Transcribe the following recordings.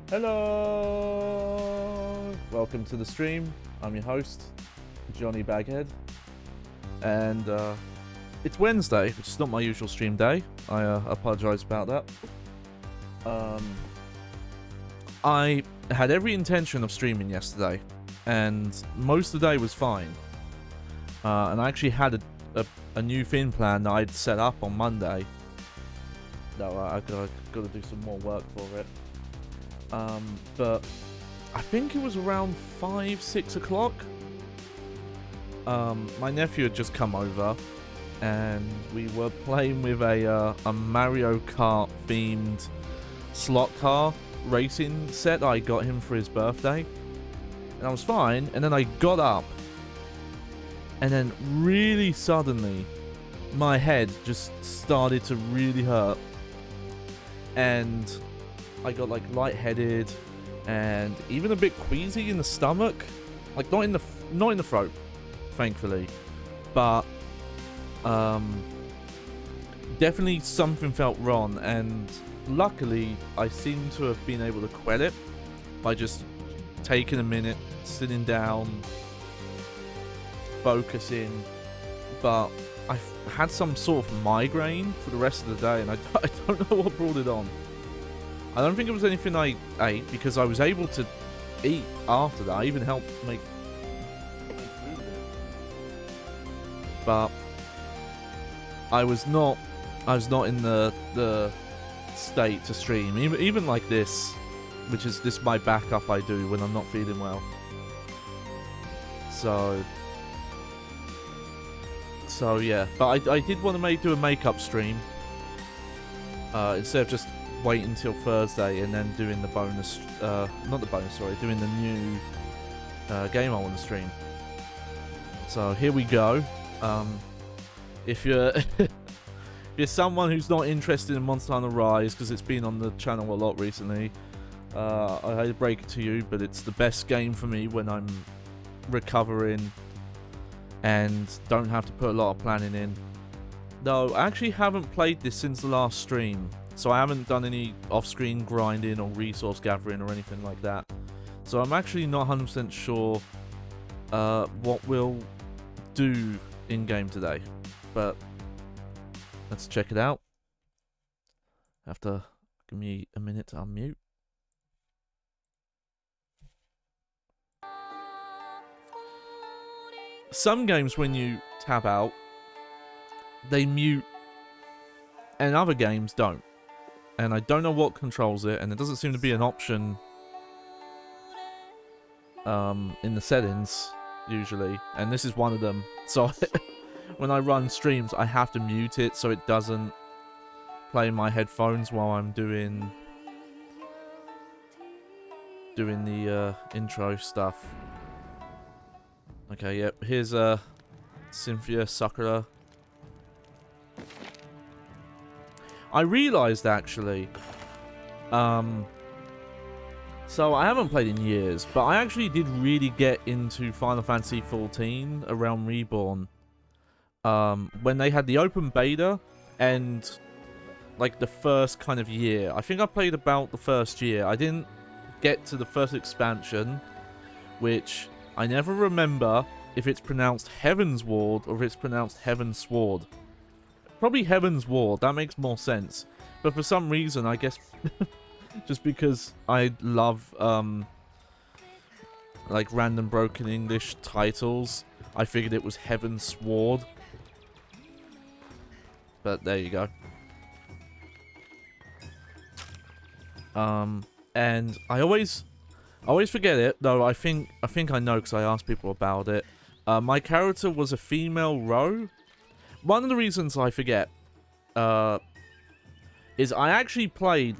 Hello! Welcome to the stream. I'm your host, Johnny Baghead. And it's Wednesday, which is not my usual stream day. I apologize about that. I had every intention of streaming yesterday, and most of the day was fine. And I actually had a new thing plan that I'd set up on Monday. No, I got to do some more work for it. But I think it was around 5-6 o'clock. My nephew had just come over, and we were playing with a Mario Kart themed slot car racing set I got him for his birthday, and I was fine. And then I got up, and then really suddenly, my head just started to really hurt, and I got like lightheaded and even a bit queasy in the stomach, like not in the throat, thankfully, but definitely something felt wrong, and luckily I seem to have been able to quell it by just taking a minute, sitting down, focusing. But I had some sort of migraine for the rest of the day, and I don't know what brought it on. I don't think it was anything I ate, because I was able to eat after that. I even helped make food. But I was not in the state to stream. Even like this, which is my backup I do when I'm not feeling well. So yeah. But I did want to do a makeup stream instead of just wait until Thursday and then doing the bonus, not the bonus, sorry, doing the new game I want to stream. So here we go. If you're if you're someone who's not interested in Monster Hunter Rise, because it's been on the channel a lot recently, I hate to break it to you, but it's the best game for me when I'm recovering and don't have to put a lot of planning in. Though I actually haven't played this since the last stream, so I haven't done any off-screen grinding or resource gathering or anything like that. So I'm actually not 100% sure what we'll do in-game today. But let's check it out. Have to give me a minute to unmute. Some games, when you tab out, they mute, and other games don't. And I don't know what controls it, and there doesn't seem to be an option in the settings, usually. And this is one of them. So when I run streams, I have to mute it so it doesn't play in my headphones while I'm doing the intro stuff. Okay, yep. Here's Cynthia Sakura. I realized actually, so I haven't played in years, but I actually did really get into Final Fantasy XIV around Reborn, when they had the open beta, and like the first kind of year. I think I played about the first year. I didn't get to the first expansion, which I never remember if it's pronounced Heaven's Ward or if it's pronounced Heaven's Sword. Probably Heaven's Ward, that makes more sense. But for some reason, I guess, just because I love, like, random broken English titles, I figured it was Heaven's Sword. But there you go. And I always forget it, though I think I know because I asked people about it. My character was a female row. One of the reasons I forget is I actually played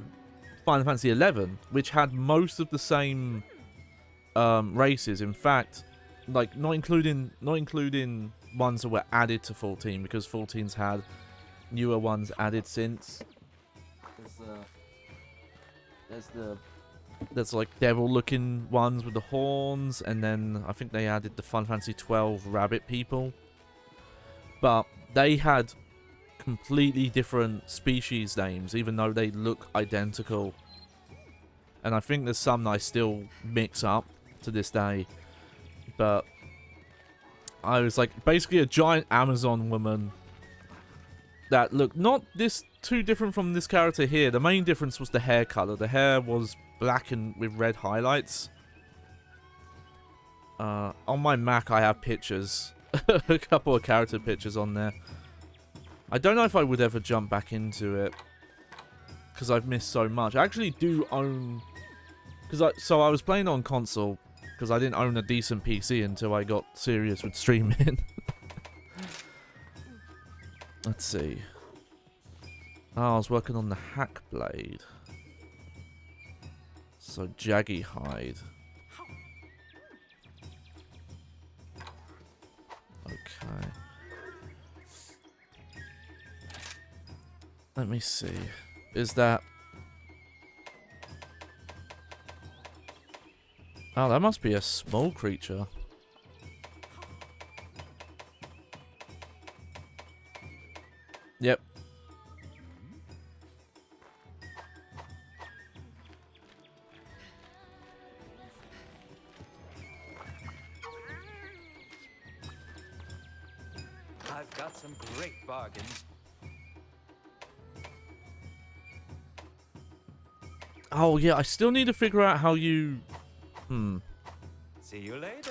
Final Fantasy XI, which had most of the same races. In fact, like not including ones that were added to 14, because 14's had newer ones added since. There's like devil-looking ones with the horns, and then I think they added the Final Fantasy 12 rabbit people. But they had completely different species names, even though they look identical. and I think there's some that I still mix up to this day. But I was like basically a giant Amazon woman that looked not this too different from this character here. The main difference was the hair color. The hair was black and with red highlights. On my Mac, I have pictures, a couple of character pictures on there. I don't know if I would ever jump back into it because I've missed so much. I actually do own, so I was playing on console because I didn't own a decent PC until I got serious with streaming. Let's see. Oh, I was working on the hack blade. So jaggy hide. Okay. Let me see. Is that... Oh, that must be a small creature. Yep. I've got some great bargains. Oh, yeah, I still need to figure out how you... See you later.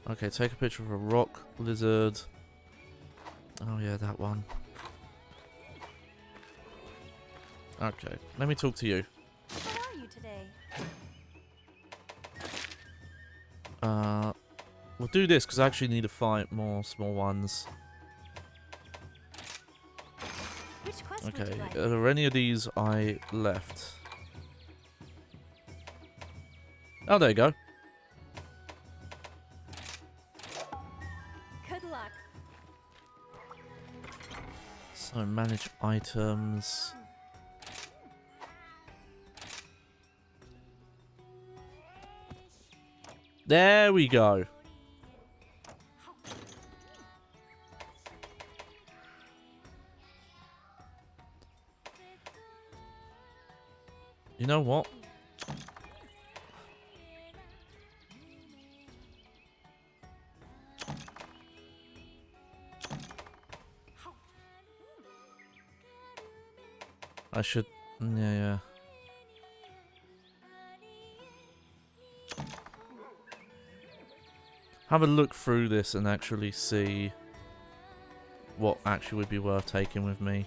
Okay, take a picture of a rock lizard. Oh, yeah, that one. Okay, let me talk to you. How are you today? We'll do this because I actually need to fight more small ones. Which quest would Okay, you like? are there any of these I left? Oh, there you go. Good luck. So, manage items. There we go. You know what? I should... Yeah. Have a look through this and actually see what actually would be worth taking with me.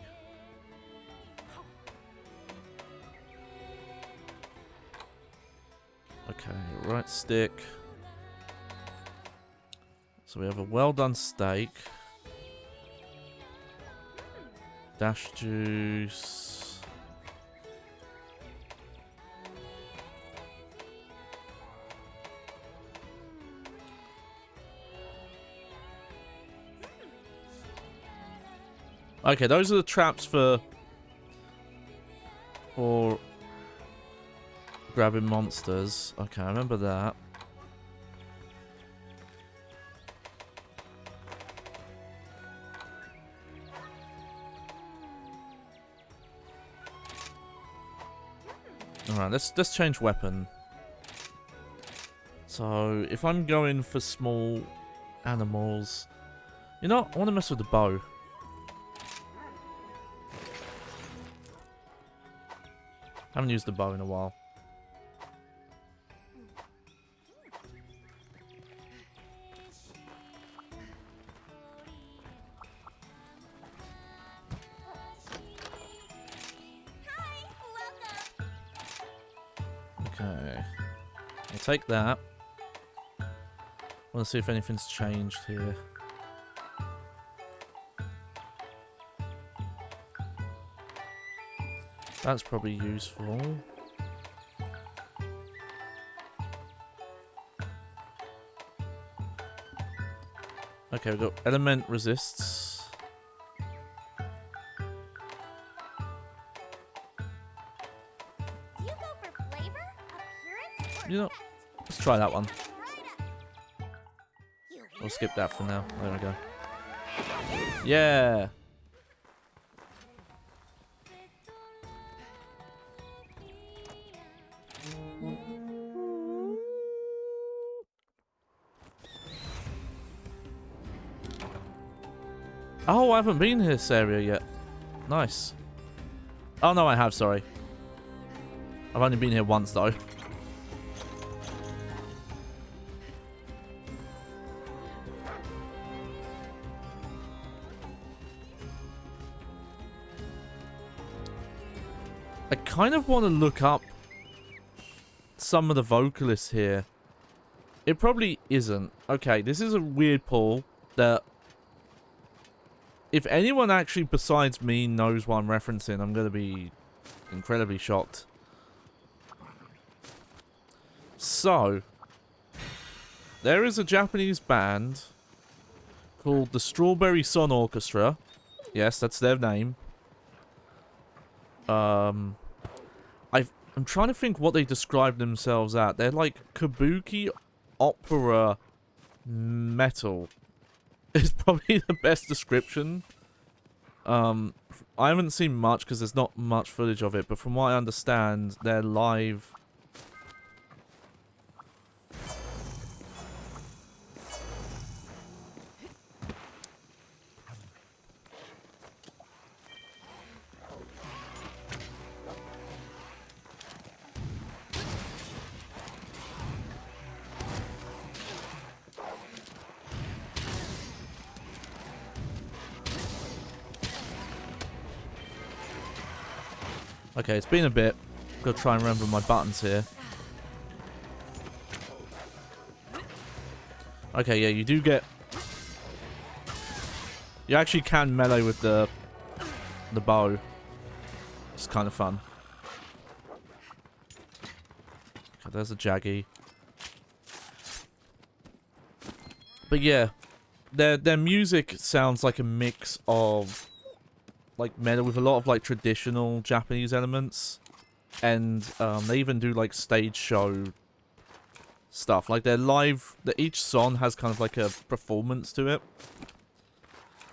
Okay, right stick. So we have a well done steak. Dash juice. Okay, those are the traps for grabbing monsters. Okay, I remember that. Alright, let's change weapon. So, if I'm going for small animals... You know, I want to mess with the bow. Haven't used the bow in a while. Okay. I'll take that. I want to see if anything's changed here. That's probably useful. Okay, we've got element resists. Do you go for flavor, appearance, or You know, effect? let's try that one. Right up. We'll skip that for now. There we go. Yeah. Oh, I haven't been in this area yet. Nice. Oh, no, I have, sorry. I've only been here once, though. I kind of want to look up some of the vocalists here. It probably isn't. Okay, this is a weird pull that if anyone actually besides me knows what I'm referencing, I'm going to be incredibly shocked. So, there is a Japanese band called the Strawberry Sun Orchestra. Yes, that's their name. I'm trying to think what they describe themselves at. They're like kabuki opera metal. Is probably the best description. I haven't seen much because there's not much footage of it, but from what I understand, they're live. Okay, it's been a bit. Gotta try and remember my buttons here. Okay, yeah, you do get... You actually can melee with the bow. It's kind of fun. Okay, there's a Jaggy. But yeah, their music sounds like a mix of like metal with a lot of like traditional Japanese elements, and they even do like stage show stuff. Like their live, each song has kind of like a performance to it.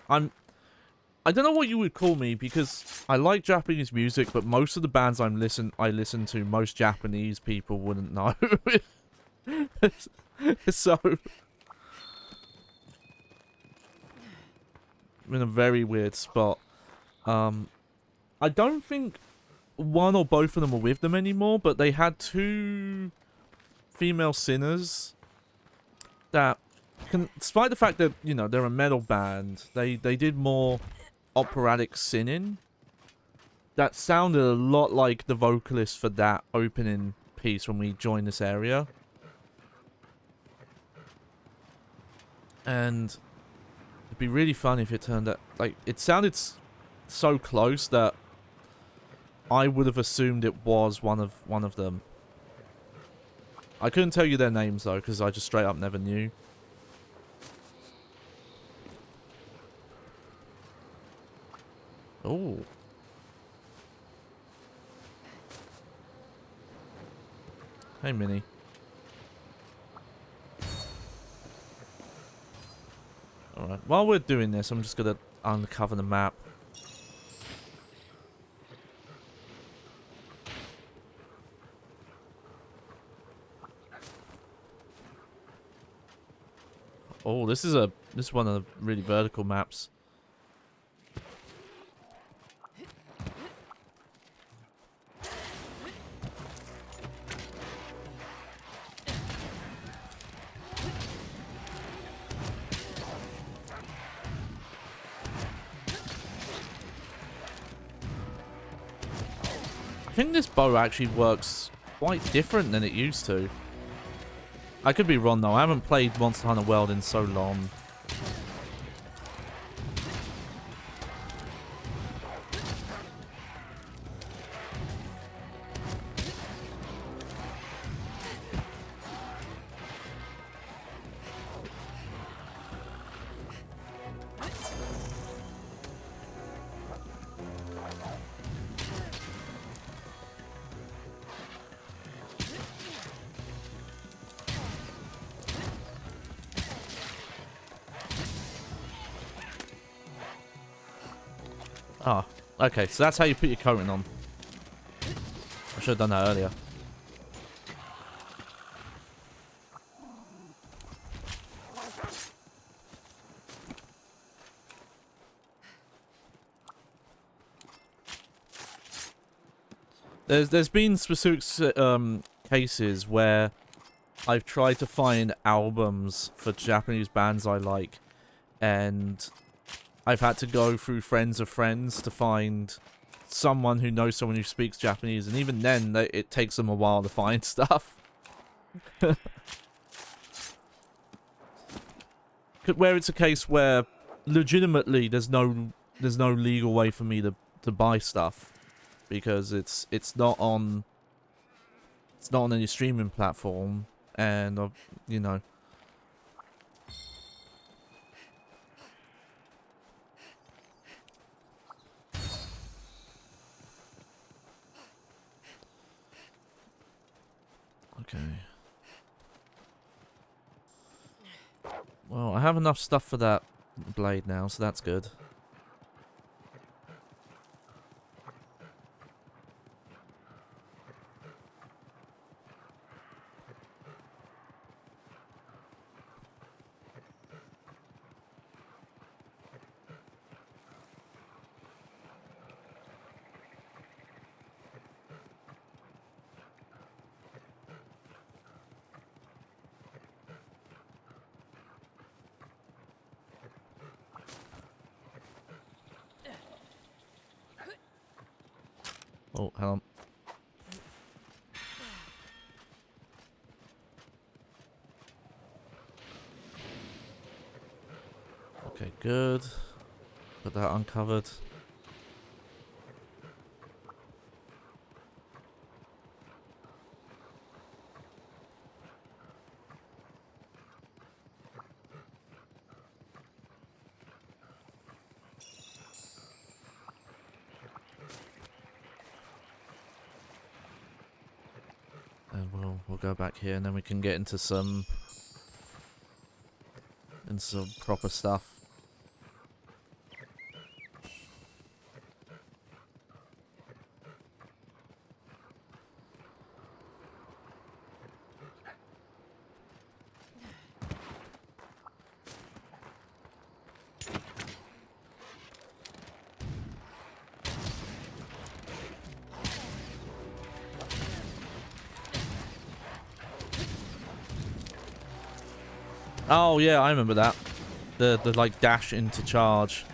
I don't know what you would call me because I like Japanese music, but most of the bands I listen to, most Japanese people wouldn't know. So I'm in a very weird spot. I don't think one or both of them are with them anymore, but they had two female singers that, despite the fact that, you know, they're a metal band, they did more operatic singing that sounded a lot like the vocalist for that opening piece when we joined this area. And it'd be really fun if it turned out, like, it sounded so close that I would have assumed it was one of them. I couldn't tell you their names though, because I just straight up never knew. Oh. Hey, Minnie. Alright, while we're doing this, I'm just gonna uncover the map. Oh, this is one of the really vertical maps. I think this bow actually works quite different than it used to. I could be wrong though, I haven't played Monster Hunter World in so long. Oh, okay. So that's how you put your coating on. I should have done that earlier. There's been specific cases where I've tried to find albums for Japanese bands I like, and I've had to go through friends of friends to find someone who knows someone who speaks Japanese, and even then, it takes them a while to find stuff. Where it's a case where legitimately there's no legal way for me to buy stuff because it's not on any streaming platform, and you know. Okay. Well, I have enough stuff for that blade now, so that's good. Oh, hang on. Okay, good. Got that uncovered. And we'll go back here, and then we can get into some proper stuff. Oh yeah, I remember that. The like dash into charge.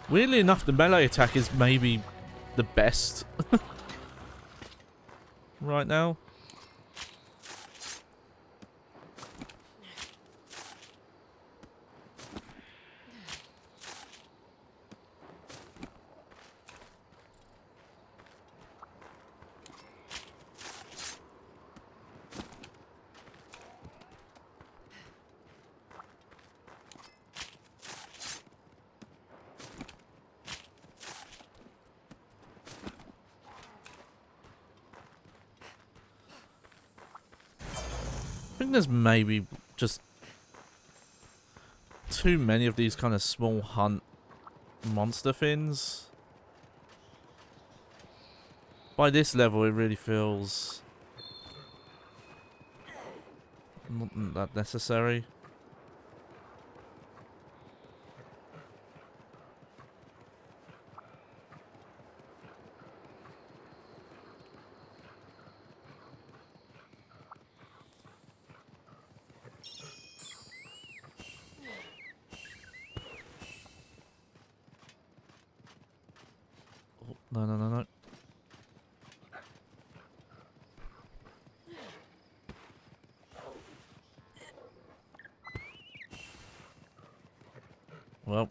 Weirdly enough, the melee attack is maybe the best right now. I think there's maybe just too many of these kind of small hunt monster things. By this level, it really feels not that necessary. Oh, no, no, no, no. Well.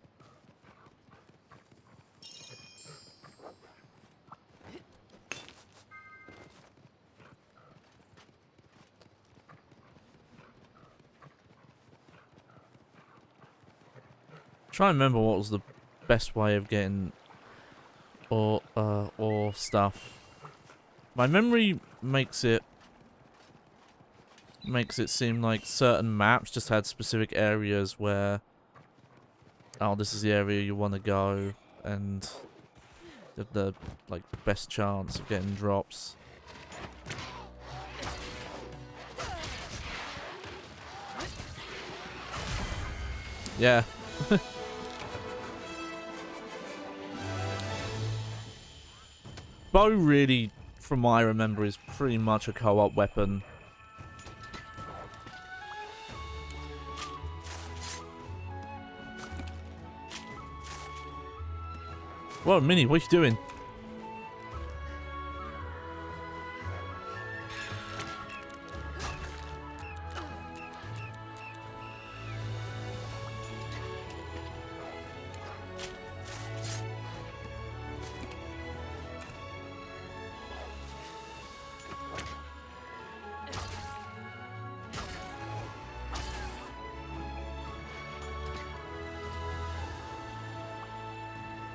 Try and remember what was the best way of getting or stuff. My memory makes it seem like certain maps just had specific areas where, oh, this is the area you want to go, and the like the best chance of getting drops. Yeah. Bow really, from what I remember, is pretty much a co-op weapon. Whoa, Minnie, what are you doing?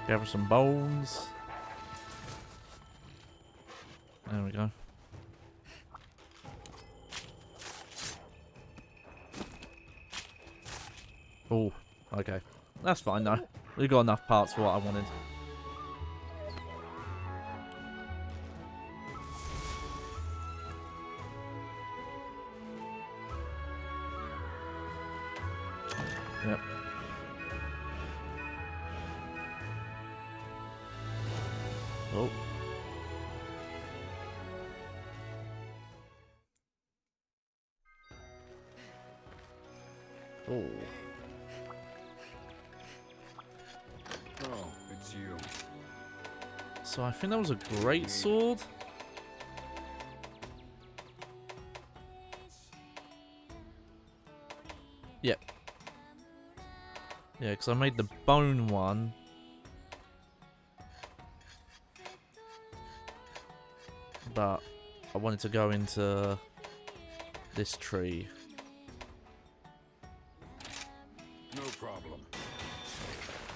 Gather some bones. There we go. Oh, okay. That's fine though. We got enough parts for what I wanted. Yep. Oh. Oh. Oh, it's you. So I think that was a great sword. Yep. Yeah, because I made the bone one. But I wanted to go into this tree. No problem.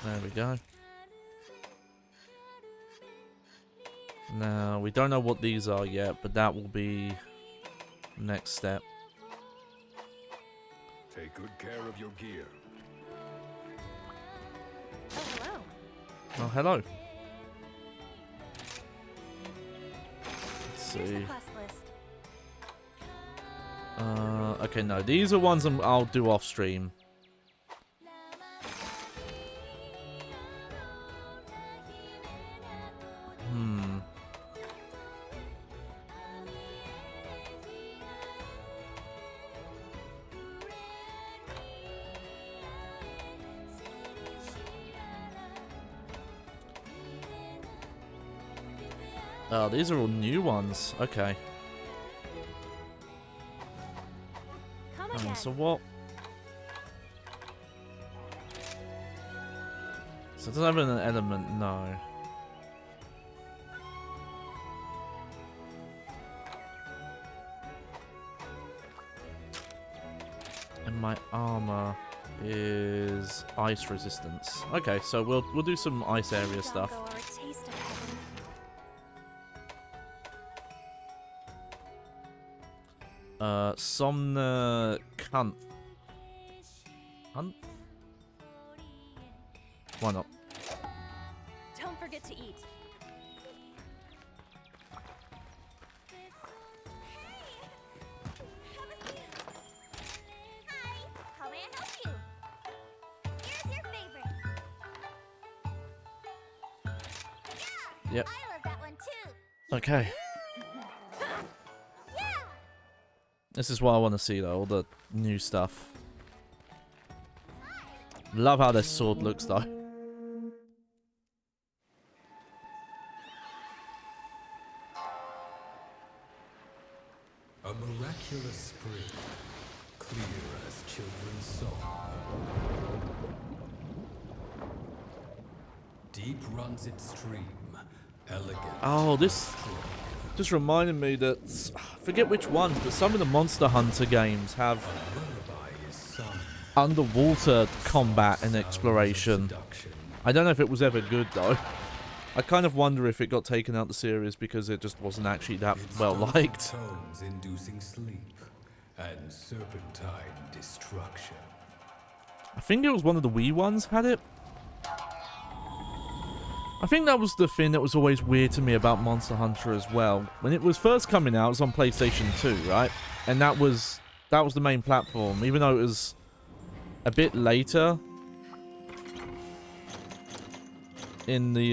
There we go. Now, we don't know what these are yet, but that will be next step. Take good care of your gear. Oh, hello. Oh, hello. Let's Here's the see. quest list. Okay, no, these are ones I'll do off stream. Oh, these are all new ones. Okay. Come again. So what? So it doesn't have an element, no. And my armor is ice resistance. Okay, so we'll do some ice area stuff. Dongo are a taste of heaven. Somna cunt. Hunt? Why not? Don't forget to eat. How may I help you? Here's your favorite. Yeah, Yep. I love that one too. Okay. Yeah. This is what I want to see though, all the new stuff. Love how this sword looks though. A miraculous spring, clear as children's song. Deep runs its stream, elegant. Oh, this just reminded me that, I forget which ones, but some of the Monster Hunter games have Lullaby is sung. underwater combat and exploration. Seduction. I don't know if it was ever good though. I kind of wonder if it got taken out the series because it just wasn't actually that Its well dulcet liked. tones inducing sleep and serpentine destruction. I think it was one of the Wii ones had it. I think that was the thing that was always weird to me about Monster Hunter as well. When it was first coming out, it was on PlayStation 2, right? And that was the main platform, even though it was a bit later in the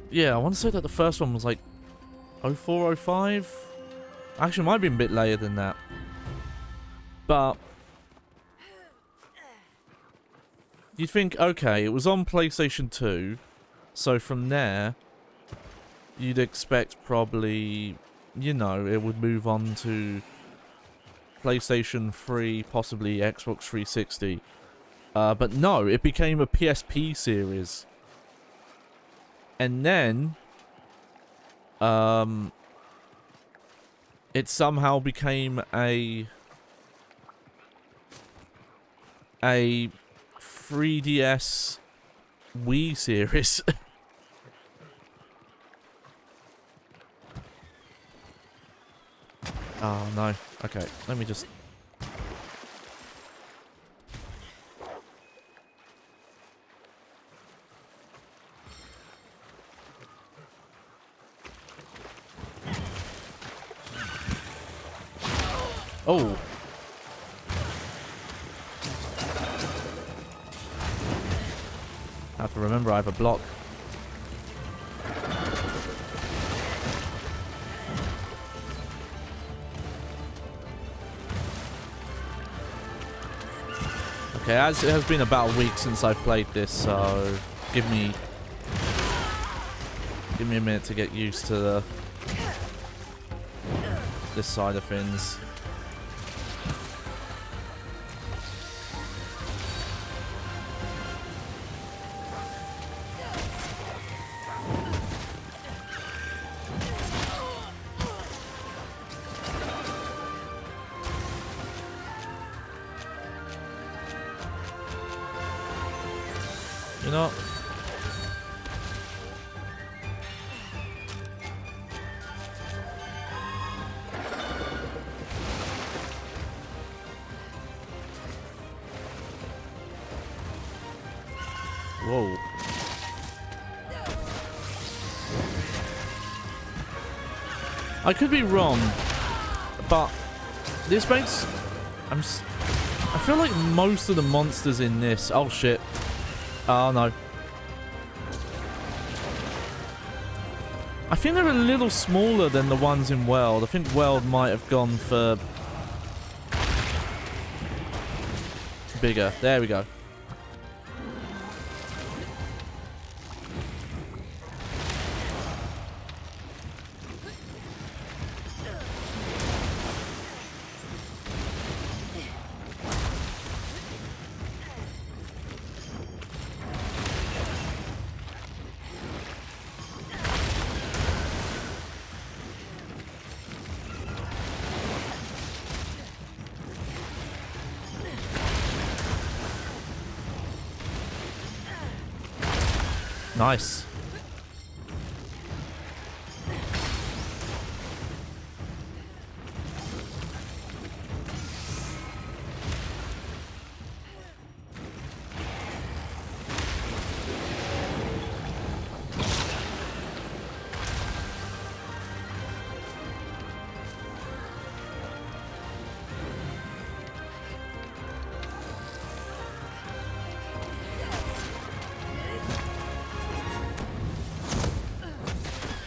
yeah, I want to say that the first one was like 04, 05. Actually, it might have been a bit later than that. But you'd think, okay, it was on PlayStation 2, so from there, you'd expect probably, you know, it would move on to PlayStation 3, possibly Xbox 360. But no, it became a PSP series. And then, it somehow became a 3DS Wii series. Oh no. Okay, let me just... Oh. I have to remember I have a block. Okay, as it has been about a week since I've played this, so give me a minute to get used to this side of things. You know, whoa. I could be wrong, but this makes... I feel like most of the monsters in this... Oh shit. Oh no. I think they're a little smaller than the ones in World. I think World might have gone for bigger. There we go. Nice.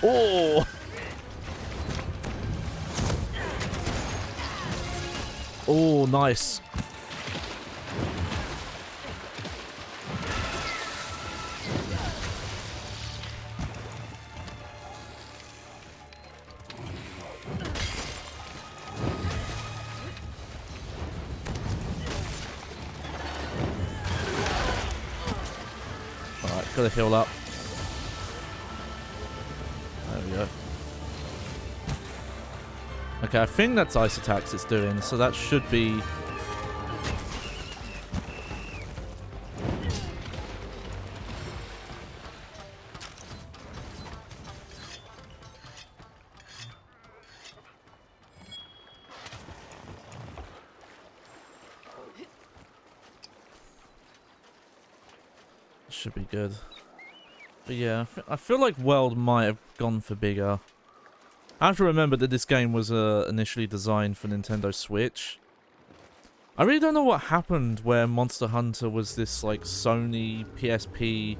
Oh! Oh, nice. Alright, gotta heal up. There we go. Okay, I think that's ice attacks it's doing, so that should be should be good. But yeah, I feel like World might have gone for bigger. I have to remember that this game was initially designed for Nintendo Switch. I really don't know what happened where Monster Hunter was this like Sony PSP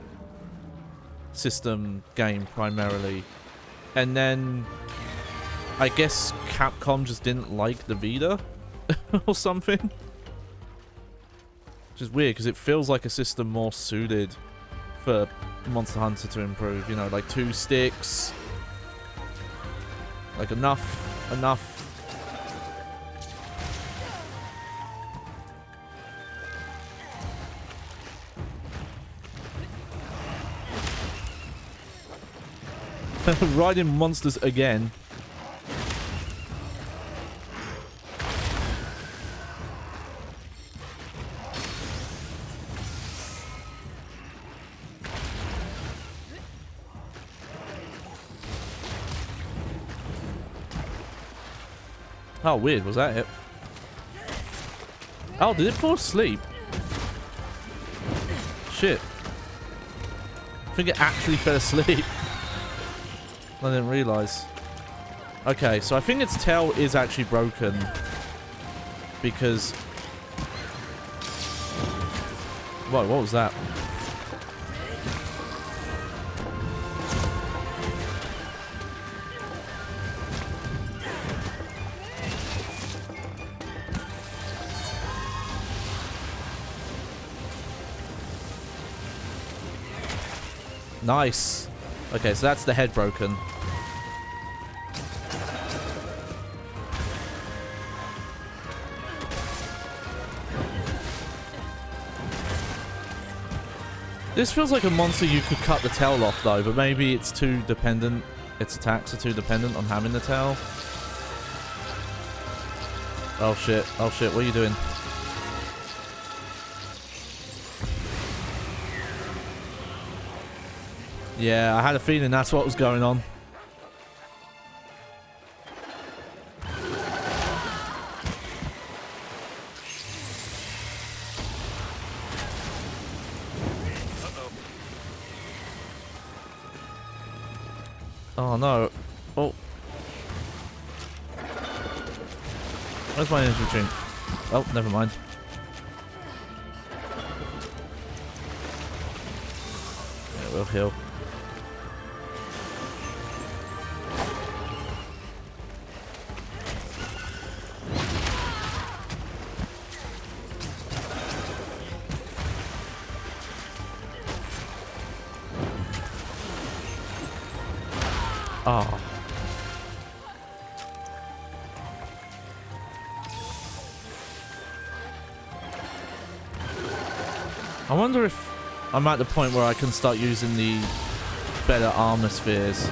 system game primarily. And then I guess Capcom just didn't like the Vita or something. Which is weird because it feels like a system more suited for Monster Hunter to improve. You know, like 2 sticks. Like enough. Riding monsters again. Oh, weird. Was that it? Oh, did it fall asleep? Shit. I think it actually fell asleep. I didn't realise. Okay, so I think its tail is actually broken. Because... Whoa, what was that? Nice. Okay, so that's the head broken. This feels like a monster you could cut the tail off though, but maybe it's too dependent. Its attacks are too dependent on having the tail. Oh shit, what are you doing? Yeah, I had a feeling that's what was going on. Oh no. Oh. Where's my energy drink? Oh, never mind. Yeah, we'll heal. Oh. I wonder if I'm at the point where I can start using the better armor spheres.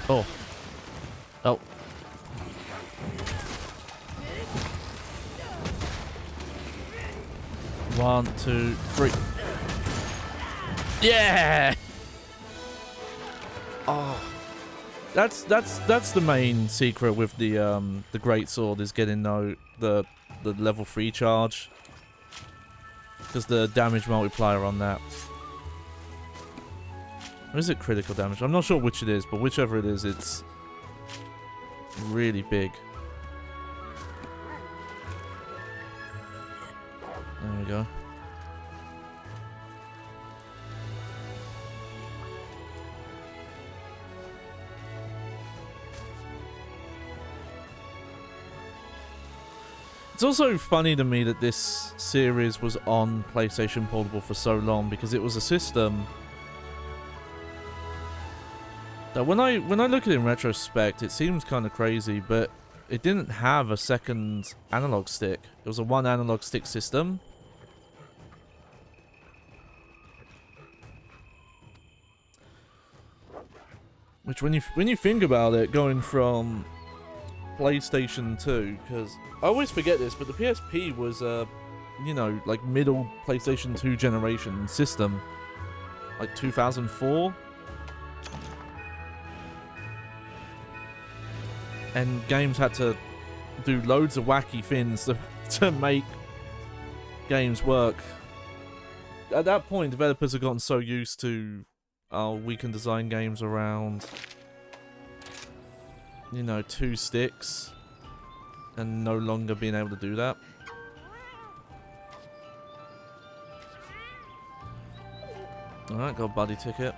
Oh. Oh. One, two, three. Yeah. Oh. That's the main secret with the great sword is getting the level 3 charge. Because the damage multiplier on that. Or is it critical damage? I'm not sure which it is, but whichever it is, it's really big. There we go. It's also funny to me that this series was on PlayStation Portable for so long, because it was a system that when I look at it in retrospect, it seems kind of crazy, but it didn't have a second analog stick. It was a one analog stick system. Which, when you think about it, going from PlayStation 2, because I always forget this, but the PSP was a, you know, like middle PlayStation 2 generation system, like 2004, and games had to do loads of wacky things to make games work. At that point, developers had gotten so used to, oh, we can design games around, you know, 2 sticks, and no longer being able to do that. Alright, got a buddy ticket.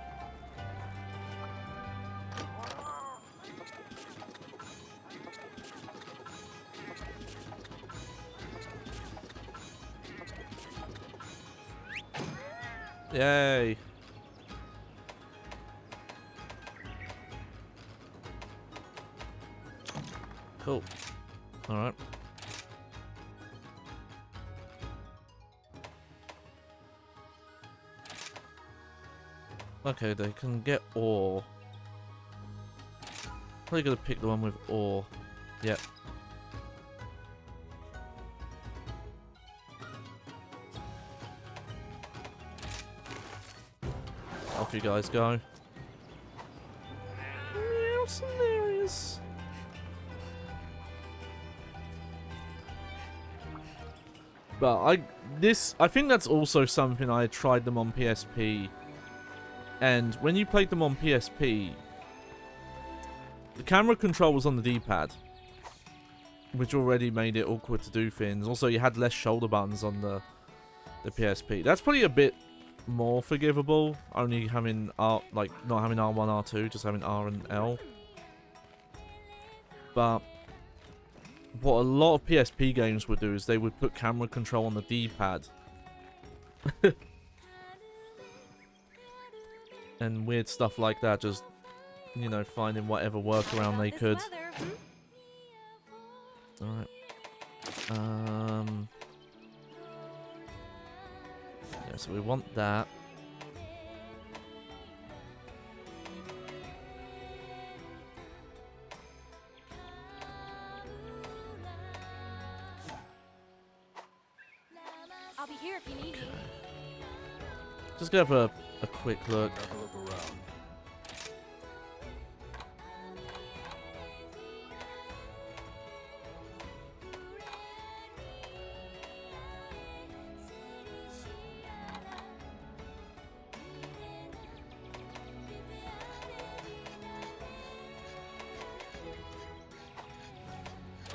Yay! Cool. Alright. Okay, they can get ore. Probably gonna pick the one with ore. Yep. Off you guys go. That's hilarious. But I think that's also something I tried them on PSP. And when you played them on PSP, the camera control was on the D-pad, which already made it awkward to do things. Also, you had less shoulder buttons on the PSP. That's probably a bit more forgivable, only having R, like not having R1, R2, just having R and L. But what a lot of PSP games would do is they would put camera control on the D-pad. And weird stuff like that, just, you know, finding whatever workaround they could. Alright. Yeah, so we want that. I'll be here if you need me. Just gonna have a quick look. Have a look around.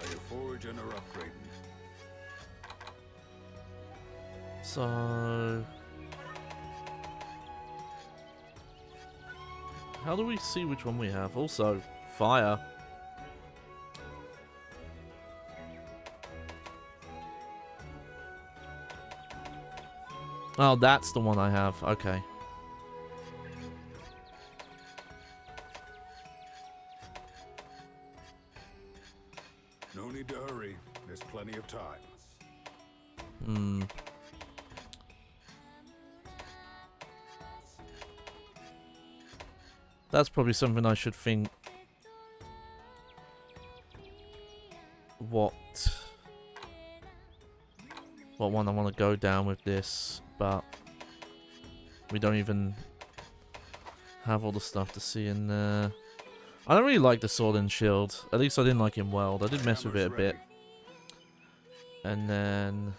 Are you foraging or upgrading? So, how do we see which one we have? Also, fire. Oh, that's the one I have. Okay. No need to hurry. There's plenty of time. Hmm. That's probably something I should think. What one I want to go down with this, but we don't even have all the stuff to see in there. I don't really like the sword and shield. At least I didn't like in World. I did mess with it a bit. And then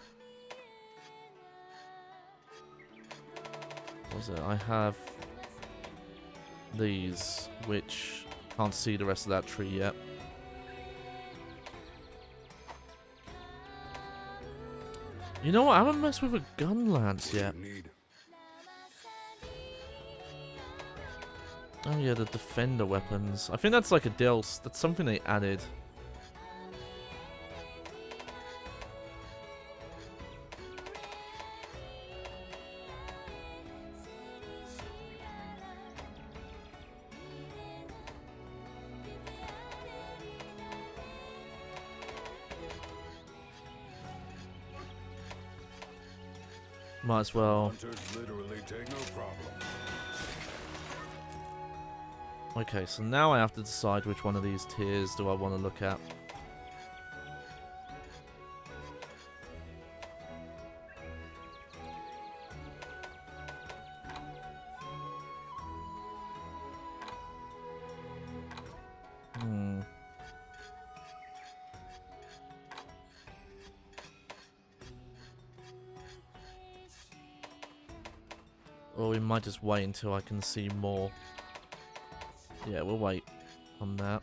what was it? I have these, which can't see the rest of that tree yet. You know what? I haven't messed with a gun lance yet. Oh yeah, the defender weapons. I think that's like a DLC. That's something they added. Might as well. Literally take no problem. Okay, so now I have to decide which one of these tiers do I want to look at. Or we might just wait until I can see more. Yeah, we'll wait on that.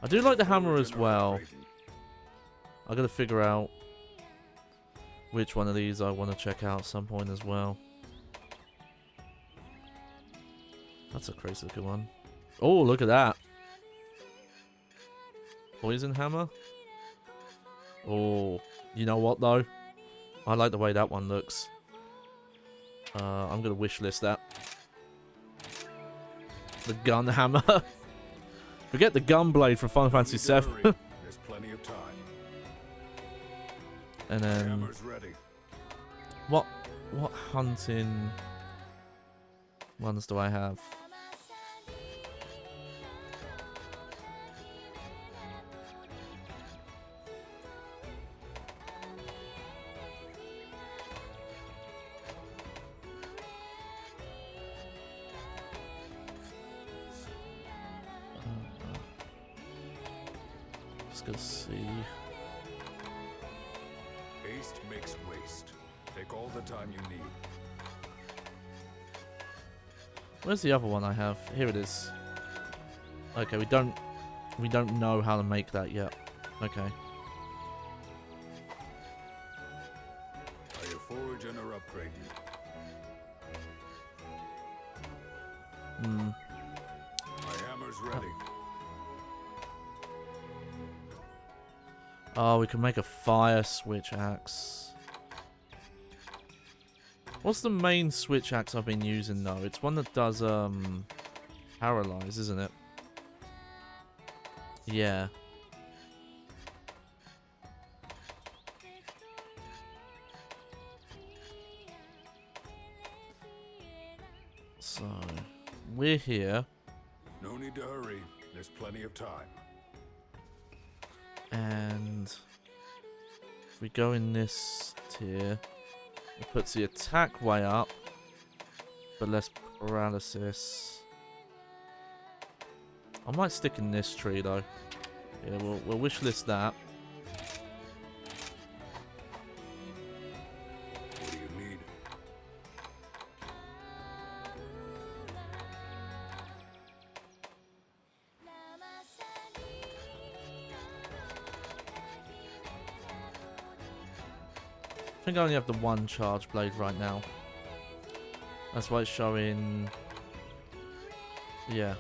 I do like the hammer as well. I gotta figure out which one of these I want to check out at some point as well. That's a crazy looking one. Oh, look at that. Poison hammer. Oh, you know what though? I like the way that one looks. I'm gonna wishlist that. The gun hammer. Forget the gun blade from Final Fantasy VII. There's plenty of time. And then Hammer's ready. what hunting ones do I have? Let's see. Haste makes waste. Take all the time you need. Where's the other one I have? Here it is. Okay, we don't know how to make that yet. Okay. Are you foraging or upgrading? My hammer's ready. Oh, we can make a fire switch axe. What's the main switch axe I've been using though? It's one that does paralyze, isn't it? Yeah. So we're here. No need to hurry. There's plenty of time. And if we go in this tier, it puts the attack way up, but less paralysis. I might stick in this tree though. Yeah, we'll wishlist that. What do you need? I think I only have the one charge blade right now. That's why it's showing. Yeah.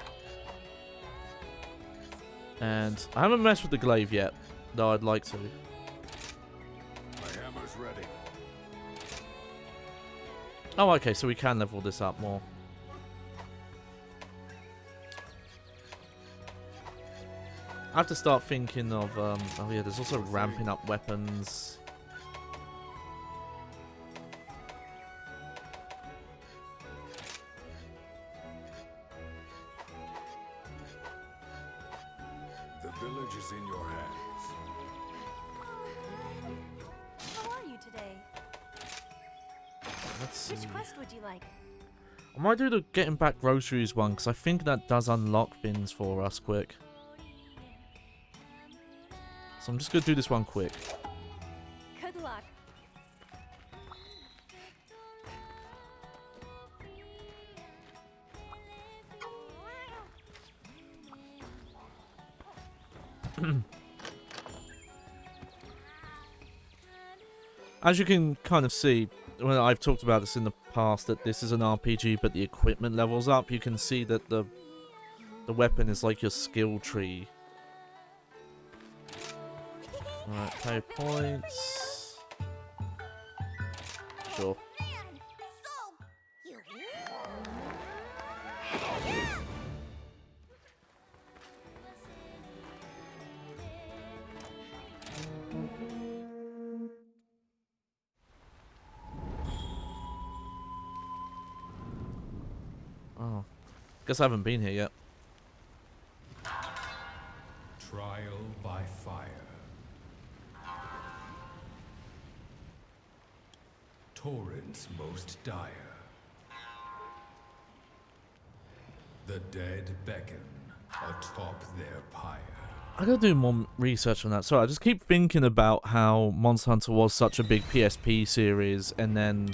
And I haven't messed with the glaive yet, though I'd like to. My hammer's ready. Oh, okay, so we can level this up more. I have to start thinking of, oh yeah, there's also ramping up weapons. The village is in your hands. How are you today? Let's see. Which quest would you like? I might do the getting back groceries one, because I think that does unlock bins for us quick. So I'm just going to do this one quick. Good luck. As you can kind of see, when I've talked about this in the past, that this is an RPG, but the equipment levels up. You can see that the weapon is like your skill tree. Alright, pay points. Sure. Man, so you. Oh. Guess I haven't been here yet. Trial by fire. Torrents most dire. The dead beckon atop their pyre. I gotta do more research on that. Sorry, I just keep thinking about how Monster Hunter was such a big PSP series, and then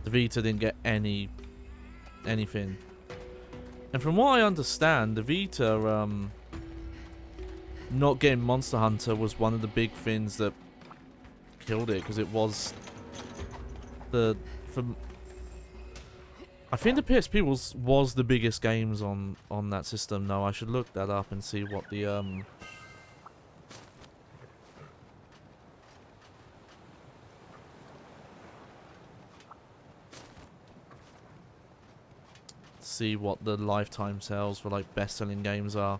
the Vita didn't get anything. And from what I understand, the Vita, not getting Monster Hunter was one of the big things that killed it, because it was I think the PSP was the biggest games on that system. No, I should look that up and see what the see what the lifetime sales for like best-selling games are.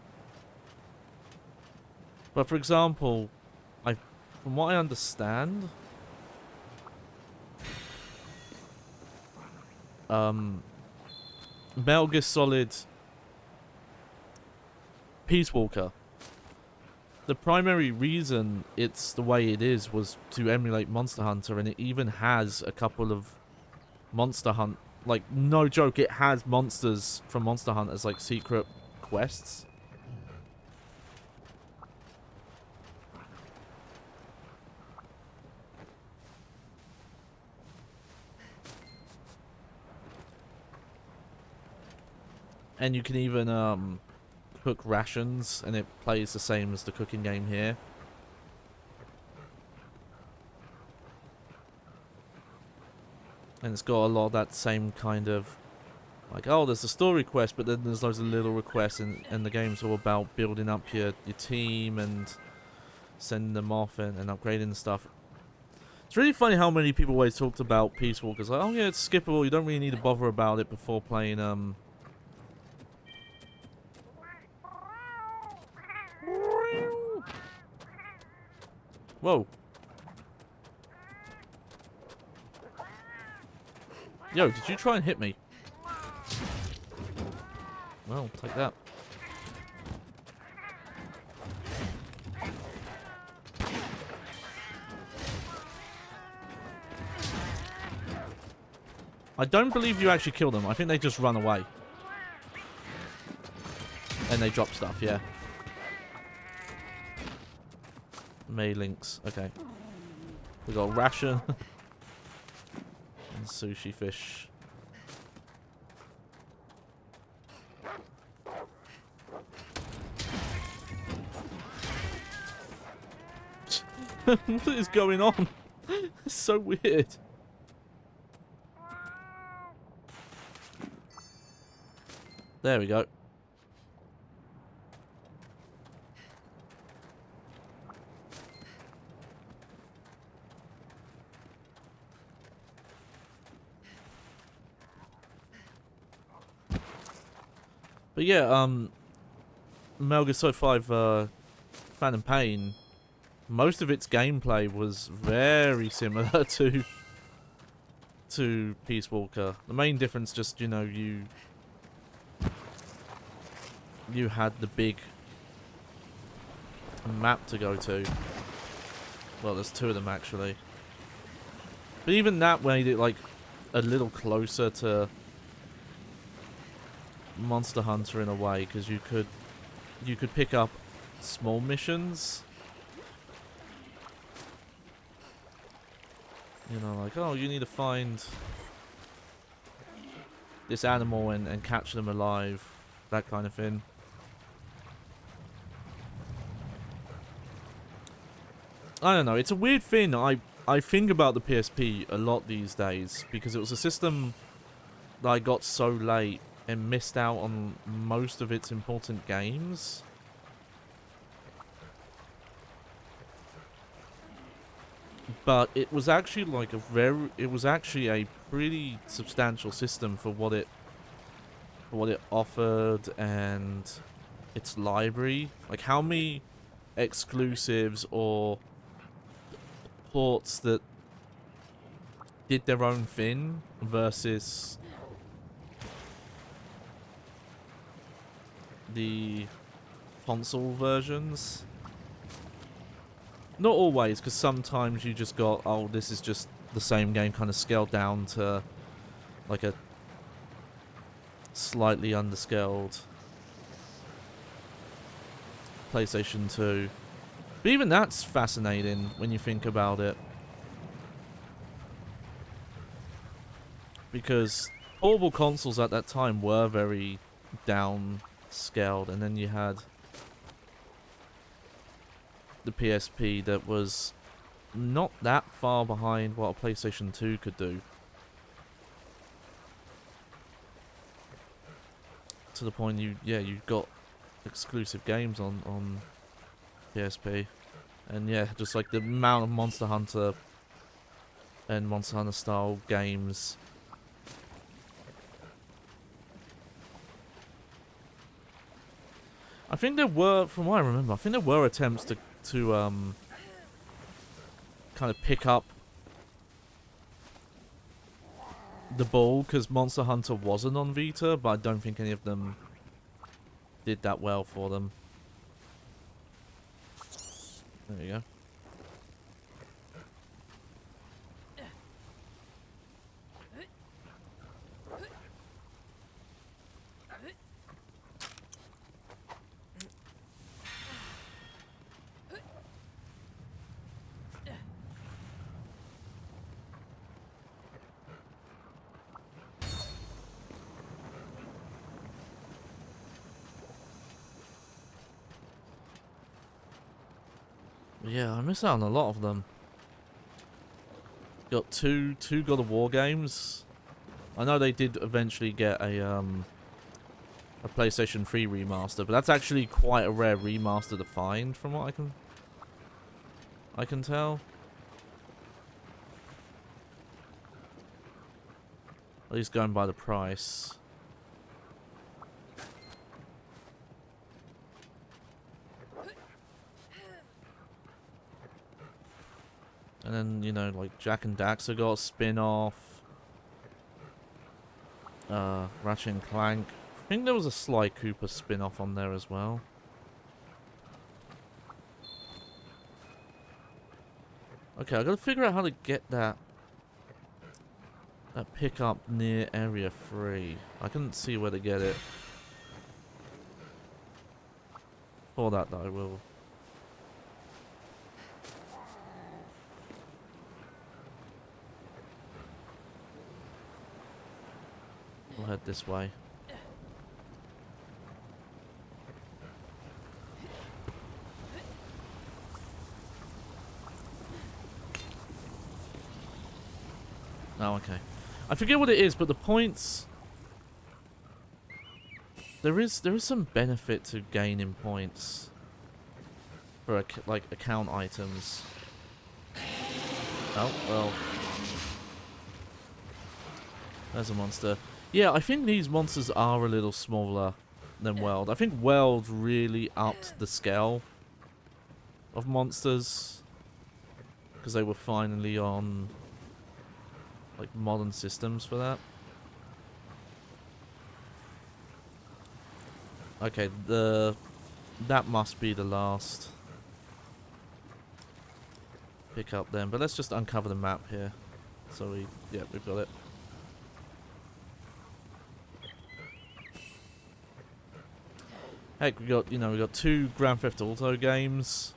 But for example, from what I understand, Metal Gear Solid Peace Walker, the primary reason it's the way it is was to emulate Monster Hunter, and it even has a couple of Monster Hunt, like, no joke, it has monsters from Monster Hunt as like secret quests. And you can even cook rations, and it plays the same as the cooking game here. And it's got a lot of that same kind of, like, oh, there's a story quest, but then there's loads of little requests, and the game's all about building up your team and sending them off and upgrading stuff. It's really funny how many people always talked about Peace Walkers, like, oh yeah, it's skippable, you don't really need to bother about it before playing, Whoa. Yo, did you try and hit me? Well, take that. I don't believe you actually kill them. I think they just run away. And they drop stuff, yeah. May links. Okay. We got a ration. And sushi fish. What is going on? It's so weird. There we go. But yeah, Metal Gear Solid 5 Phantom Pain, most of its gameplay was very similar to Peace Walker. The main difference just, you know, you had the big map to go to. Well, there's two of them actually. But even that made it like a little closer to Monster Hunter in a way, because you could pick up small missions. You know, like, oh, you need to find this animal and catch them alive, that kind of thing. I don't know, it's a weird thing. I think about the PSP a lot these days because it was a system that I got so late and missed out on most of its important games. But it was actually like it was actually a pretty substantial system for what it offered and its library. Like how many exclusives or ports that did their own thing versus the console versions. Not always, because sometimes you just got, oh, this is just the same game kind of scaled down to like a slightly underscaled PlayStation 2. But even that's fascinating when you think about it. Because portable consoles at that time were very downscaled, and then you had the PSP that was not that far behind what a PlayStation 2 could do. To the point you got exclusive games on PSP. And yeah, just like the amount of Monster Hunter and Monster Hunter style games. I think there were, from what I remember, I think there were attempts to kind of pick up the ball, because Monster Hunter wasn't on Vita, but I don't think any of them did that well for them. There you go. Yeah, I miss out on a lot of them. Got two God of War games. I know they did eventually get a PlayStation 3 remaster, but that's actually quite a rare remaster to find, from what I can tell. At least going by the price. And then, you know, like Jack and Daxter got a spin-off. Ratchet and Clank. I think there was a Sly Cooper spin-off on there as well. Okay, I gotta figure out how to get that pickup near Area 3. I couldn't see where to get it. For that, though, I will. We'll head this way. Oh, okay. I forget what it is, but the points... There is some benefit to gaining points for like account items. Oh, well. There's a monster. Yeah, I think these monsters are a little smaller than World. I think World really upped the scale of monsters because they were finally on like modern systems for that. Okay, that must be the last pickup then, but let's just uncover the map here. So we've got it. Heck, we got two Grand Theft Auto games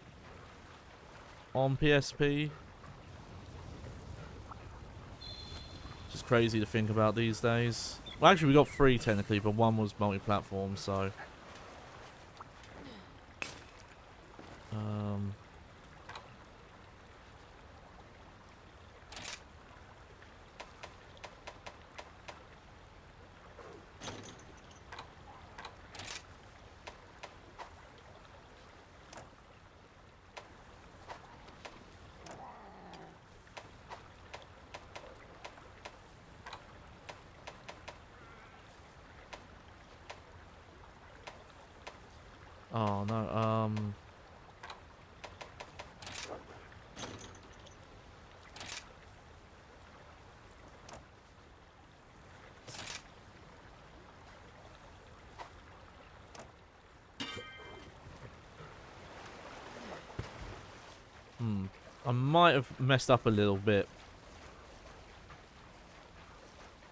on PSP. Just crazy to think about these days. Well, actually, we got three technically, but one was multi-platform, so. Oh no. I might have messed up a little bit.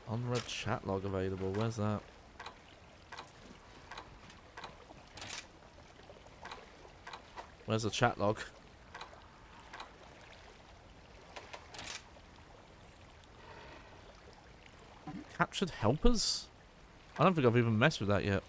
Unread chat log available. Where's that? Where's the chat log? Captured helpers? I don't think I've even messed with that yet.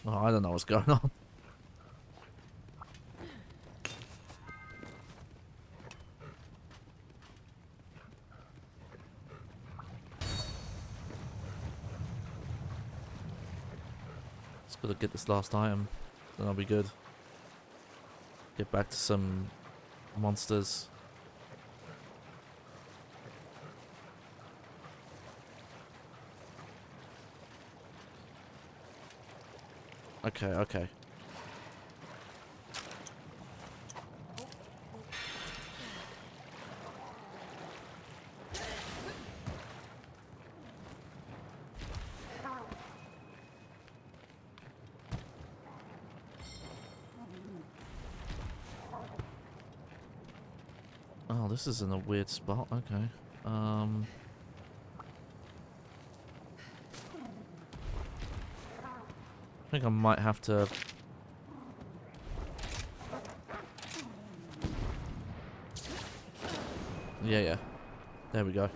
Oh, I don't know what's going on. Just gotta get this last item, then I'll be good. Get back to some monsters. Okay, okay. Oh, this is in a weird spot. Okay. I think I might have to... Yeah. There we go.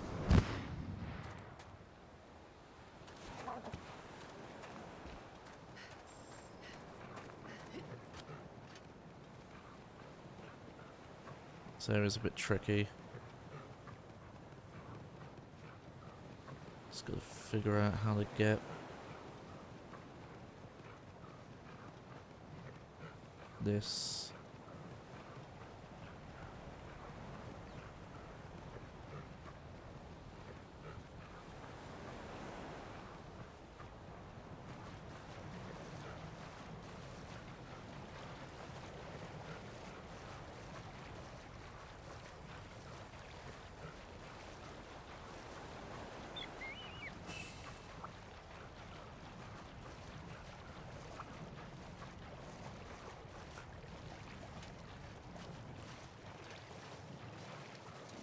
This area's a bit tricky. Just gotta figure out how to get... this.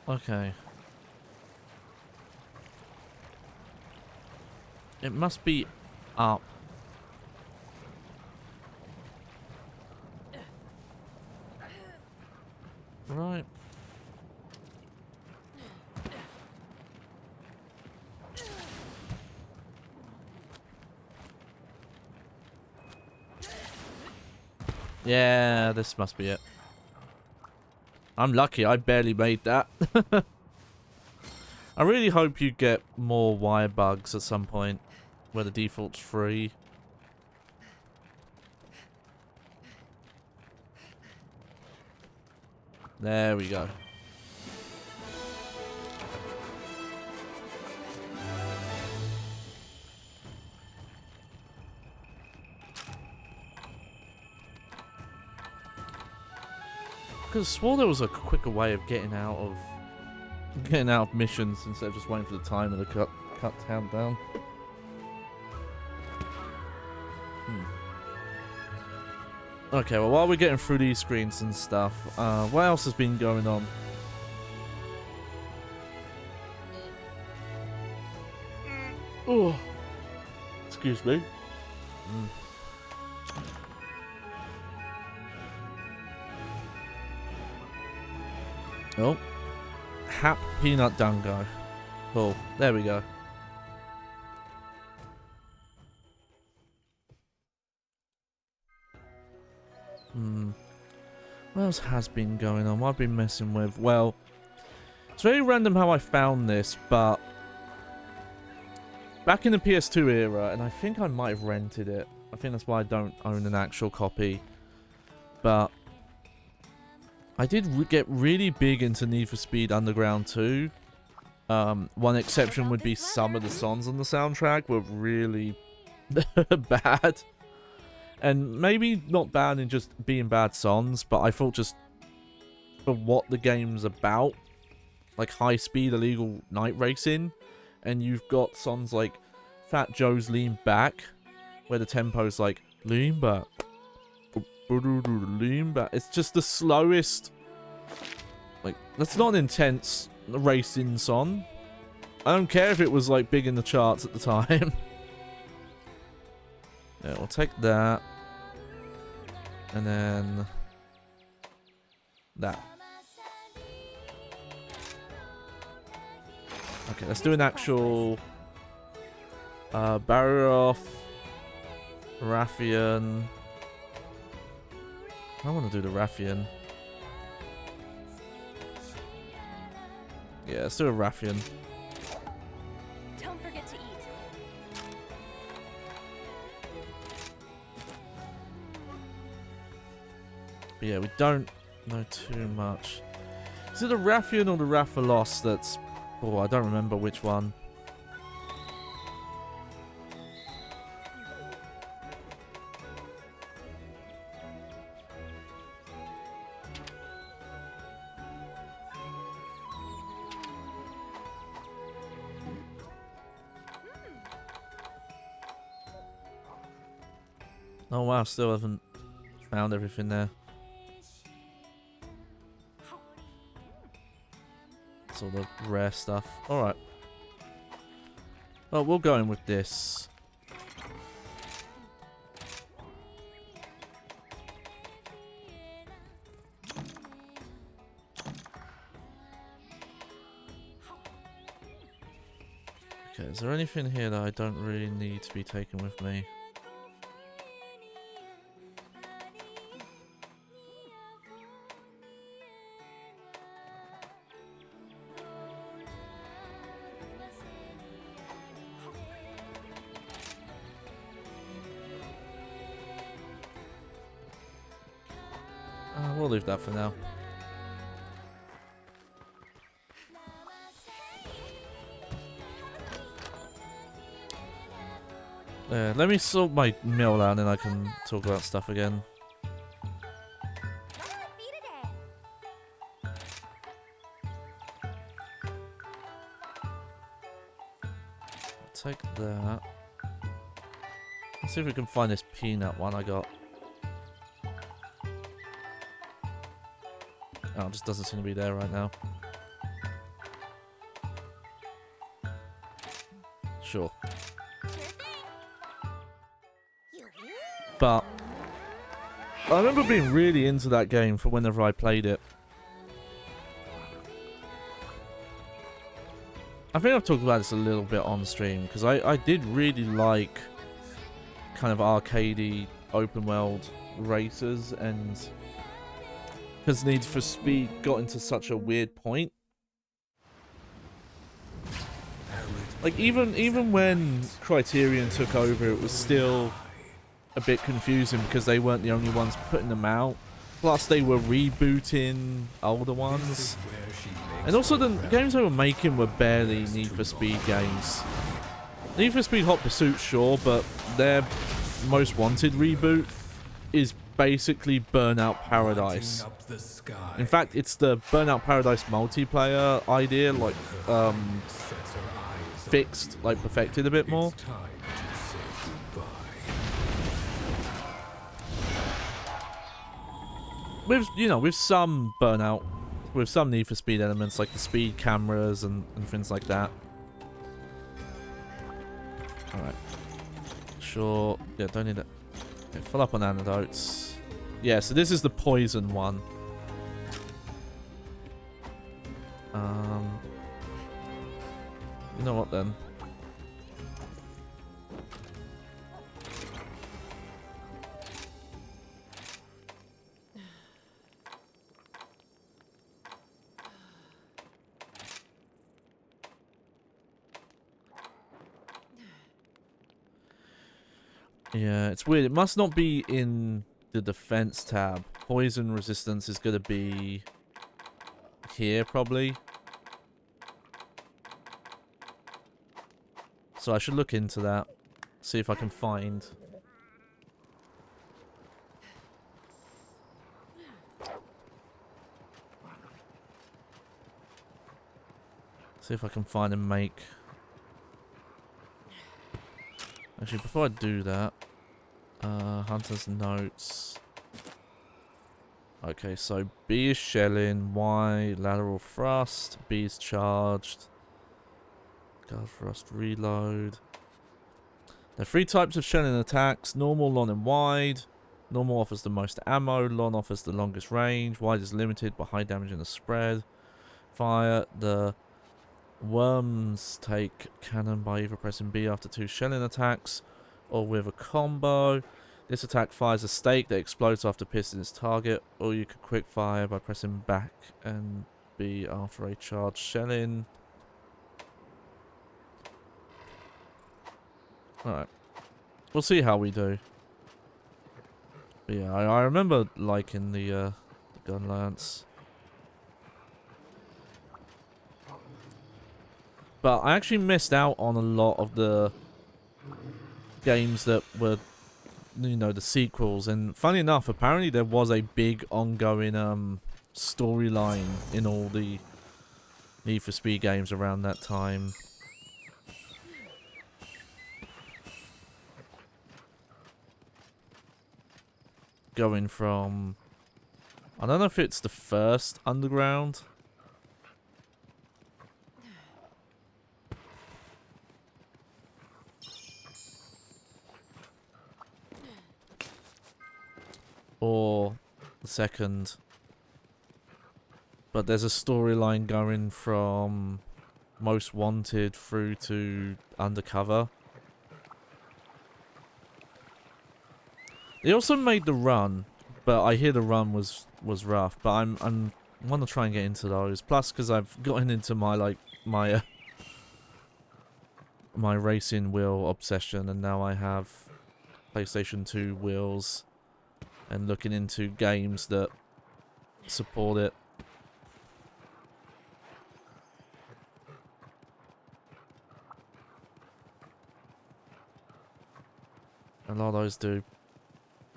Okay. It must be up. Right. Yeah, this must be it. I'm lucky, I barely made that. I really hope you get more wire bugs at some point where the default's free. There we go. Because I swore there was a quicker way of getting out of missions instead of just waiting for the timer to cut countdown. Okay, well, while we're getting through these screens and stuff, what else has been going on? Oh, excuse me. Oh, Hap Peanut Dango. Cool, there we go. What else has been going on? What I've been messing with? Well, it's very random how I found this, but back in the PS2 era, and I think I might have rented it. I think that's why I don't own an actual copy. But I did get really big into Need for Speed Underground 2. One exception would be some of the songs on the soundtrack were really bad. And maybe not bad in just being bad songs, but I thought just for what the game's about, like high-speed illegal night racing, and you've got songs like Fat Joe's Lean Back, where the tempo's like, lean back, lean back. It's just the slowest, like, that's not an intense racing song. I don't care if it was like big in the charts at the time. Yeah, we'll take that. And then that. Okay, let's do an actual Barrow Raffian. I want to do the Raffian. Yeah, let's do a Raffian. Don't forget to eat. But yeah, we don't know too much. Is it the Raffian or the Raffalos that's... Oh, I don't remember which one. Oh wow, still haven't found everything there. That's all the rare stuff. Alright. Well, we'll go in with this. Okay, is there anything here that I don't really need to be taken with me? We'll leave that for now. Yeah, let me sort my meal out and then I can talk about stuff again. Take that. Let's see if we can find this peanut one I got. Oh, it just doesn't seem to be there right now. Sure. But I remember being really into that game for whenever I played it. I think I've talked about this a little bit on stream, because I did really like kind of arcadey open world races, and because Need for Speed got into such a weird point. Like even when Criterion took over, it was still a bit confusing because they weren't the only ones putting them out. Plus they were rebooting older ones. And also the games they were making were barely Need for Speed games. Need for Speed Hot Pursuit, sure, but their most wanted reboot is basically Burnout Paradise. In fact, it's the Burnout Paradise multiplayer idea, like, fixed, like, perfected a bit more. With, you know, with some Burnout, with some Need for Speed elements, like the speed cameras and things like that. Alright. Sure. Yeah, don't need that. Okay, fill up on antidotes. Yeah, so this is the poison one. You know what then? Yeah, it's weird. It must not be in the defense tab. Poison resistance is going to be here, probably. So I should look into that. See if I can find... See if I can find and make... Actually, before I do that... Hunter's notes... Okay, so B is shelling, Y lateral thrust, B is charged. Guard thrust reload. There are 3 types of shelling attacks: normal, long, and wide. Normal offers the most ammo, long offers the longest range, wide is limited but high damage in the spread. Fire. The worms take cannon by either pressing B after 2 shelling attacks or with a combo. This attack fires a stake that explodes after piercing its target, or you could quick fire by pressing back and B after a charged shelling. Alright. We'll see how we do. But yeah, I remember liking the gun lance. But I actually missed out on a lot of the games that were, you know, the sequels. And funny enough, apparently there was a big ongoing storyline in all the Need for Speed games around that time. Going from... I don't know if it's the first Underground. Or the second. But there's a storyline going from Most Wanted through to Undercover. They also made the Run, but I hear the Run was rough. But I'm want to try and get into those. Plus, because I've gotten into my my racing wheel obsession, and now I have PlayStation 2 wheels, and looking into games that support it. A lot of those do.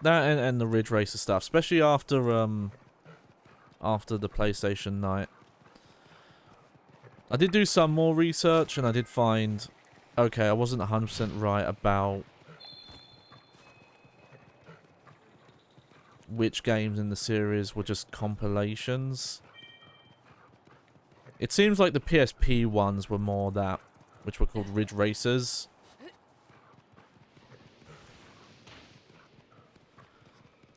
That and the Ridge Racer stuff, especially after the PlayStation night. I did do some more research and I did find, okay, I wasn't 100% right about which games in the series were just compilations. It seems like the PSP ones were more that, which were called Ridge Racers.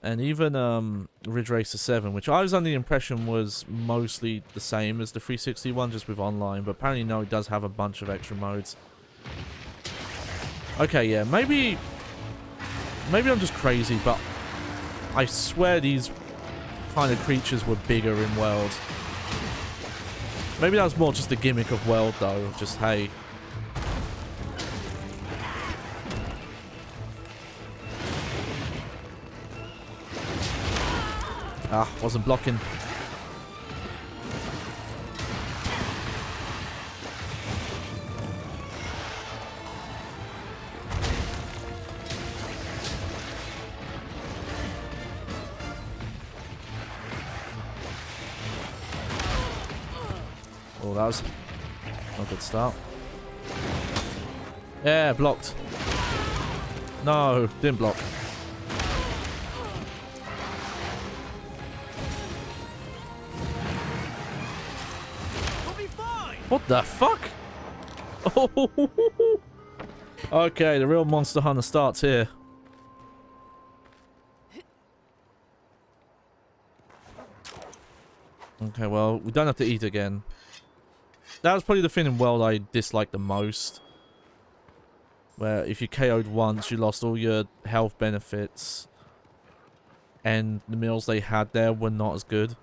And even Ridge Racer 7, which I was under the impression was mostly the same as the 360 one, just with online. But apparently, no, it does have a bunch of extra modes. Okay, yeah, maybe I'm just crazy, but I swear these kind of creatures were bigger in World. Maybe that was more just a gimmick of World, though. Just, hey... Ah, wasn't blocking. Oh, that was not a good start. Yeah, blocked. No, didn't block. What the fuck? Oh, okay, the real Monster Hunter starts here. Okay, well, we don't have to eat again. That was probably the thing in World I disliked the most. Where if you KO'd once, you lost all your health benefits. And the meals they had there were not as good.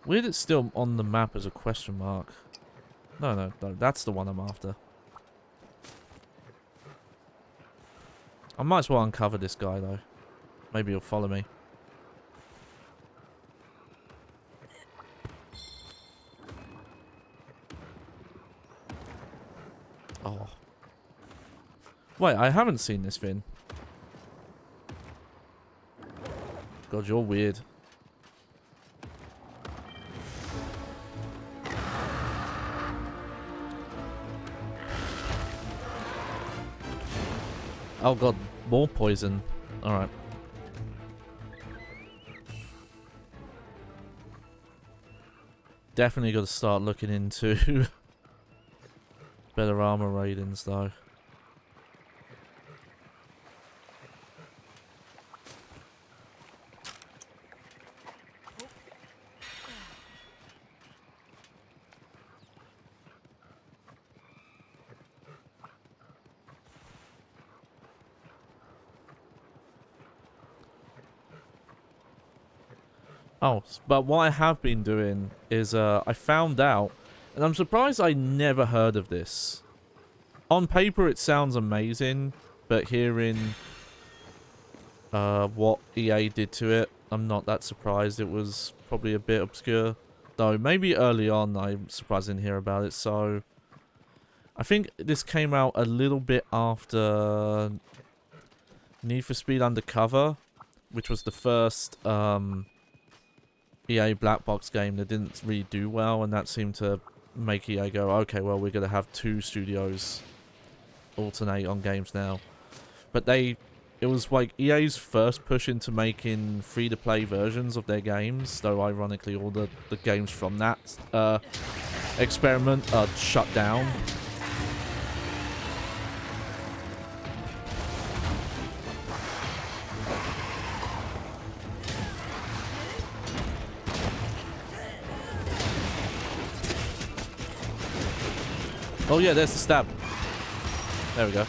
Weird it's still on the map as a question mark. No, no, no, that's the one I'm after. I might as well uncover this guy, though. Maybe he'll follow me. Oh. Wait, I haven't seen this Vin. God, you're weird. Oh god, more poison. Alright. Definitely got to start looking into better armor ratings though. Oh, but what I have been doing is I found out, and I'm surprised I never heard of this. On paper it sounds amazing, but hearing what EA did to it, I'm not that surprised. It was probably a bit obscure. Though maybe early on I'm surprised I didn't hear about it, so... I think this came out a little bit after Need for Speed Undercover, which was the first EA black box game that didn't really do well, and that seemed to make EA go, okay, well, we're going to have two studios alternate on games now. But it was like EA's first push into making free-to-play versions of their games, though ironically all the games from that experiment are shut down. Oh yeah, there's the stab. There we go.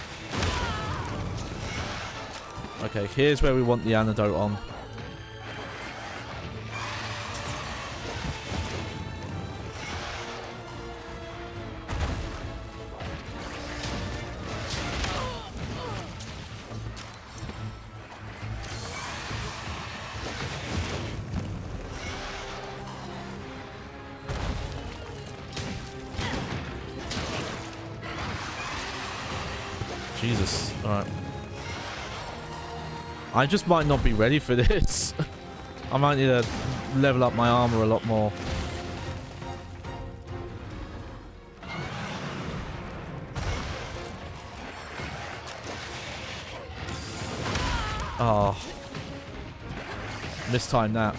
Okay, here's where we want the antidote on. Jesus. Alright. I just might not be ready for this. I might need to level up my armor a lot more. Oh. Mistimed that.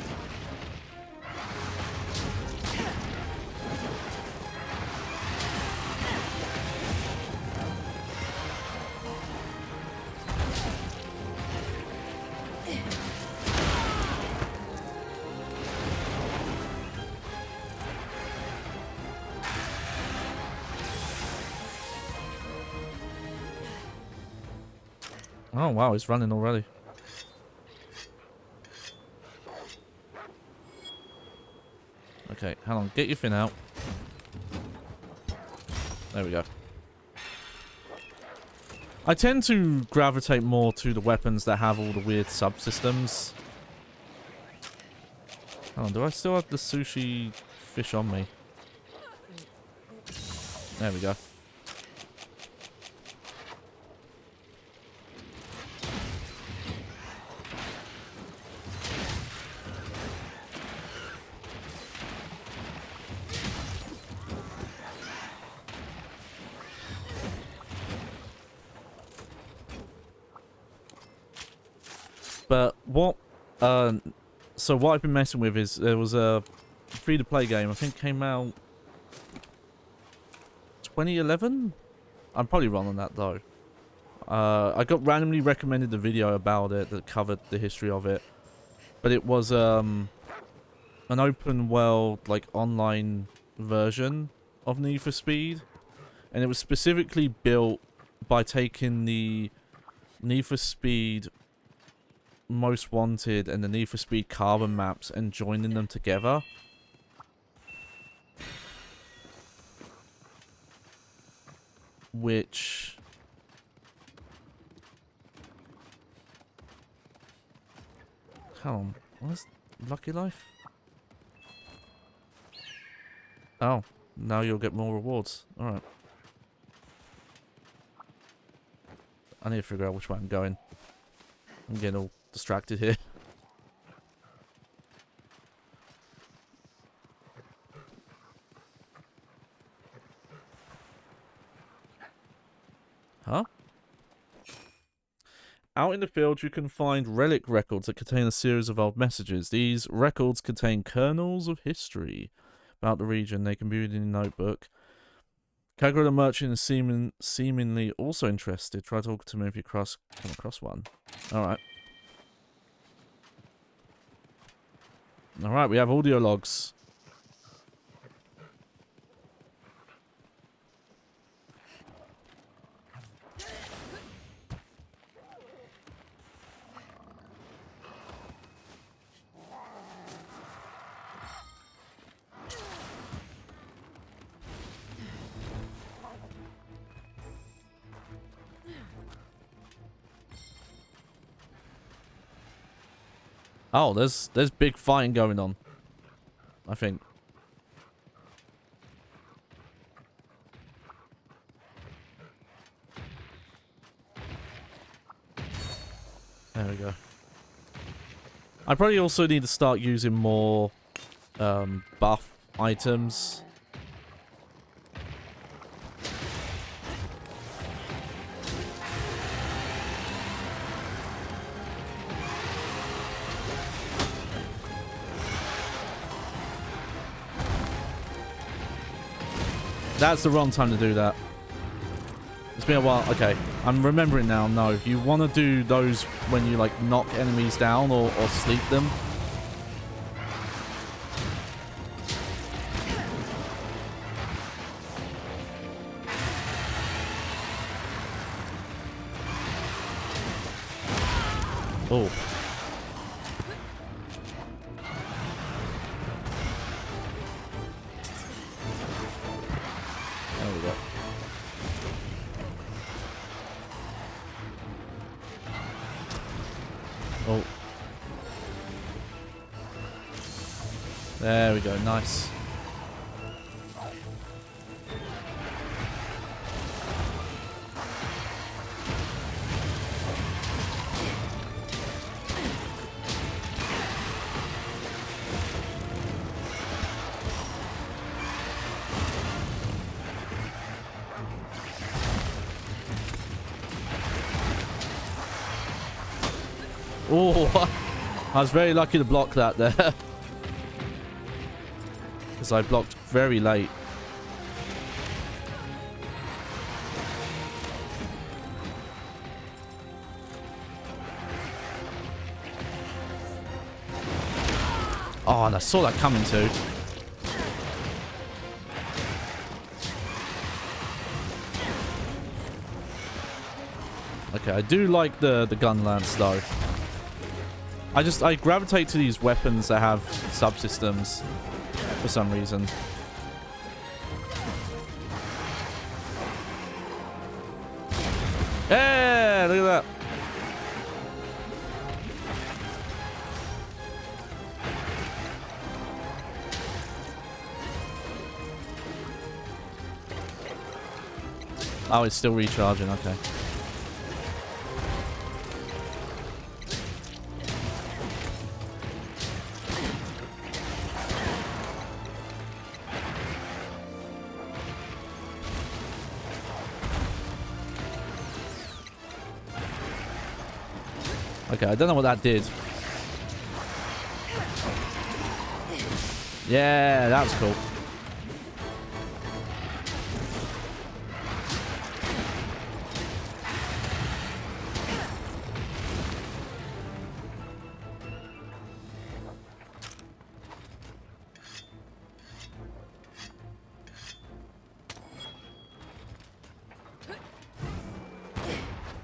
Oh wow, he's running already. Okay, hang on, get your fin out. There we go. I tend to gravitate more to the weapons that have all the weird subsystems. Hang on, do I still have the sushi fish on me? There we go. But what, so what I've been messing with is there was a free-to-play game, I think came out 2011? I'm probably wrong on that though. I got randomly recommended a video about it that covered the history of it. But it was an open world, like, online version of Need for Speed. And it was specifically built by taking the Need for Speed Most Wanted and the Need for Speed Carbon maps and joining them together. which... Come on, what's Lucky Life? Oh, now you'll get more rewards. Alright. I need to figure out which way I'm going. I'm getting all distracted here. Huh? Out in the field, you can find relic records that contain a series of old messages. These records contain kernels of history about the region. They can be viewed in a notebook. Kagura the merchant is seemingly also interested. Try talking to me if you come across one. Alright. Alright, we have audio logs. Oh, there's big fighting going on, I think. There we go. I probably also need to start using more buff items. That's the wrong time to do that. It's been a while. Okay, I'm remembering now. No, you want to do those when you like knock enemies down or sleep them. Oh. There we go. Oh. There we go. Nice. Oh, I was very lucky to block that there. Because I blocked very late. Oh, and I saw that coming too. Okay, I do like the gun lance though. I gravitate to these weapons that have subsystems for some reason. Yeah, look at that. Oh, it's still recharging, okay. Okay, I don't know what that did. Yeah, that was cool.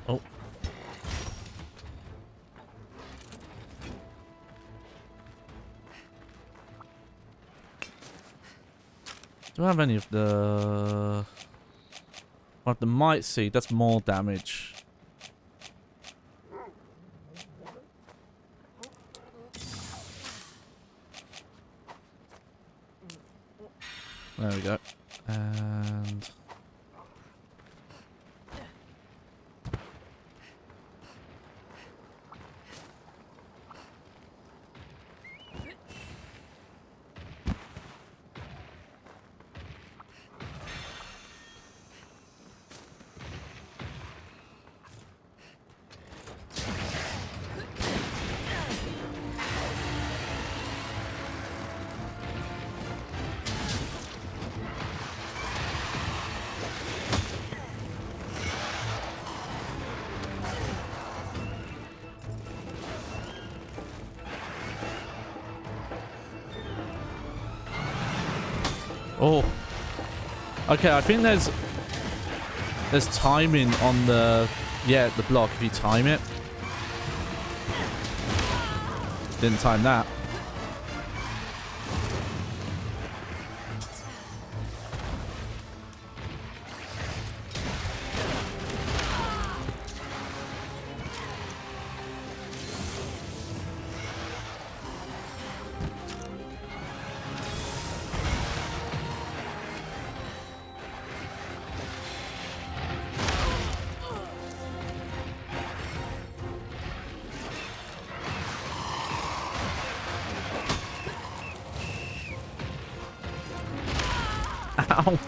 Oh. Do I have any of the... But the might seed, that's more damage. There we go. And oh, okay. I think there's timing on the the block if you time it. Didn't time that. Ow.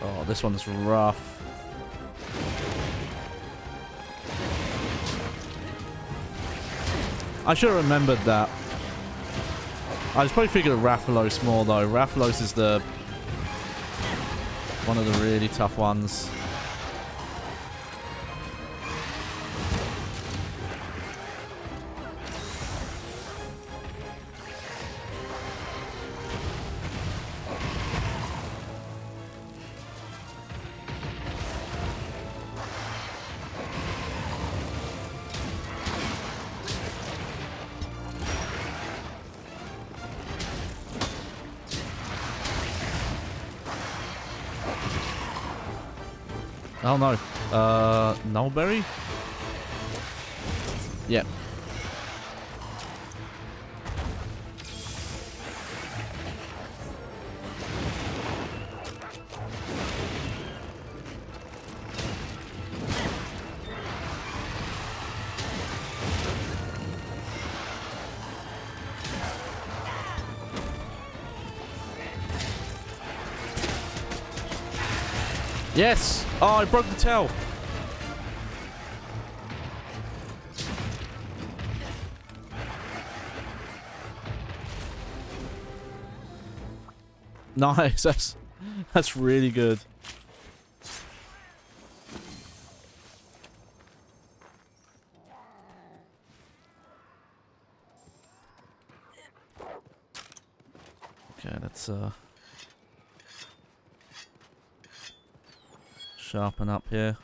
Oh, this one's rough. I should have remembered that. I just probably figured Rathalos more though. Rathalos is the one of the really tough ones. Oh no. Nullberry? Yep. Yes! Oh, I broke the tail. Nice. That's really good. Okay, let's sharpen up here.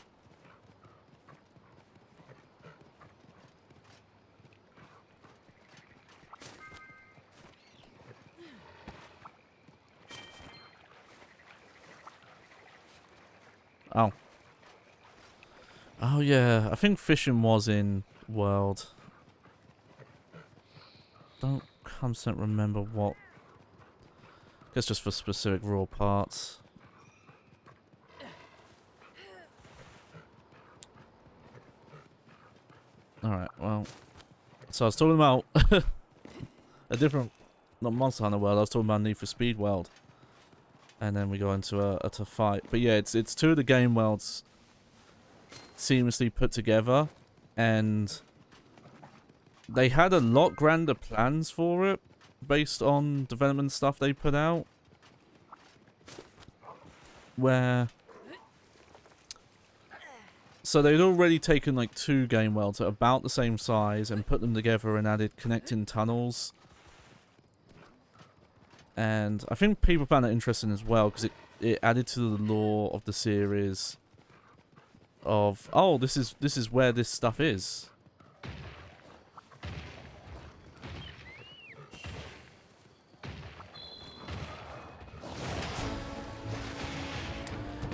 Oh. Oh yeah, I think fishing was in World. Don't 100% remember what. I guess just for specific raw parts. Alright, well. So I was talking about a different, not Monster Hunter World, I was talking about Need for Speed World. And then we go into a fight. But yeah, it's two of the game worlds seamlessly put together. And they had a lot grander plans for it based on development stuff they put out. Where... So they'd already taken like two game worlds at about the same size and put them together and added connecting tunnels. And I think people found it interesting as well because it added to the lore of the series of, oh, this is where this stuff is.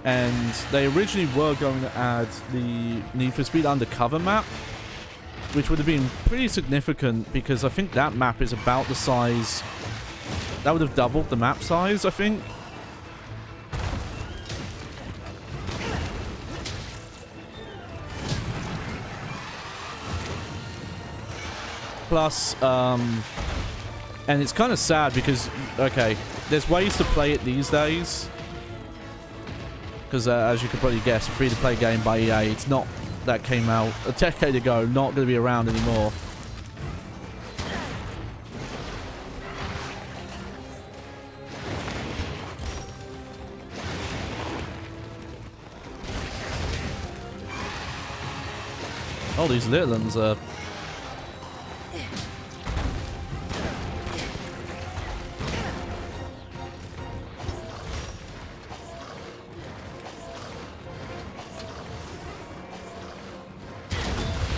And they originally were going to add the Need for Speed Undercover map, which would have been pretty significant because I think that map is about the size... That would have doubled the map size, I think. Plus, and it's kind of sad because, okay, there's ways to play it these days. Because as you could probably guess, a free-to-play game by EA, it's not... That came out a decade ago, not going to be around anymore. Oh, these little ones are...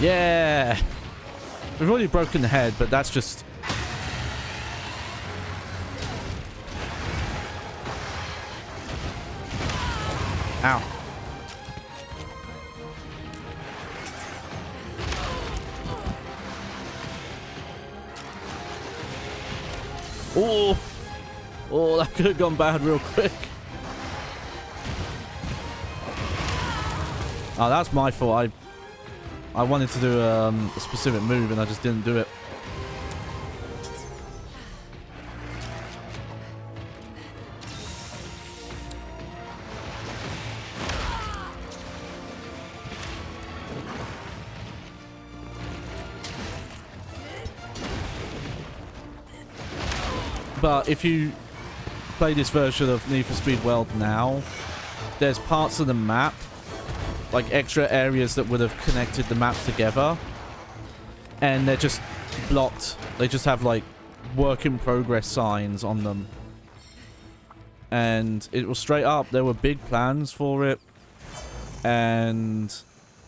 Yeah! We've already broken the head, but that's just... Ow. Oh! Oh, that could have gone bad real quick. Oh, that's my fault. I wanted to do a specific move and I just didn't do it. But if you play this version of Need for Speed World now, there's parts of the map, like extra areas that would have connected the maps together, and they're just blocked. They just have like work in progress signs on them, and it was straight up, there were big plans for it and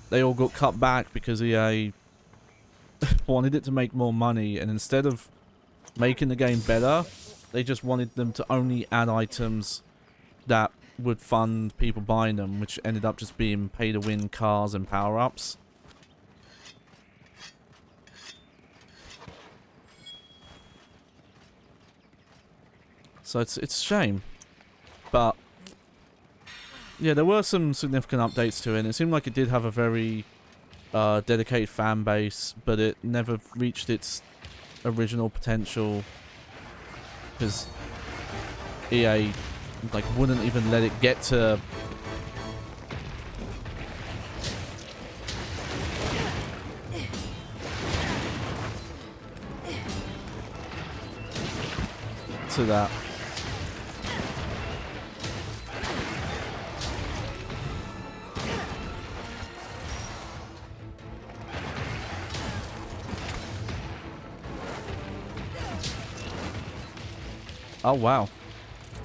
they all got cut back because EA wanted it to make more money, and instead of making the game better, they just wanted them to only add items that would fund people buying them, which ended up just being pay-to-win cars and power-ups. So it's a shame. But yeah, there were some significant updates to it, and it seemed like it did have a very dedicated fan base, but it never reached its original potential because EA like wouldn't even let it get to that. Oh wow.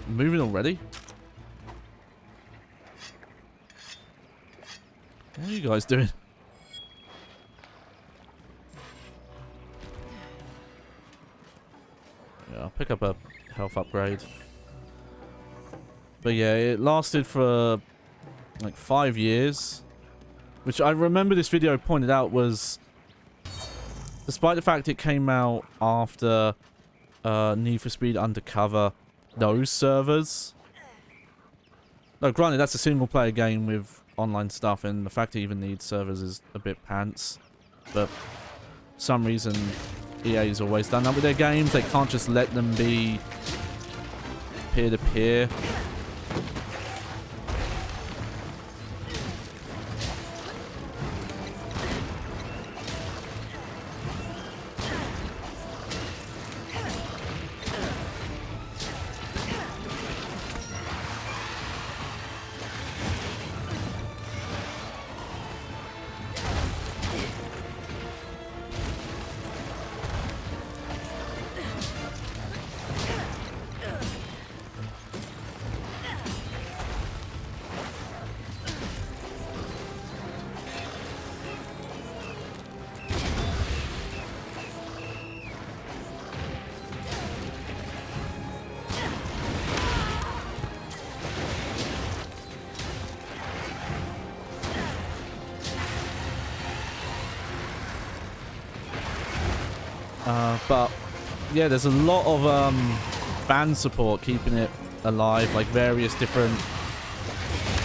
Moving already? What are you guys doing? Yeah, I'll pick up a health upgrade. But yeah, it lasted for like 5 years. Which I remember this video pointed out was, despite the fact it came out after Need for Speed Undercover, those servers. No, granted, that's a single player game with online stuff, and the fact it even needs servers is a bit pants. But for some reason, EA's always done that with their games. They can't just let them be peer-to-peer. But yeah, there's a lot of fan support keeping it alive, like various different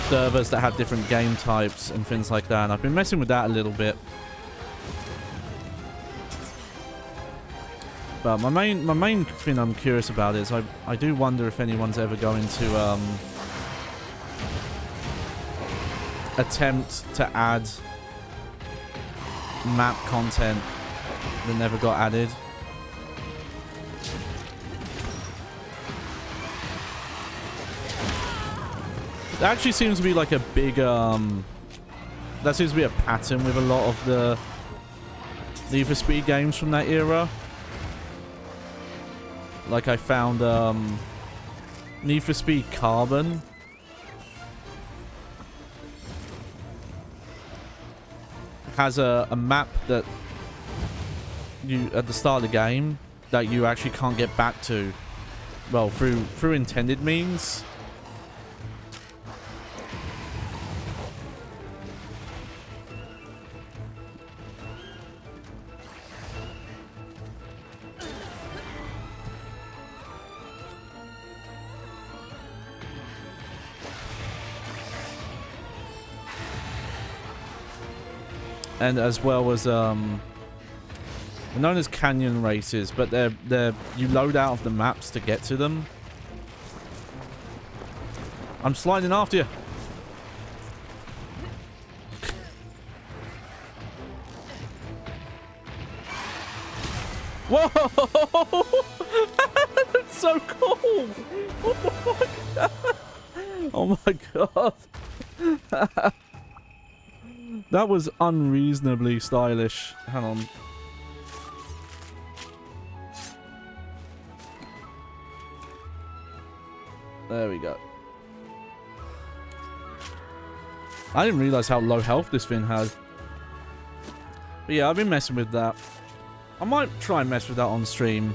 servers that have different game types and things like that. And I've been messing with that a little bit. But my main thing I'm curious about is I do wonder if anyone's ever going to attempt to add map content that never got added. That actually seems to be like a big that seems to be a pattern with a lot of the Need for Speed games from that era. Like I found Need for Speed Carbon has a map that you at the start of the game that you actually can't get back to, well, through intended means. And as well as known as canyon races, but they're you load out of the maps to get to them. I'm sliding after you. Whoa! That's so cool! Oh my god! That was unreasonably stylish. Hang on. There we go. I didn't realize how low health this thing had. But yeah, I've been messing with that. I might try and mess with that on stream.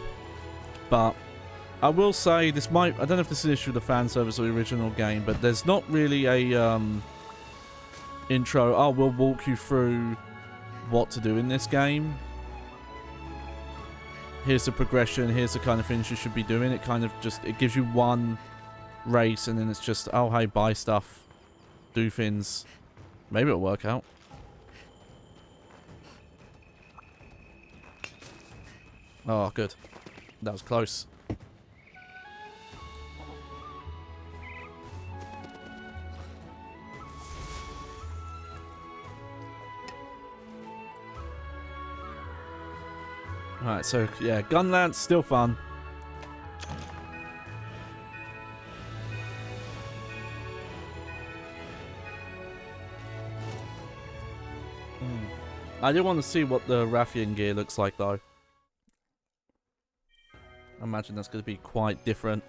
But I will say this might... I don't know if this is an issue with the fan service or the original game, but there's not really a... intro. Oh, we'll walk you through what to do in this game. Here's the progression. Here's the kind of things you should be doing. It kind of just... It gives you one race and then it's just, oh, hey, buy stuff. Do things. Maybe it'll work out. Oh, good. That was close. Alright, so, yeah, Gunlance, still fun. I do want to see what the Rathian gear looks like, though. I imagine that's going to be quite different.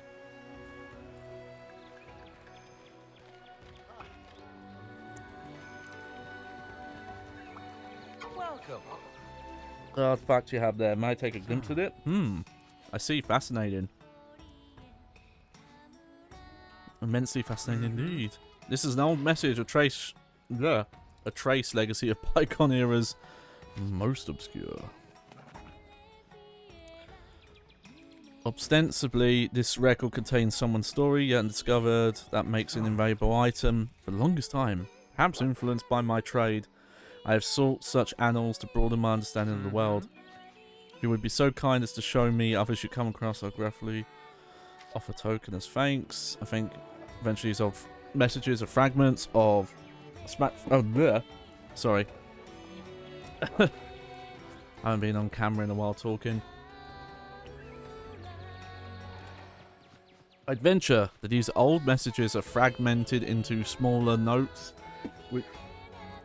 Welcome. The fact you have there. May I take a glimpse at it? I see. Fascinating. Immensely fascinating indeed. This is an old message, a trace legacy of Bygone era's most obscure. Ostensibly, this record contains someone's story yet undiscovered that makes it an invaluable item. For the longest time, perhaps influenced by my trade, I have sought such annals to broaden my understanding of the world. If you would be so kind as to show me others you come across, I'll gratefully offer token as thanks. I think eventually these old messages are fragments of sorry. I haven't been on camera in a while talking. Adventure that these old messages are fragmented into smaller notes which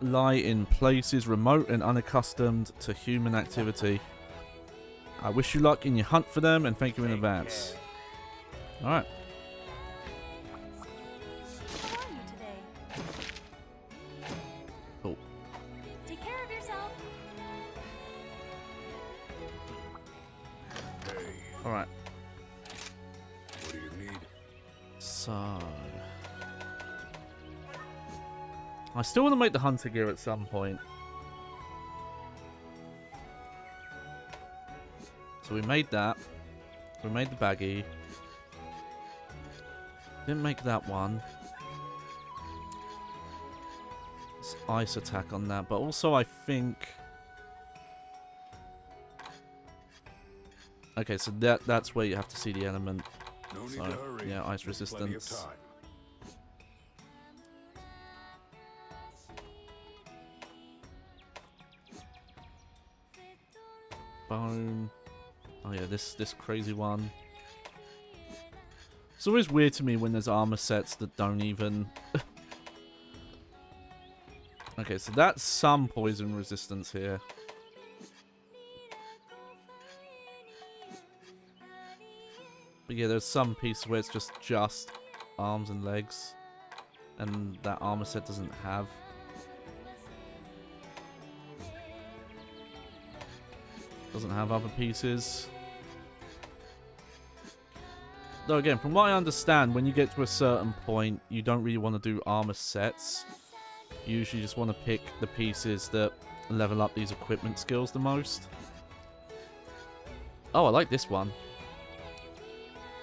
lie in places remote and unaccustomed to human activity. I wish you luck in your hunt for them and thank you in advance. Alright. How are you today? Cool. Take care of yourself. Alright. What do you need? So... I still want to make the hunter gear at some point. So we made that. We made the baggie. Didn't make that one. It's ice attack on that, but also I think... Okay, so that's where you have to see the element. No need So, to hurry. yeah, ice There's plenty of resistance. time. Bone. Oh yeah, this crazy one. It's always weird to me when there's armor sets that don't even... Okay, so that's some poison resistance here. But yeah, there's some pieces where it's just arms and legs. And that armor set doesn't have. Doesn't have other pieces. Though again, from what I understand, when you get to a certain point, you don't really want to do armor sets. You usually just want to pick the pieces that level up these equipment skills the most. Oh, I like this one.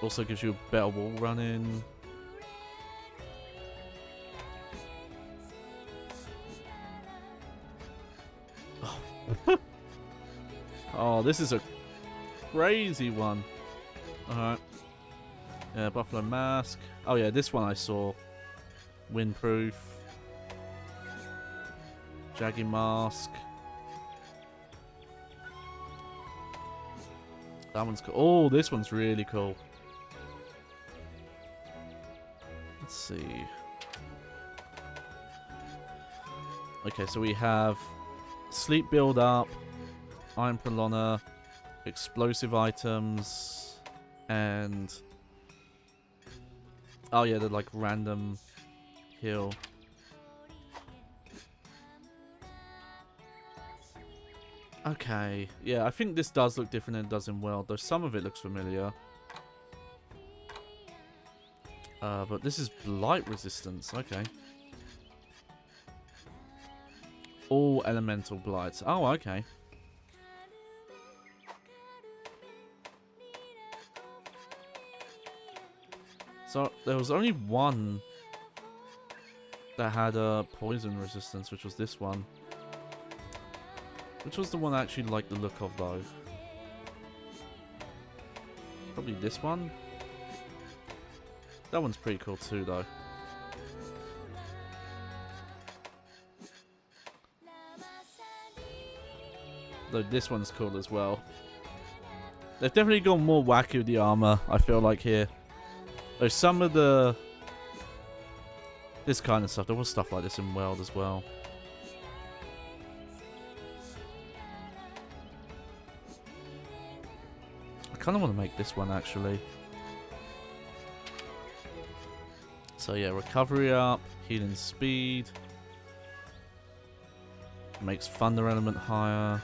Also gives you a better wall running. Oh, this is a crazy one. Alright. Yeah, Buffalo Mask. Oh yeah, this one I saw. Windproof. Jaggy Mask. That one's cool. Oh, this one's really cool. Let's see. Okay, so we have Sleep Build Up, Iron Prolonger, Explosive Items, and... Oh yeah, they're like random heal. Okay, yeah, I think this does look different than it does in World, though some of it looks familiar. But this is Blight Resistance, okay. All Elemental Blights. Oh, okay. So, there was only one that had a Poison Resistance, which was this one. Which was the one I actually liked the look of, though? Probably this one? That one's pretty cool too, though. Though this one's cool as well. They've definitely gone more wacky with the armor, I feel like, here. Though some of the... This kind of stuff, there was stuff like this in World as well. I kind of want to make this one, actually. So yeah, recovery up, healing speed. Makes thunder element higher.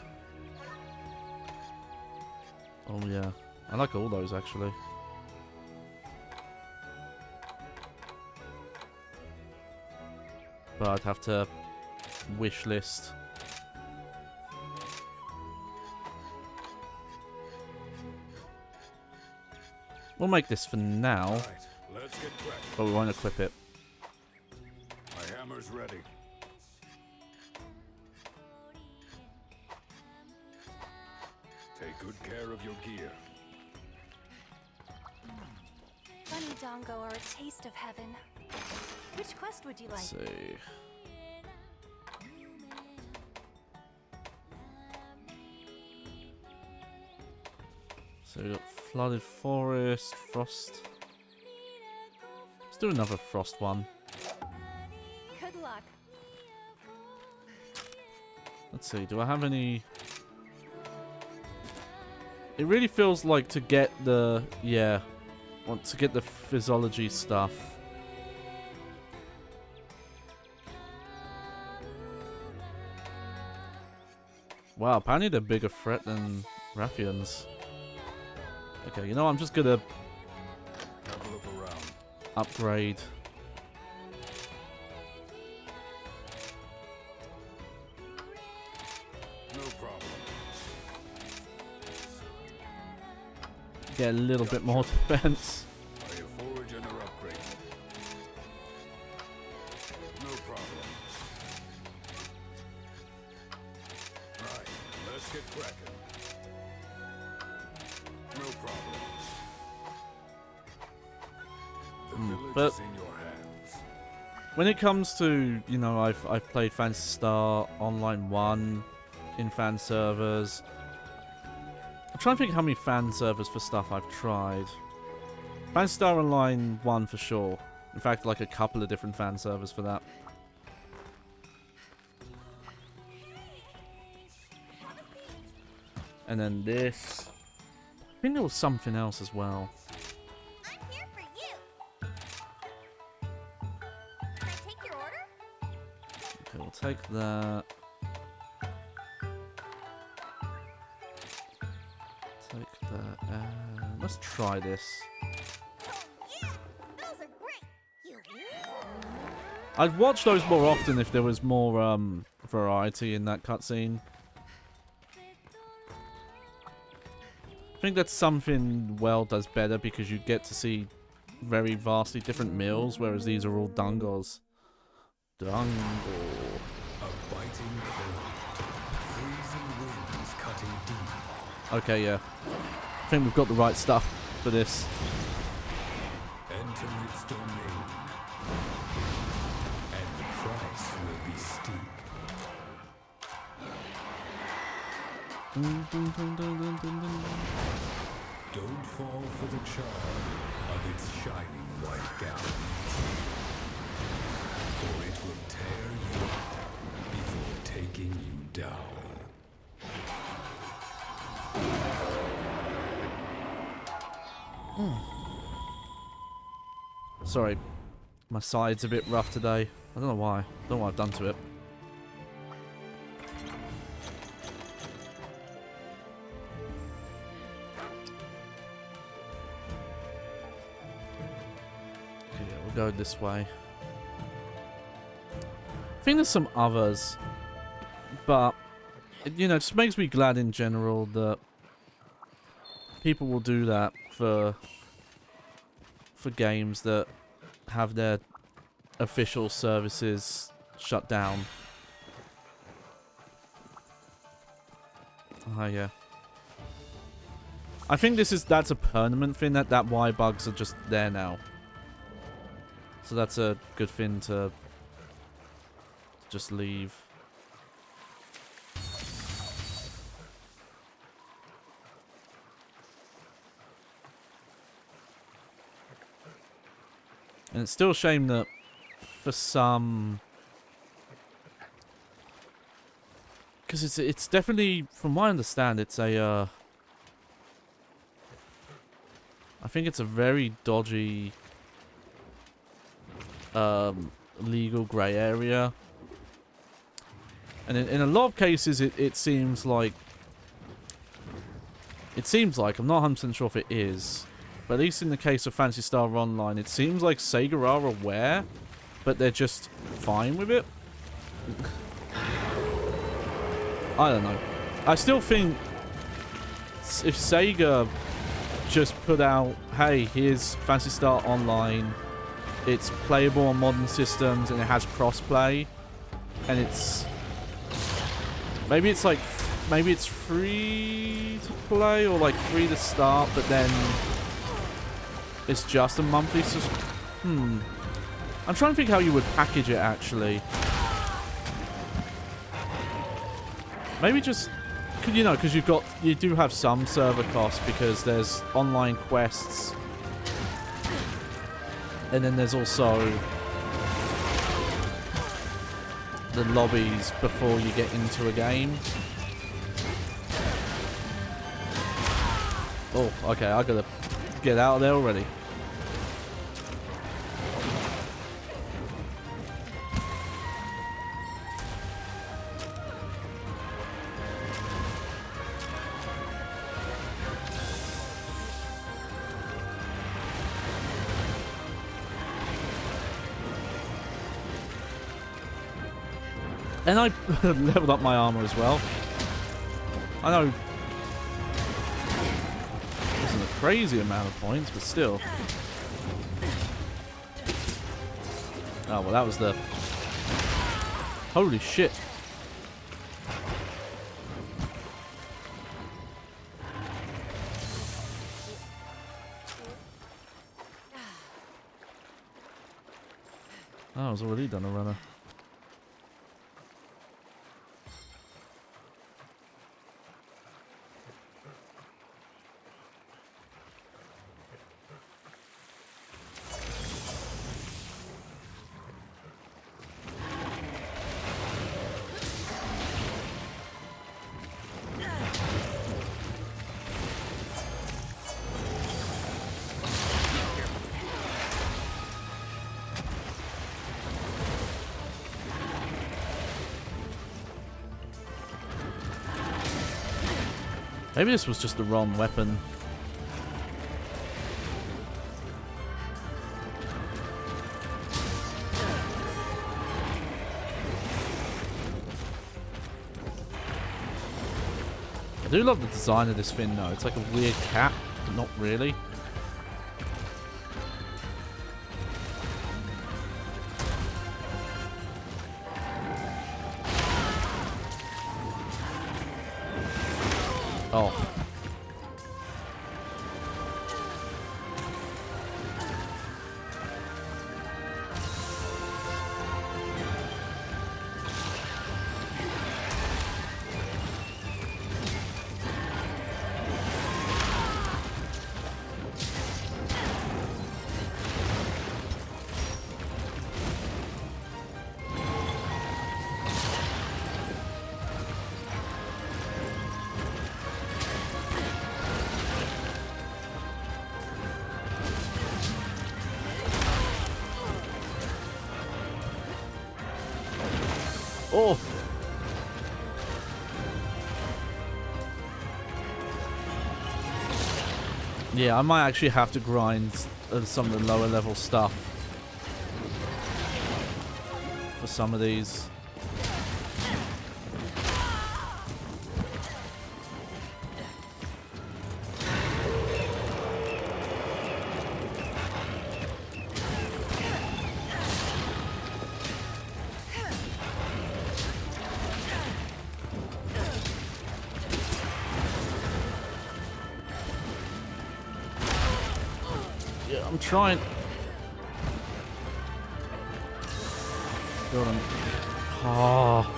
Oh yeah, I like all those actually. But I'd have to wish list. We'll make this for now, Right, let's get cracking. but we won't equip it. My hammer's ready. Take good care of your gear. Bunny Dongo are a taste of heaven. Which quest would you like? Let's see. So we got Flooded Forest, Frost. Let's do another Frost one. Good luck. Let's see, do I have any... It really feels like to get the... Yeah. Want to get the physiology stuff. Wow, apparently they're a bigger threat than Rathians. Okay, you know what, I'm just gonna Have a look around. upgrade. No problem. get a little bit more defense. Are you forge and are upgraded? No problem. Right, let's get cracking. No problem. The village but- is in your hands. When it comes to, you know, I've played Phantasy Star Online 1 in fan servers. I'm trying to think how many fan servers for stuff I've tried. Phantasy Star Online 1 for sure. In fact, like a couple of different fan servers for that. And then this. I think there was something else as well. I'm here for you. Can I take your order? Okay, we'll take that. Take that. And let's try this. Oh yeah, those are great. You. I'd watch those more often if there was more variety in that cutscene. I think that's something WoW does better because you get to see very vastly different meals, whereas these are all dungos. Dungo. A biting cold, freezing winds cutting deep. Okay, yeah. I think we've got the right stuff for this. Enter its domain, and the price will be steep. Dun, dun, dun, dun, dun, dun, dun. Don't fall for the charm of its shining white gown, for it will tear you up before taking you down. Sorry, my side's a bit rough today. I don't know why. I don't know what I've done to it. Okay, yeah, we'll go this way. I think there's some others, but you know, it just makes me glad in general that people will do that for games that have their official services shut down. Oh yeah. I think that's a permanent thing, that Y bugs are just there now. So that's a good thing to just leave. And it's still a shame that for some, because it's definitely, from what I understand, it's a I think it's a very dodgy legal grey area, and in a lot of cases it seems like I'm not 100% sure if it is. But at least in the case of Phantasy Star Online, it seems like Sega are aware, but they're just fine with it. I don't know. I still think if Sega just put out, hey, here's Phantasy Star Online, it's playable on modern systems and it has crossplay, and it's maybe it's free to play or like free to start, but then it's just a monthly I'm trying to think how you would package it, actually. Maybe just, you know, because you do have some server costs because there's online quests. And then there's also the lobbies before you get into a game. Oh, okay, I gotta get out of there already. And I leveled up my armor as well. I know. Isn't it? crazy amount of points, but still. Oh, well, that was the... Holy shit. Oh, I was already done a runner. Maybe this was just the wrong weapon. I do love the design of this thing though. It's like a weird cat, but not really. Oh. Oh! Yeah, I might actually have to grind some of the lower level stuff for some of these. Yeah, I'm trying. Got him. Oh.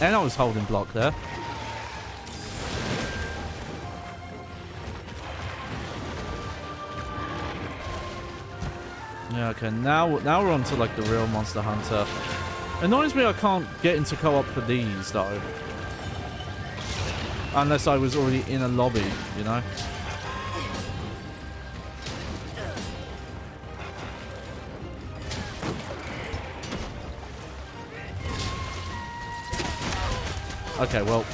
And I was holding block there. Yeah, okay, now we're on to like the real Monster Hunter. Annoys me I can't get into co-op for these though. Unless I was already in a lobby, you know? Okay, well,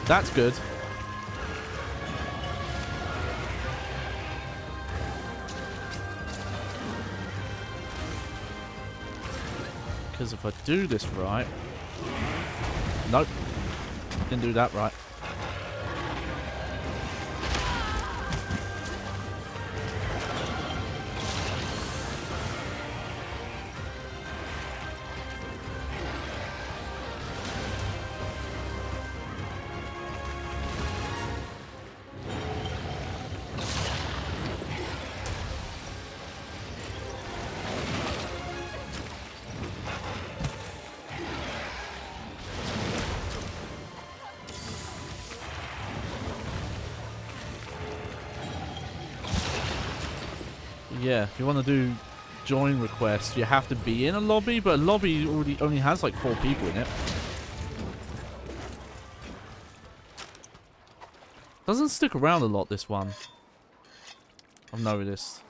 that's good. Because if I do this right... Nope. Didn't do that right. Yeah, if you want to do join requests, you have to be in a lobby, but a lobby only has like 4 people in it. Doesn't stick around a lot, this one. I've noticed.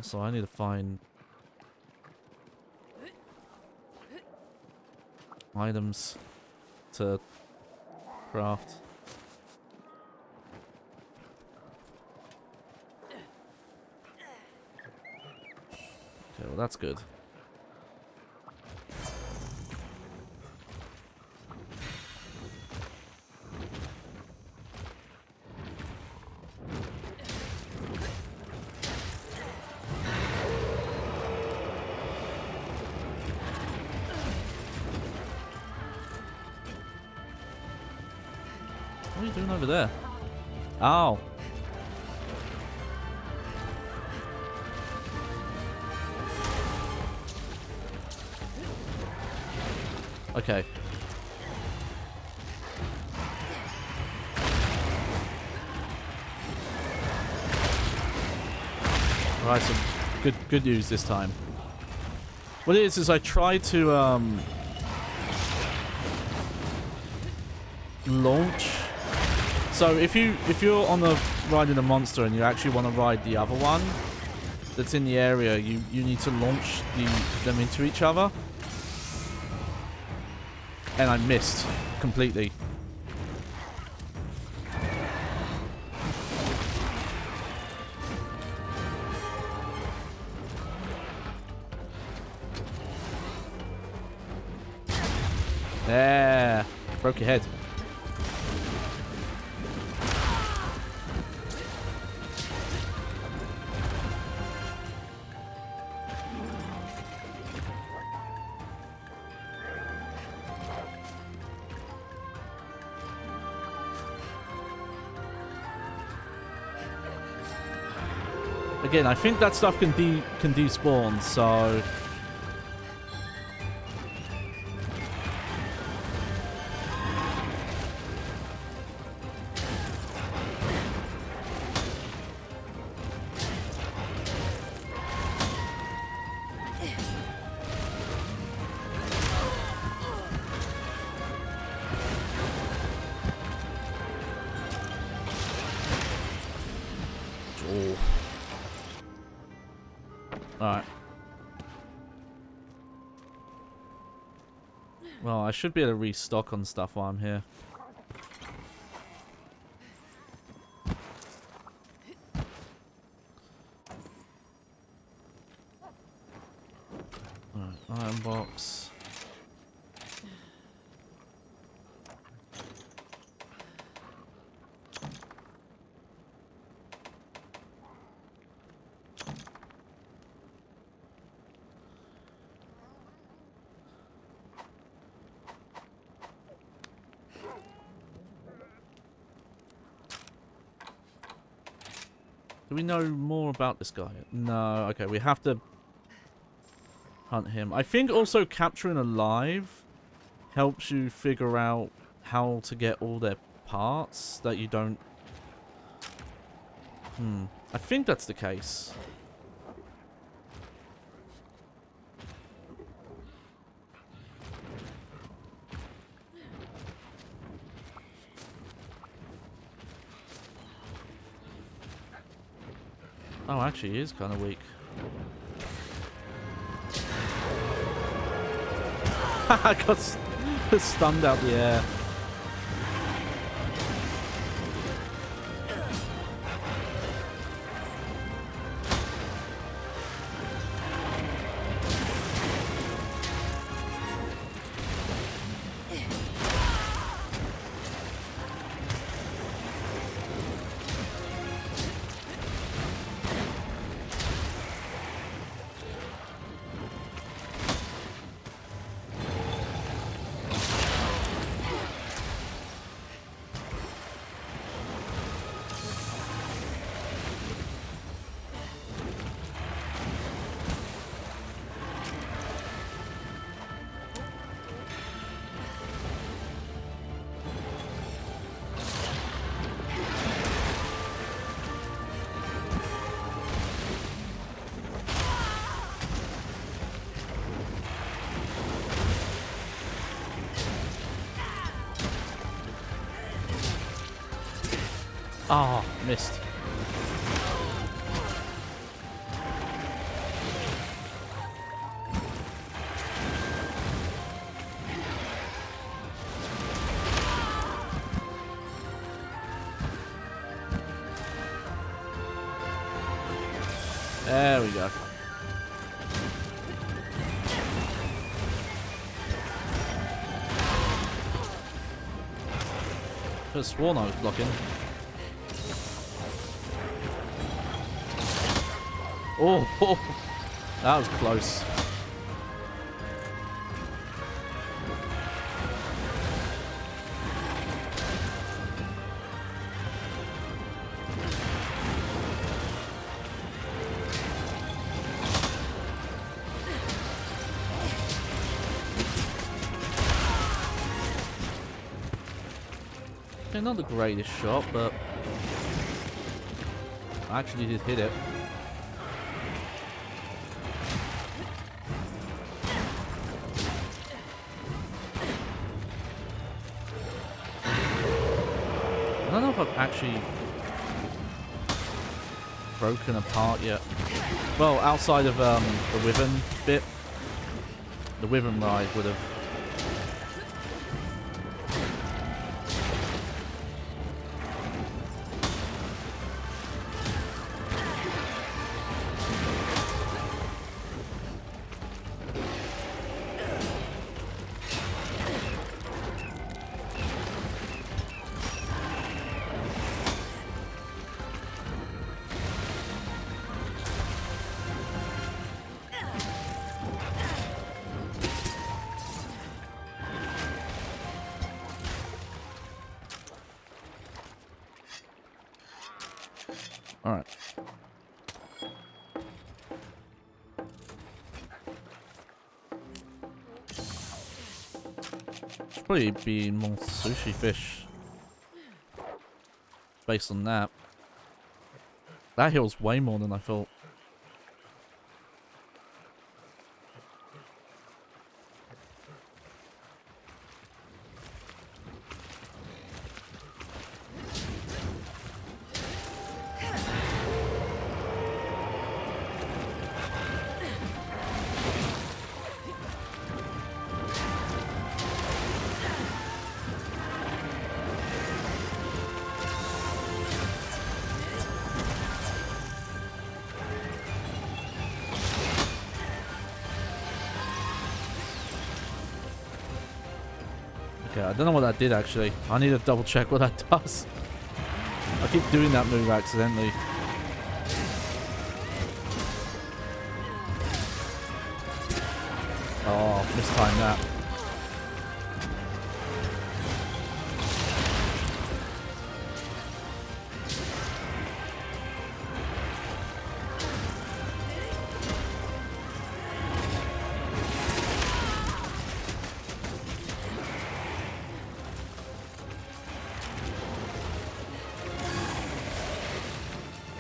So I need to find... items to craft. Okay, well that's good. What are you doing over there? Ow. Okay. Alright, so good news this time. What it is I tried to launch. So if you're on the riding a monster and you actually want to ride the other one that's in the area, you need to launch them into each other. And I missed completely. There. Broke your head. Again, I think that stuff can despawn, so alright. Well, I should be able to restock on stuff while I'm here. Alright, iron box. Do we know more about this guy? No. Okay, we have to hunt him. I think also capturing alive helps you figure out how to get all their parts that you don't... I think that's the case. Oh, actually, he is kind of weak. I got stunned out the air. Oh, missed. we go. Could have sworn I was blocking. Oh, that was close. Okay, not the greatest shot, but I actually did hit it. I don't know if I've actually broken apart yet. Well, outside of the Wyvern bit, the Wyvern ride would have. Alright. Should probably be more sushi fish. Based on that. That heals way more than I thought. Okay, I don't know what that did actually. I need to double check what that does. I keep doing that move accidentally. Oh, mistimed that.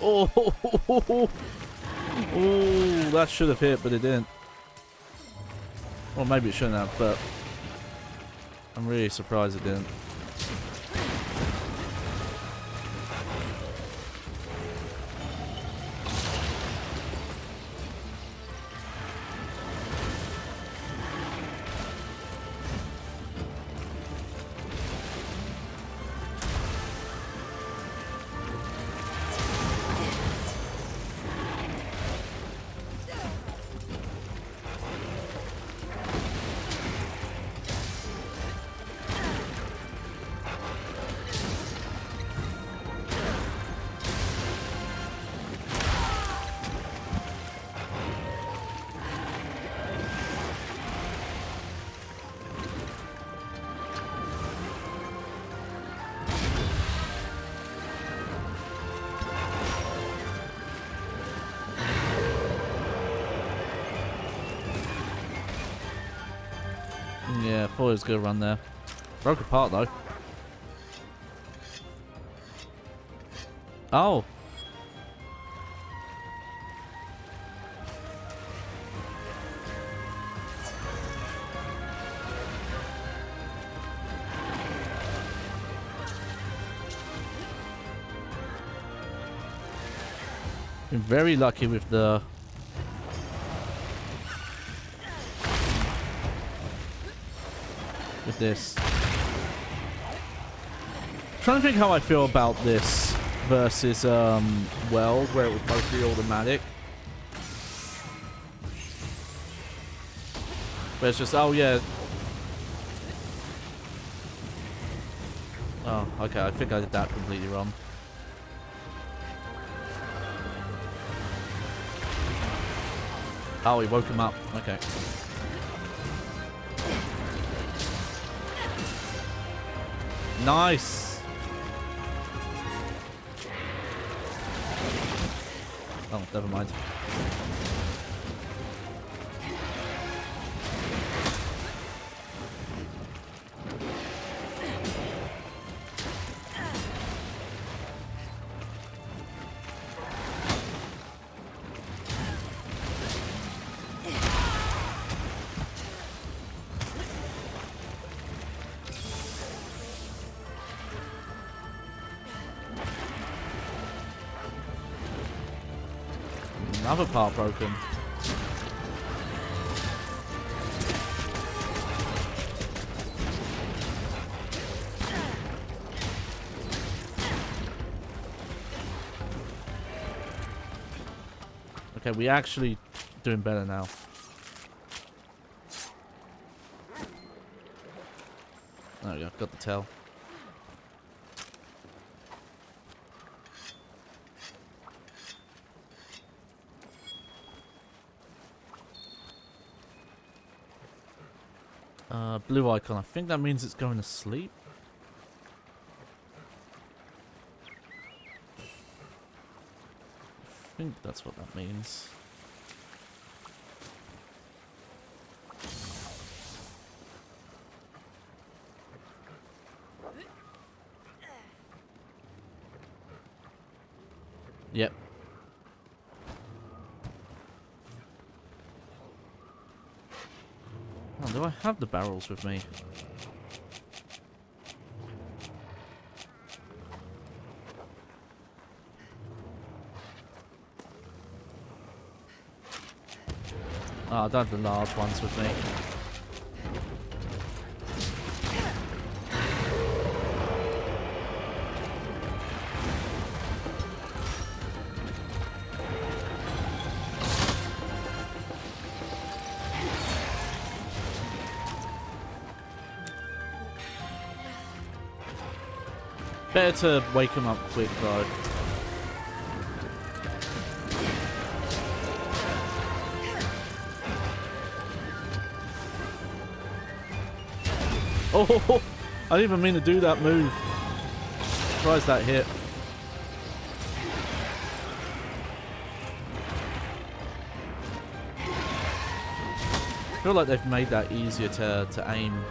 Oh, oh, that should have hit, but it didn't. Well, maybe it shouldn't have, but I'm really surprised it didn't. Yeah, thought it was a good run there. Broke apart though. Oh. Been very lucky with the this. Trying to think how I feel about this versus Weld, where it was mostly automatic. But it's just, oh yeah. Oh, okay, I think I did that completely wrong. Oh, he woke him up. Okay. Nice! Oh, never mind. Another part broken. Okay, we actually doing better now. There we go, got the tail. Blue icon. I think that means it's going to sleep. I think that's what that means. Yep. Oh, do I have the barrels with me? Oh, I don't have the large ones with me. Better to wake him up quick, though. Oh, I didn't even mean to do that move. Surprised that hit. I feel like they've made that easier to aim.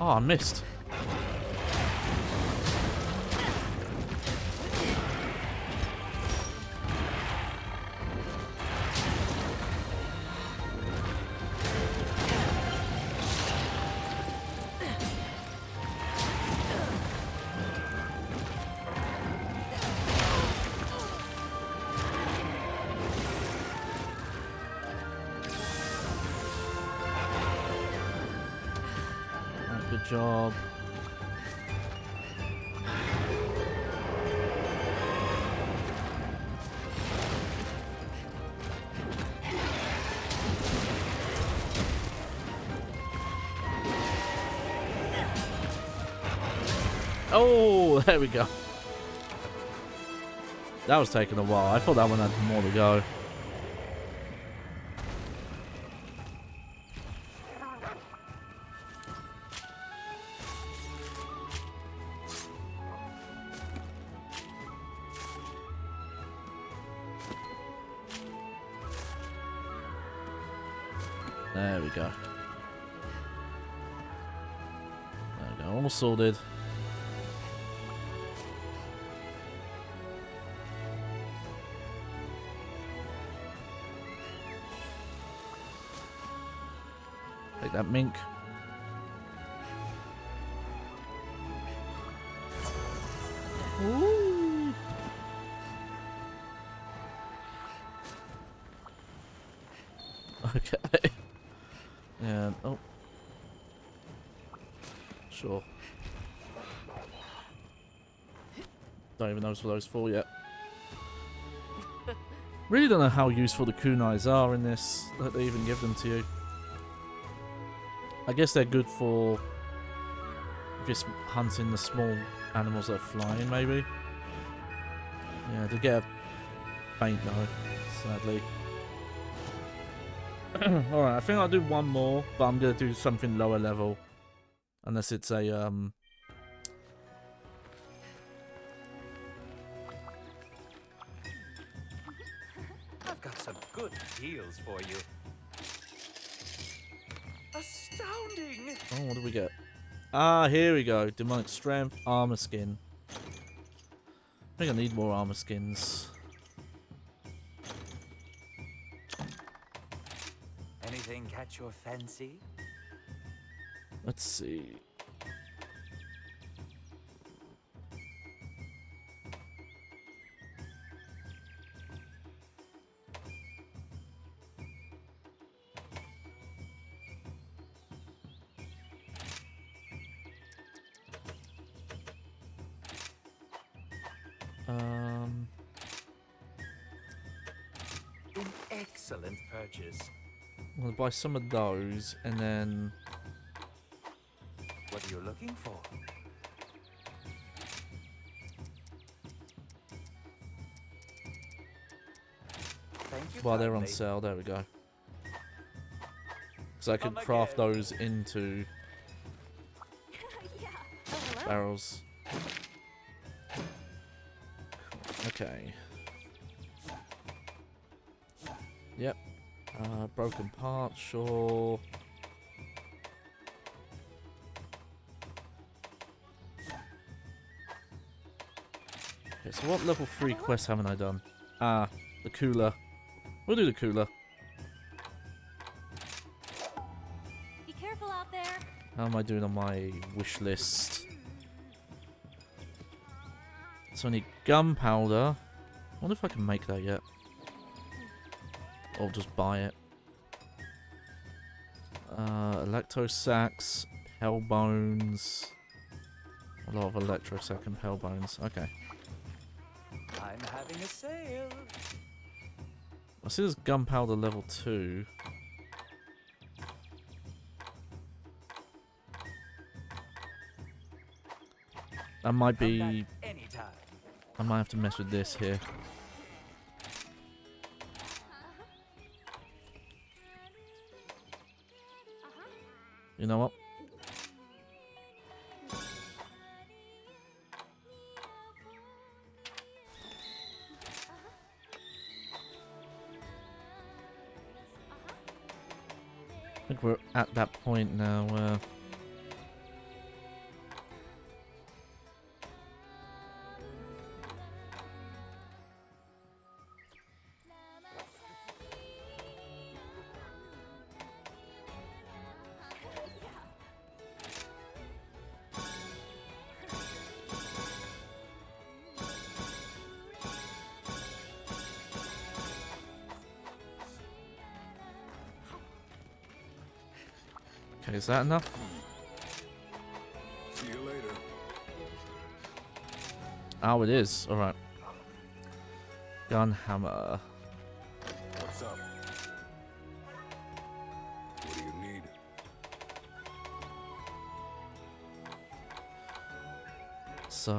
Oh, I missed. Good job. Oh, there we go. That was taking a while. I thought that one had more to go. There we go. There we go. All sorted. Take that mink. Ooh. Okay. And oh, sure. Don't even know what those for yet. Really don't know how useful the kunais are in this, that they even give them to you. I guess they're good for just hunting the small animals that are flying, maybe. Yeah, to get a faint though, sadly. Alright, I think I'll do one more, but I'm gonna do something lower level. Unless it's a, I've got some good deals for you. Astounding! oh, what do we get? Ah, here we go. Demonic Strength, Armor Skin. I think I need more armor skins. Anything catch your fancy? Let's see. An excellent purchase. I'm gonna buy some of those, and then What are you looking for? Thank you while they're on kindly. sale, there we go. Because I could Come craft again. those into Yeah. Oh, hello. barrels. Okay. Yep. Broken parts, sure. Okay, so what level 3 quests haven't I done? Ah, the cooler. We'll do the cooler. Be careful out there. How am I doing on my wish list? So I need gunpowder. I wonder if I can make that yet. Or just buy it. Electrosacs, pale bones. A lot of electrosac and pale bones. Okay. I'm having a sale. I see there's gunpowder level 2. That might Come be... back anytime. I might have to mess with this here. You know what? I think we're at that point now where... Okay, is that enough? See you later. Oh, it is. Alright. Gun hammer. What's up? What do you need? So...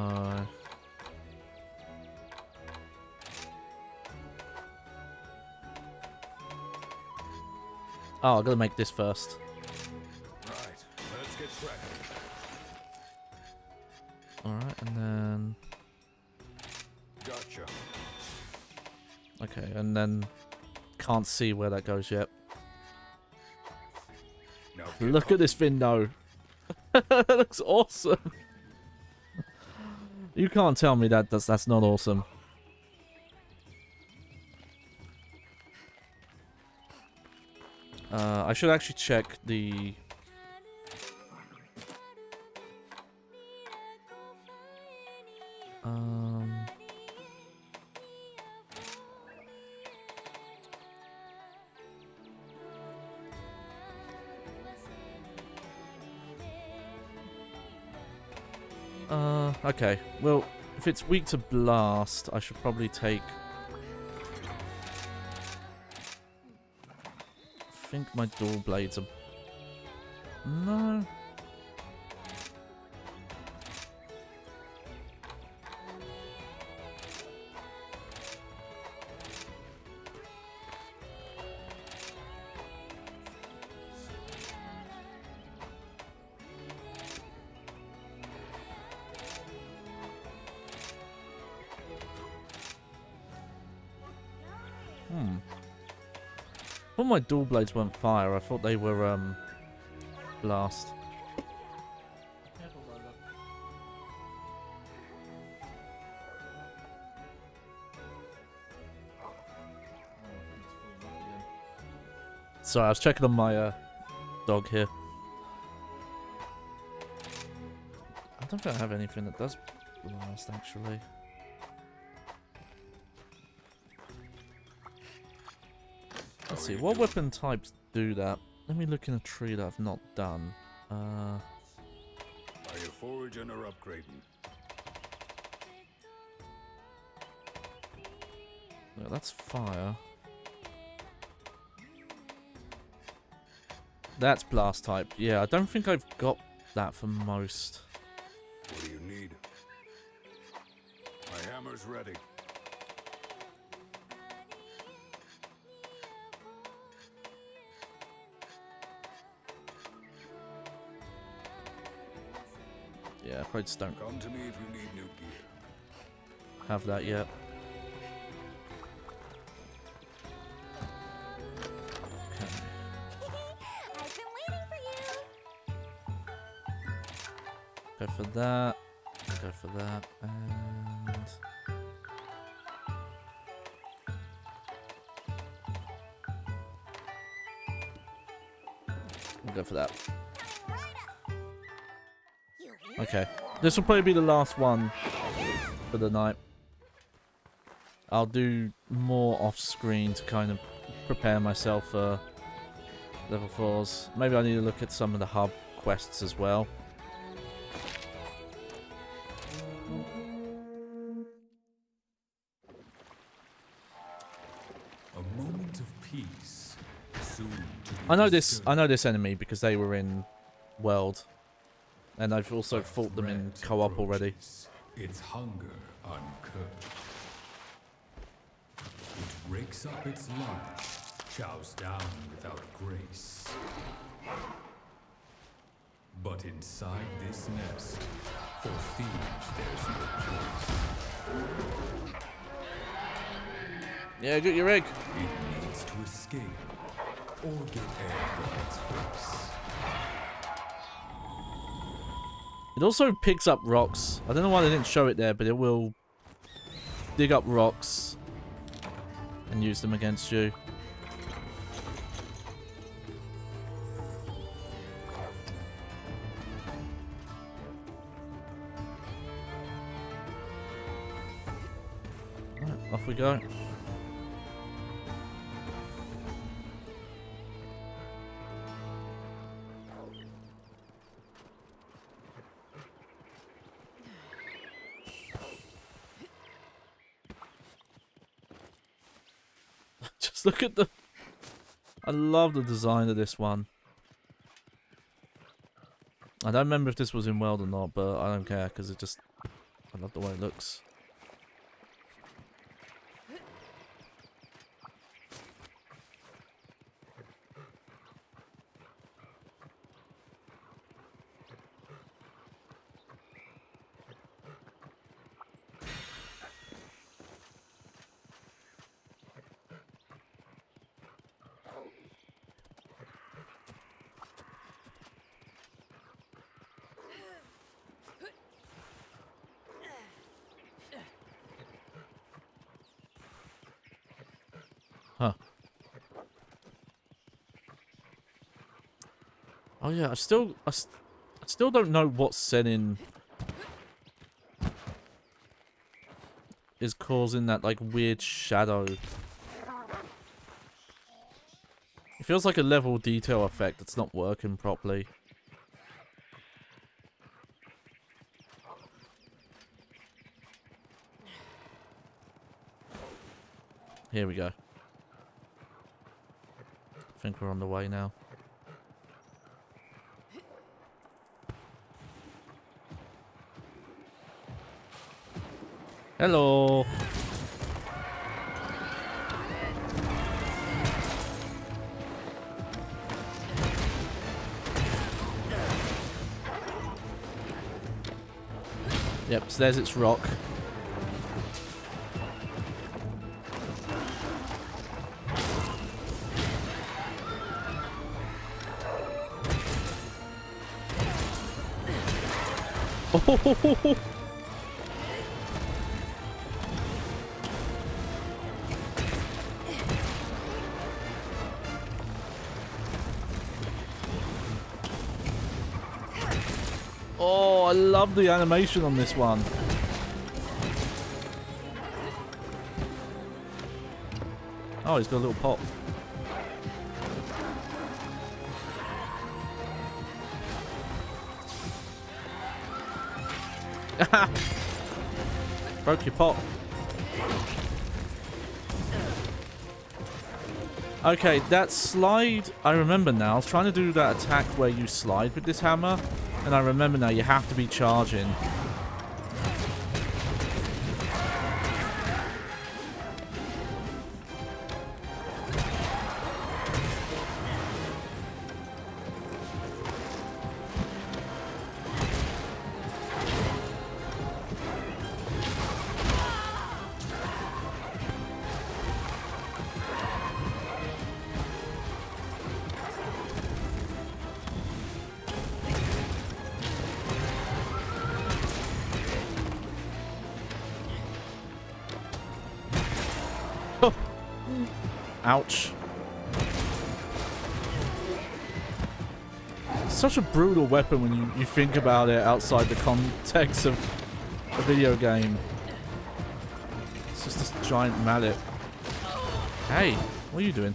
Oh, I gotta make this first. Right, let's get cracking. Alright, and then... Gotcha. Okay, and then... Can't see where that goes yet. Look at this thing though. That looks awesome. You can't tell me that's not awesome. I should actually check the... Okay. Well, if it's weak to blast, I should probably take... I think my dual blades are... No. I thought my dual blades weren't fire. I thought they were, blast. Sorry, I was checking on my, dog here. I don't think I have anything that does blast, actually. Let's see, what weapon types do that? Let me look in a tree that I've not done. Are you foraging or upgrading? No, that's fire. That's blast type. Yeah, I don't think I've got that for most. What do you need? My hammer's ready. Yeah, I probably just don't Come to me if you need new gear. have that yet. I've been waiting for you. Go for that. Go for that. And... we'll go for that. Okay. This will probably be the last one for the night. I'll do more off-screen to kind of prepare myself for level 4s. Maybe I need to look at some of the hub quests as well. A moment of peace. Soon to be I know disturbed. this enemy because they were in World. And I've also A fought them in threat co-op already. approaches. Its hunger uncurbed. It rakes up its lunch, chows down without grace. But inside this nest, for thieves there's no place. Yeah, get your egg. It needs to escape, or get egg on its face. It also picks up rocks. I don't know why they didn't show it there, but it will dig up rocks and use them against you. Right, off we go. Just look at the... I love the design of this one. I don't remember if this was in World or not, but I don't care because it just... I love the way it looks. Oh yeah, I still don't know what setting is causing that like weird shadow. It feels like a level detail effect that's not working properly. Here we go. I think we're on the way now. Hello. Yep, so there's its rock. Oh, oh, I love the animation on this one. Oh, he's got a little pop. Broke your pot. Okay, that slide, I remember now. I was trying to do that attack where you slide with this hammer, and I remember now you have to be charging. Ouch. Such a brutal weapon when you think about it outside the context of a video game. It's just this giant mallet. Hey, what are you doing?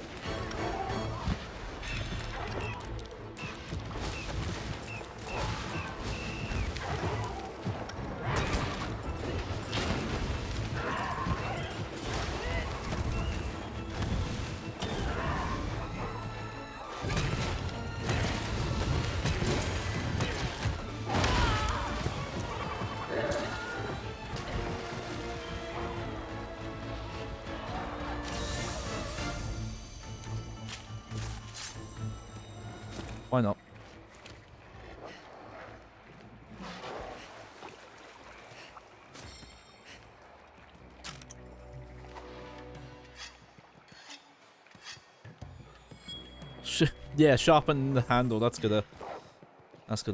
Why not? Yeah, sharpen the handle. That's gonna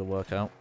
work out.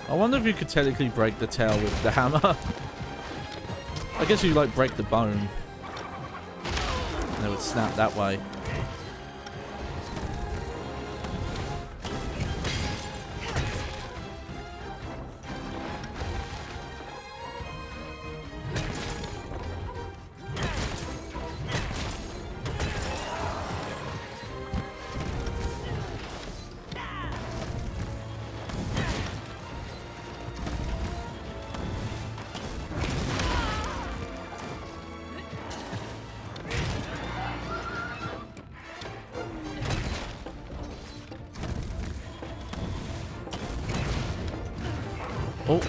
I wonder if you could technically break the tail with the hammer. I guess you like break the bone. And it would snap that way. Oh.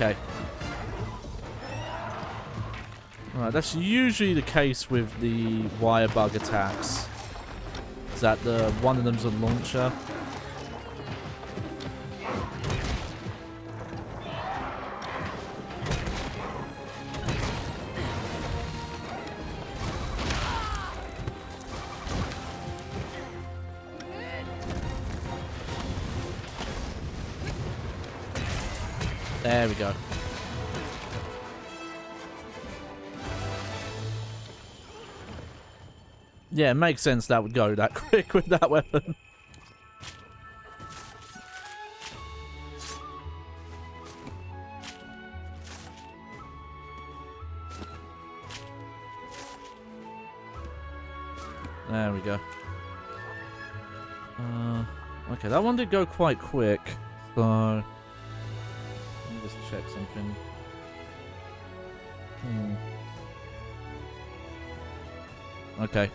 Okay. Alright, that's usually the case with the wire bug attacks. Is that one of them's a launcher? There we go. Yeah, it makes sense that would go that quick with that weapon. There we go. Okay, that one did go quite quick, so let me just check something. Okay.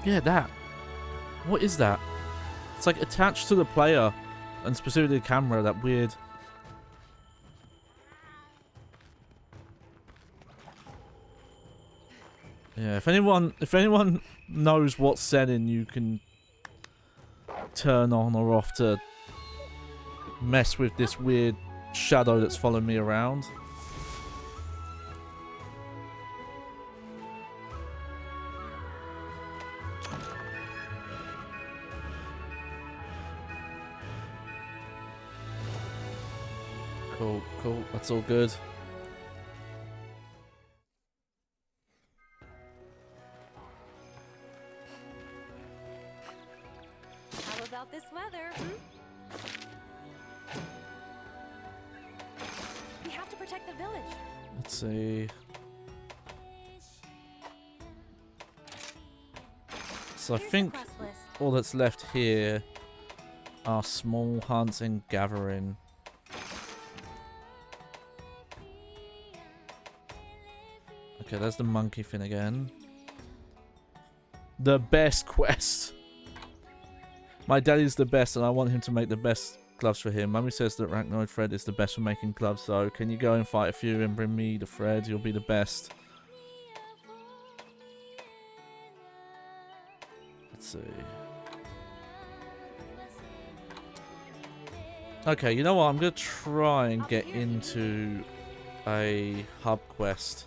Yeah, that. What is that? It's like attached to the player, and specifically the camera, that weird... Yeah, if anyone knows what setting you can turn on or off to mess with this weird shadow that's following me around. Cool, cool, that's all good. How about this weather? We have to protect the village. Let's see. So I Here's the think quest list. all that's left here are small hunts and gathering. Okay, there's the monkey thing again. The best quest. My daddy's the best and I want him to make the best gloves for him. Mummy says that Arachnoid thread is the best for making gloves, so can you go and fight a few and bring me the thread? You'll be the best. Let's see. Okay, you know what? I'm going to try and get into a hub quest.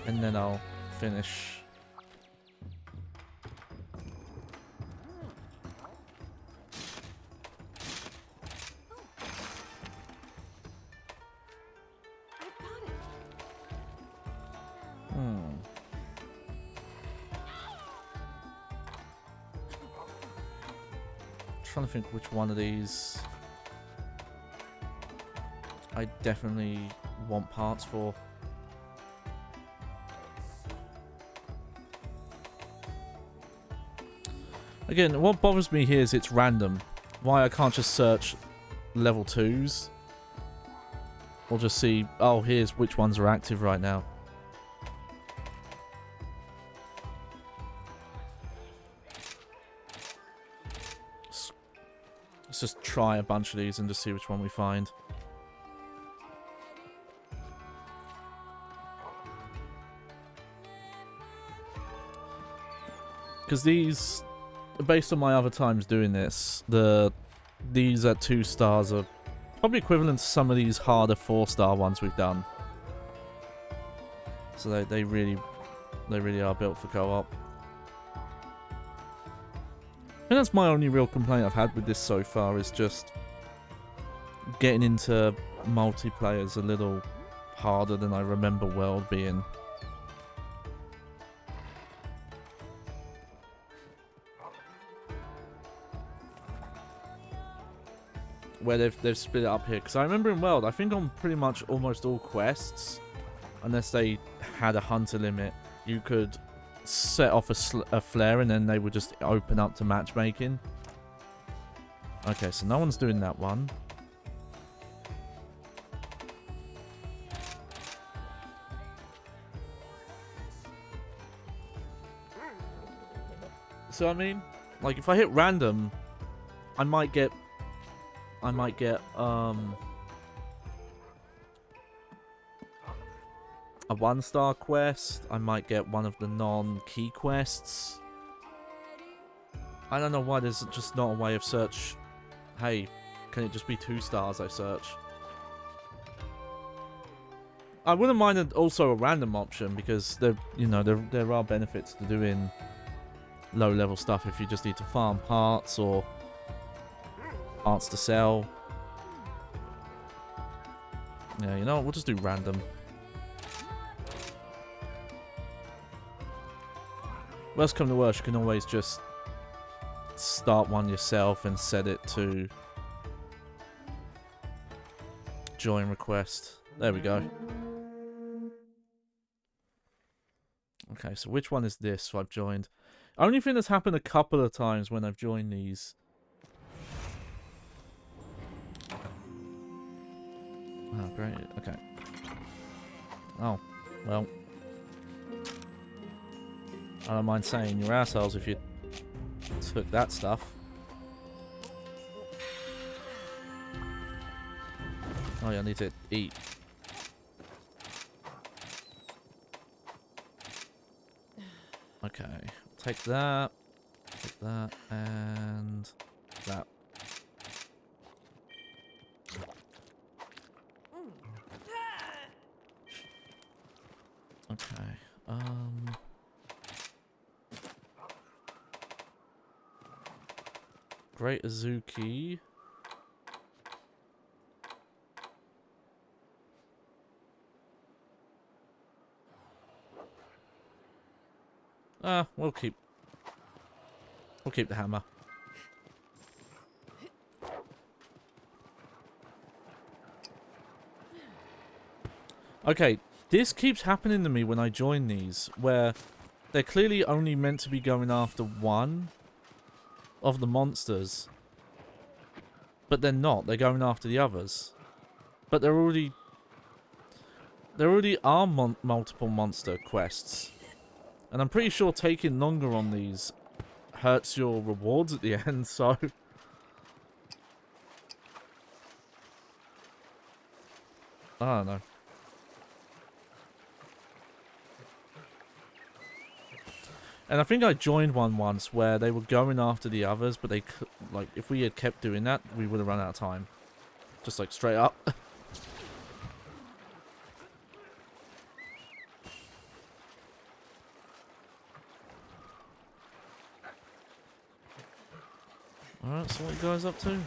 And then I'll finish. Trying to think which one of these I definitely want parts for. Again, what bothers me here is it's random. Why I can't just search level 2s or just see, oh, here's which ones are active right now. Let's just try a bunch of these and just see which one we find. Because these, based on my other times doing this, these at 2 stars are probably equivalent to some of these harder 4-star ones we've done. So they really are built for co-op. I think that's my only real complaint I've had with this so far, is just getting into multiplayer's a little harder than I remember World being. where they've split it up here. Because I remember in World, I think on pretty much almost all quests, unless they had a hunter limit, you could set off a flare and then they would just open up to matchmaking. Okay, so no one's doing that one. So I mean, like if I hit random, I might get a 1-star quest. I might get one of the non-key quests. I don't know why there's just not a way of search. Hey, can it just be 2 stars I search? I wouldn't mind also a random option because there are benefits to doing low-level stuff if you just need to farm parts or parts to sell. Yeah, you know what? We'll just do random. Worst come to worst, you can always just start one yourself and set it to join request. There we go. Okay, so which one is this? So I've joined. Only thing that's happened a couple of times when I've joined these. Oh, great. Okay. Oh, well. I don't mind saying you're assholes if you took that stuff. Oh yeah, I need to eat. Okay, take that, and that. Okay, Great Azuki. We'll keep the hammer. Okay, this keeps happening to me when I join these, where they're clearly only meant to be going after one of the monsters, but they're not. They're going after the others, but there already are multiple monster quests, and I'm pretty sure taking longer on these hurts your rewards at the end. So I don't know. And I think I joined one once where they were going after the others, but they like if we had kept doing that, we would have run out of time. Just like straight up. Alright, so what are you guys up to?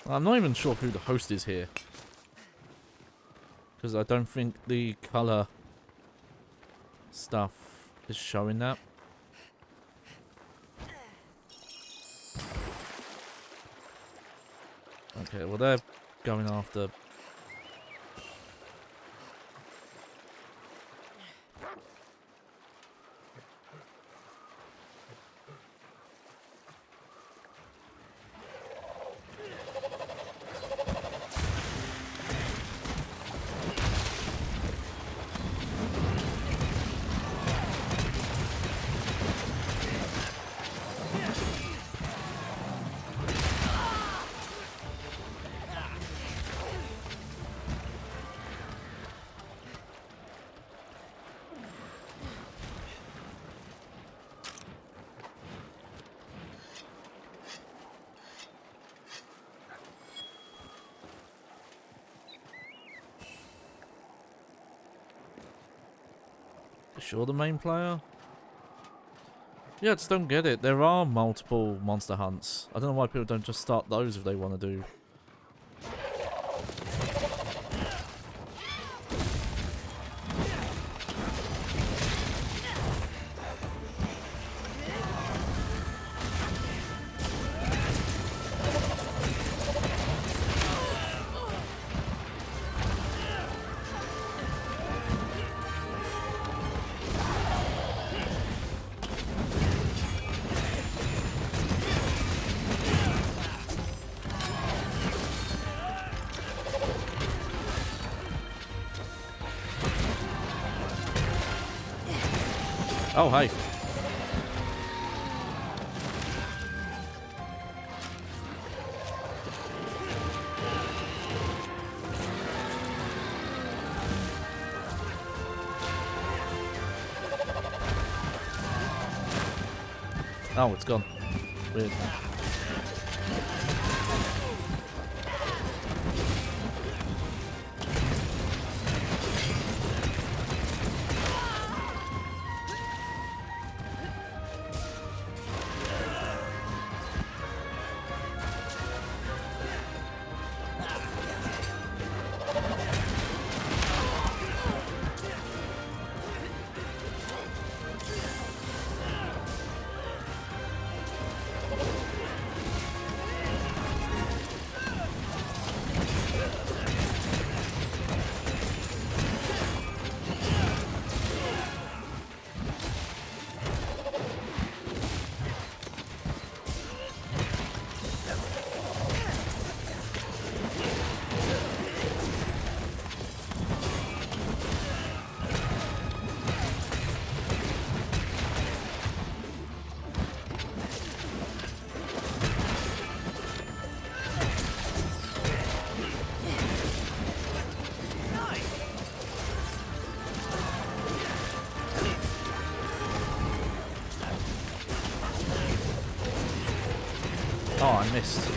I'm not even sure who the host is here, because I don't think the colour stuff is showing that. Okay, well they're going after... You sure the main player? Yeah, I just don't get it. There are multiple monster hunts. I don't know why people don't just start those if they want to do. Oh, hey. Oh, it's gone. Weird. Oh, I missed.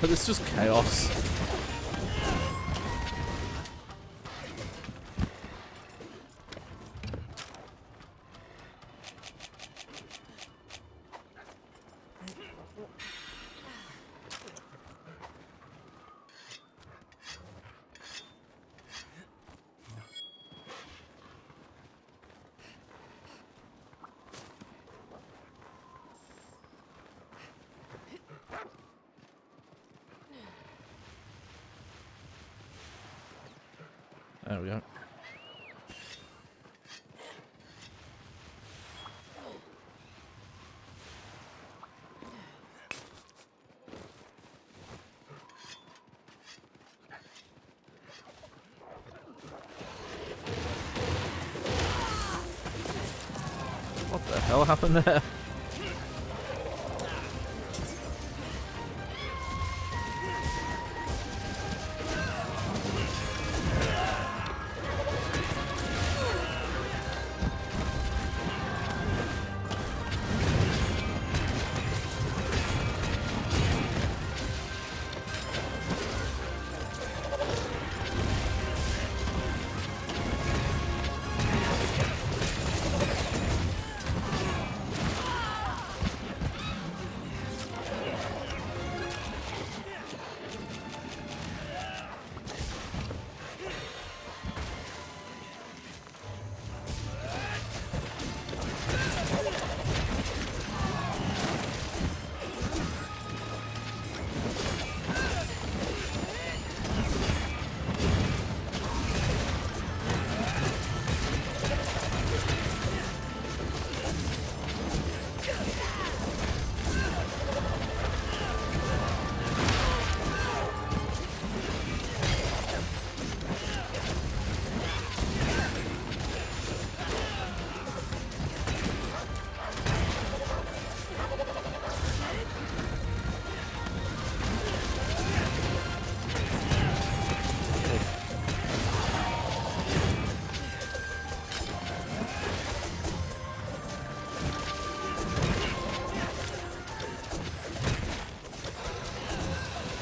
But it's just chaos. There we go. What the hell happened there?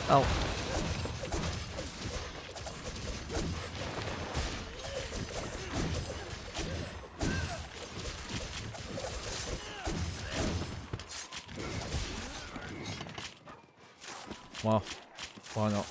Oh. Well, why not?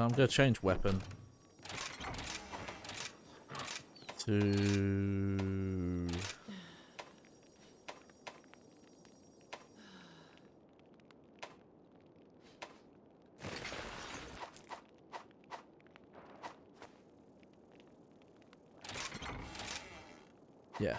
I'm going to change weapon to... Yeah.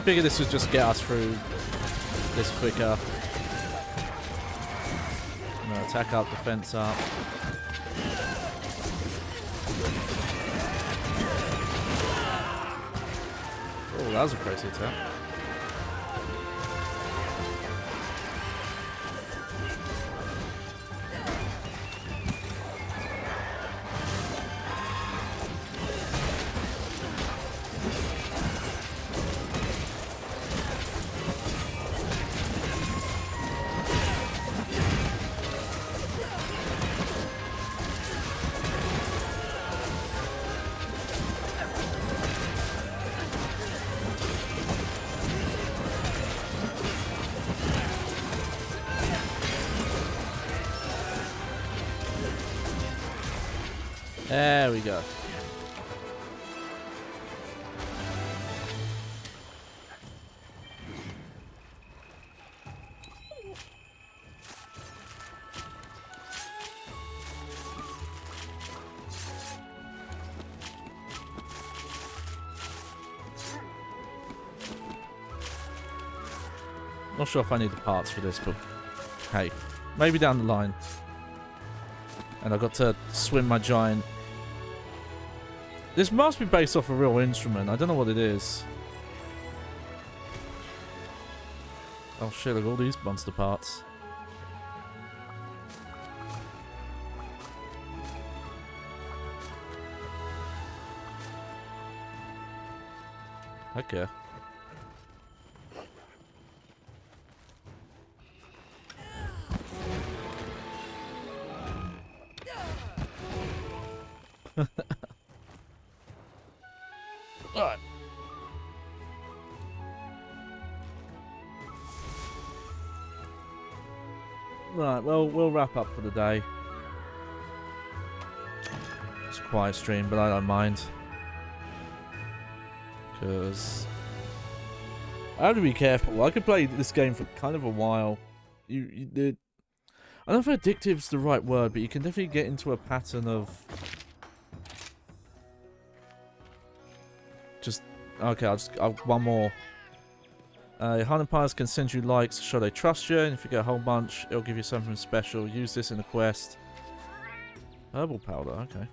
Figure this would just get us through this quicker. No, attack up, defense up. Oh, that was a crazy attack. There we go. Not sure if I need the parts for this, but hey, maybe down the line. And I got to swim my giant. This must be based off a real instrument. I don't know what it is. Oh shit, look at all these monster parts. Okay. Alright. Right, well, we'll wrap up for the day. It's a quiet stream, but I don't mind. Because I have to be careful. I could play this game for kind of a while. I don't know if addictive's the right word, but you can definitely get into a pattern of just okay. I'll one more. Hunting Pies can send you likes to show they trust you, and if you get a whole bunch, it'll give you something special. Use this in a quest. Herbal powder, okay.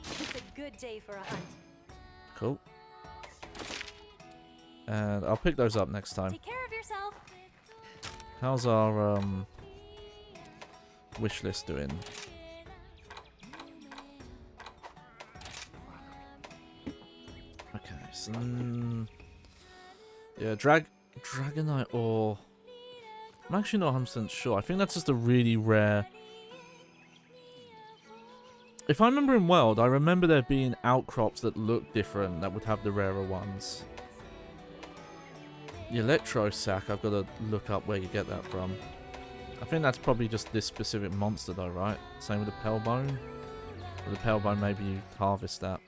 It's a good day for a hunt. Cool. And I'll pick those up next time. Take care of yourself. How's our wish list doing? Okay, so yeah, Dragonite ore. I'm actually not 100% sure. I think that's just a really rare. If I remember in World, I remember there being outcrops that look different that would have the rarer ones. The Electro Sac, I've got to look up where you get that from. I think that's probably just this specific monster though, right? Same with the Pellbone. With the Pellbone, maybe you harvest that.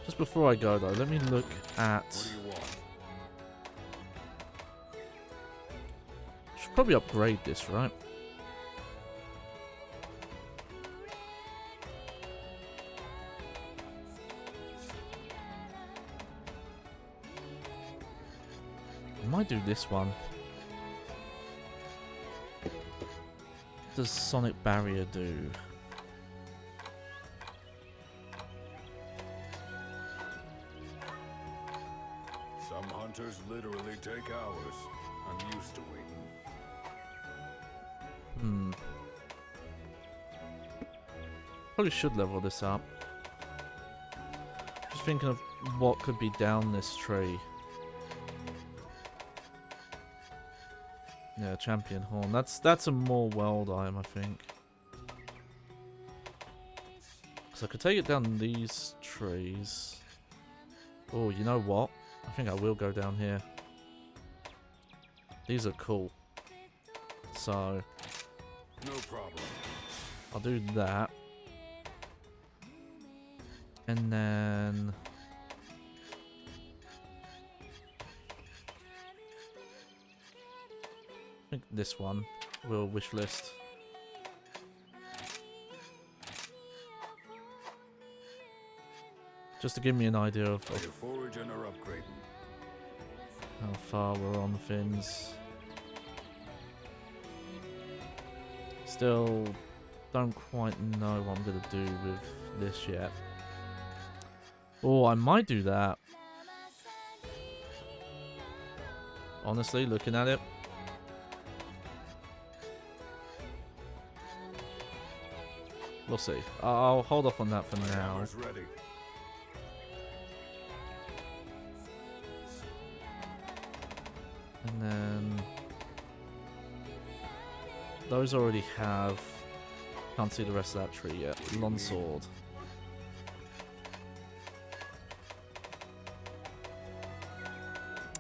Just before I go though, let me look at... What do you want? Should probably upgrade this, right? I might do this one. What does Sonic Barrier do? Some hunters literally take hours. I'm used to waiting. Probably should level this up. Just thinking of what could be down this tree. Yeah, Champion Horn. That's a more world item, I think. So I could take it down these trees. Oh, you know what? I think I will go down here. These are cool. So No problem. I'll do that. And then I think this one will wish list. Just to give me an idea of Are you foraging or upgrading? how far we're on things. Still don't quite know what I'm going to do with this yet. Oh, I might do that. Honestly, looking at it. We'll see. I'll hold off on that for now. Hammer's ready. And then those already have. Can't see the rest of that tree yet. Longsword.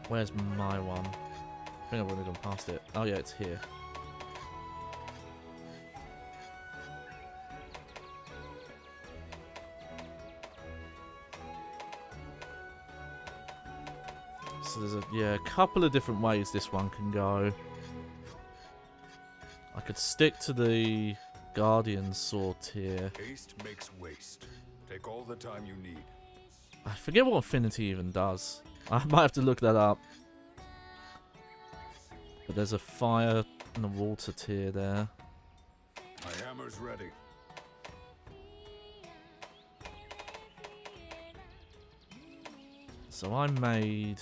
Where's my one? I think I've already gone past it. Oh yeah, it's here. so there's a couple of different ways this one can go. I could stick to the Guardian Sword tier. Haste makes waste. Take all the time you need. I forget what Affinity even does. I might have to look that up. But there's a fire and a water tier there. My hammer's ready. So I made...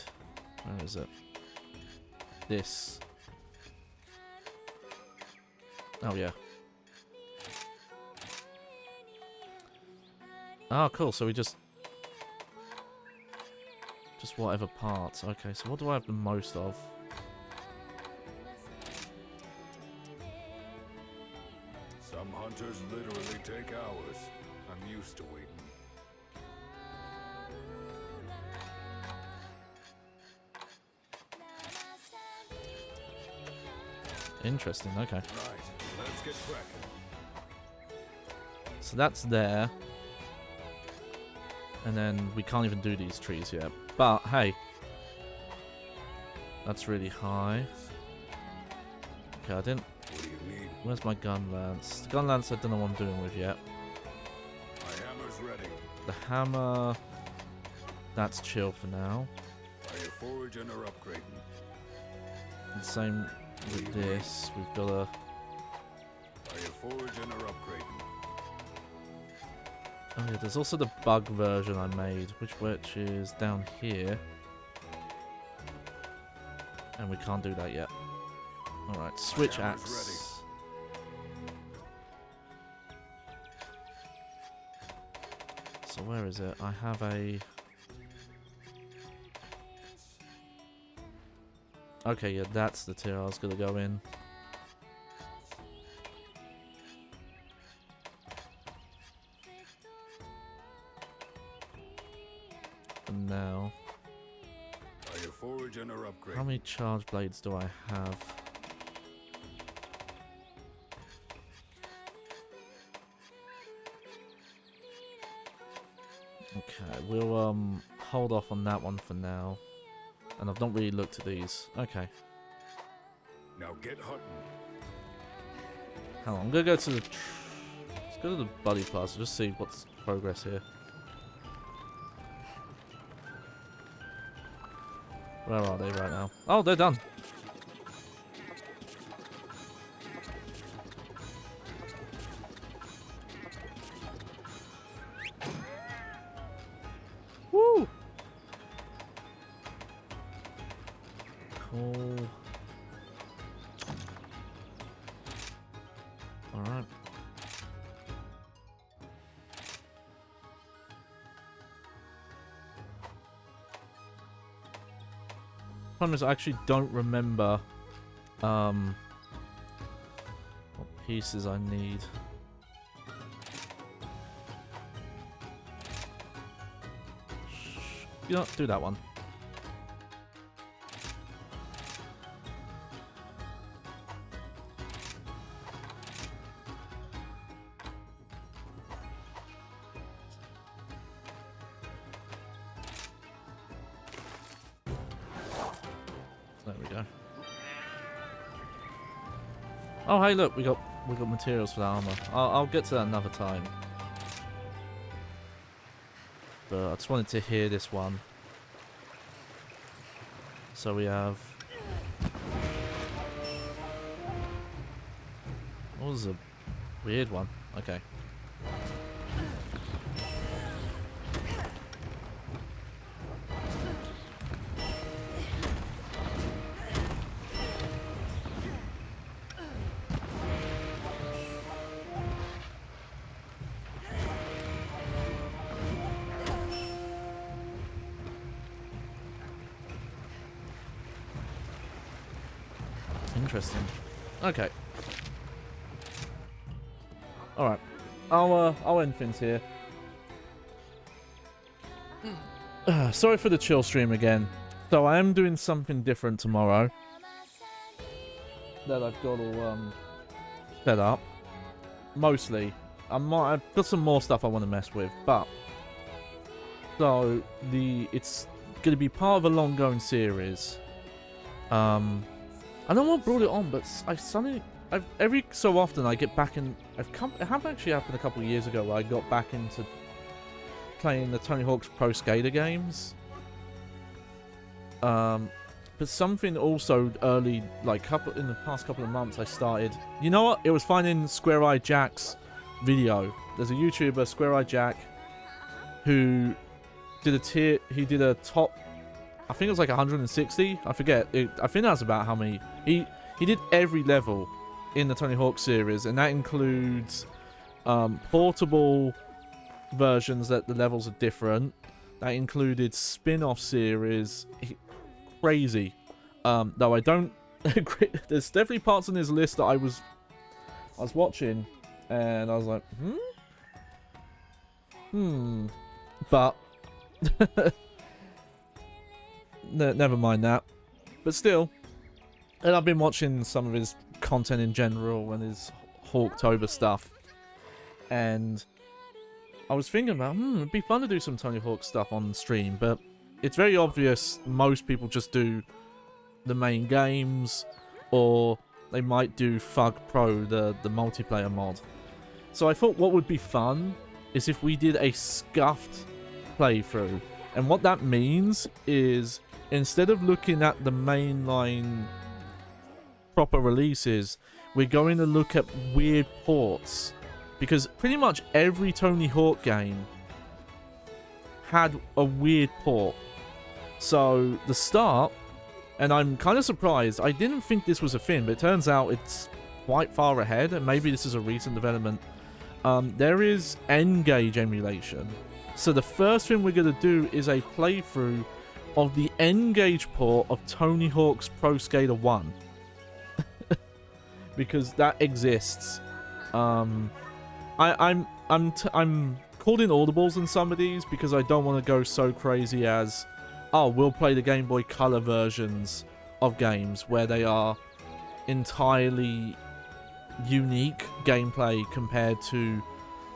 Where is it? This. Oh, yeah. Oh, cool. So we just whatever parts. Okay, so what do I have the most of? Some hunters literally take hours. I'm used to waiting. Interesting, okay. Right, let's get cracking. So that's there. And then we can't even do these trees yet. But, hey. That's really high. Okay, I didn't... What do you need? Where's my gun lance? The gun lance I don't know what I'm doing with yet. My hammer's ready. The hammer... That's chill for now. Are you foraging or upgrading? And same with this. We've got a... Are you foraging or upgrading? Oh yeah, there's also the bug version I made, which is down here. And we can't do that yet. Alright, switch hammer's axe. So where is it? I have a... Okay, yeah, that's the tier I was gonna go in. And now... Are you foraging or upgrading? How many charge blades do I have? Okay, we'll hold off on that one for now. And I've not really looked at these. Okay. Now get hunting. Hang on, I'm gonna go to the... Let's go to the buddy class and just see what's progress here. Where are they right now? Oh, they're done. Woo! Cool. Alright. Problem is, I actually don't remember what pieces I need. You know, do that one. There we go. Oh, hey, look, we got materials for the armor. I'll get to that another time. But I just wanted to hear this one. So we have... What was a weird one? Okay. Interesting. Okay. Alright. I'll end things here. Sorry for the chill stream again. So I am doing something different tomorrow. That I've got all set up. Mostly. I've got some more stuff I want to mess with, but so it's going to be part of a long-going series. I don't know what brought it on, but every so often I get back in. It happened actually happened a couple of years ago where I got back into playing the Tony Hawk's Pro Skater games. But something also early, like in the past couple of months, I started. You know what? It was finding Square Eye Jack's video. There's a YouTuber, Square Eye Jack, who did a top. I think it was like 160. I forget. I think that's about how many. He did every level in the Tony Hawk series, and that includes portable versions that the levels are different. That included spin-off series. Crazy. Though I don't agree. There's definitely parts on his list that I was watching, and I was like, but never mind that. But still, and I've been watching some of his content in general and his Hawktober stuff, and I was thinking about, it'd be fun to do some Tony Hawk stuff on stream, but it's very obvious most people just do the main games, or they might do Fug Pro, the multiplayer mod. So I thought what would be fun is if we did a scuffed playthrough. And what that means is, instead of looking at the mainline proper releases, we're going to look at weird ports. Because pretty much every Tony Hawk game had a weird port. So the start, and I'm kind of surprised, I didn't think this was a thing, but it turns out it's quite far ahead, and maybe this is a recent development. There is N-Gage emulation. So the first thing we're going to do is a playthrough of the N-Gage port of Tony Hawk's Pro Skater 1. Because that exists. I'm calling audibles in some of these because I don't want to go so crazy as, oh, we'll play the Game Boy Color versions of games where they are entirely unique gameplay compared to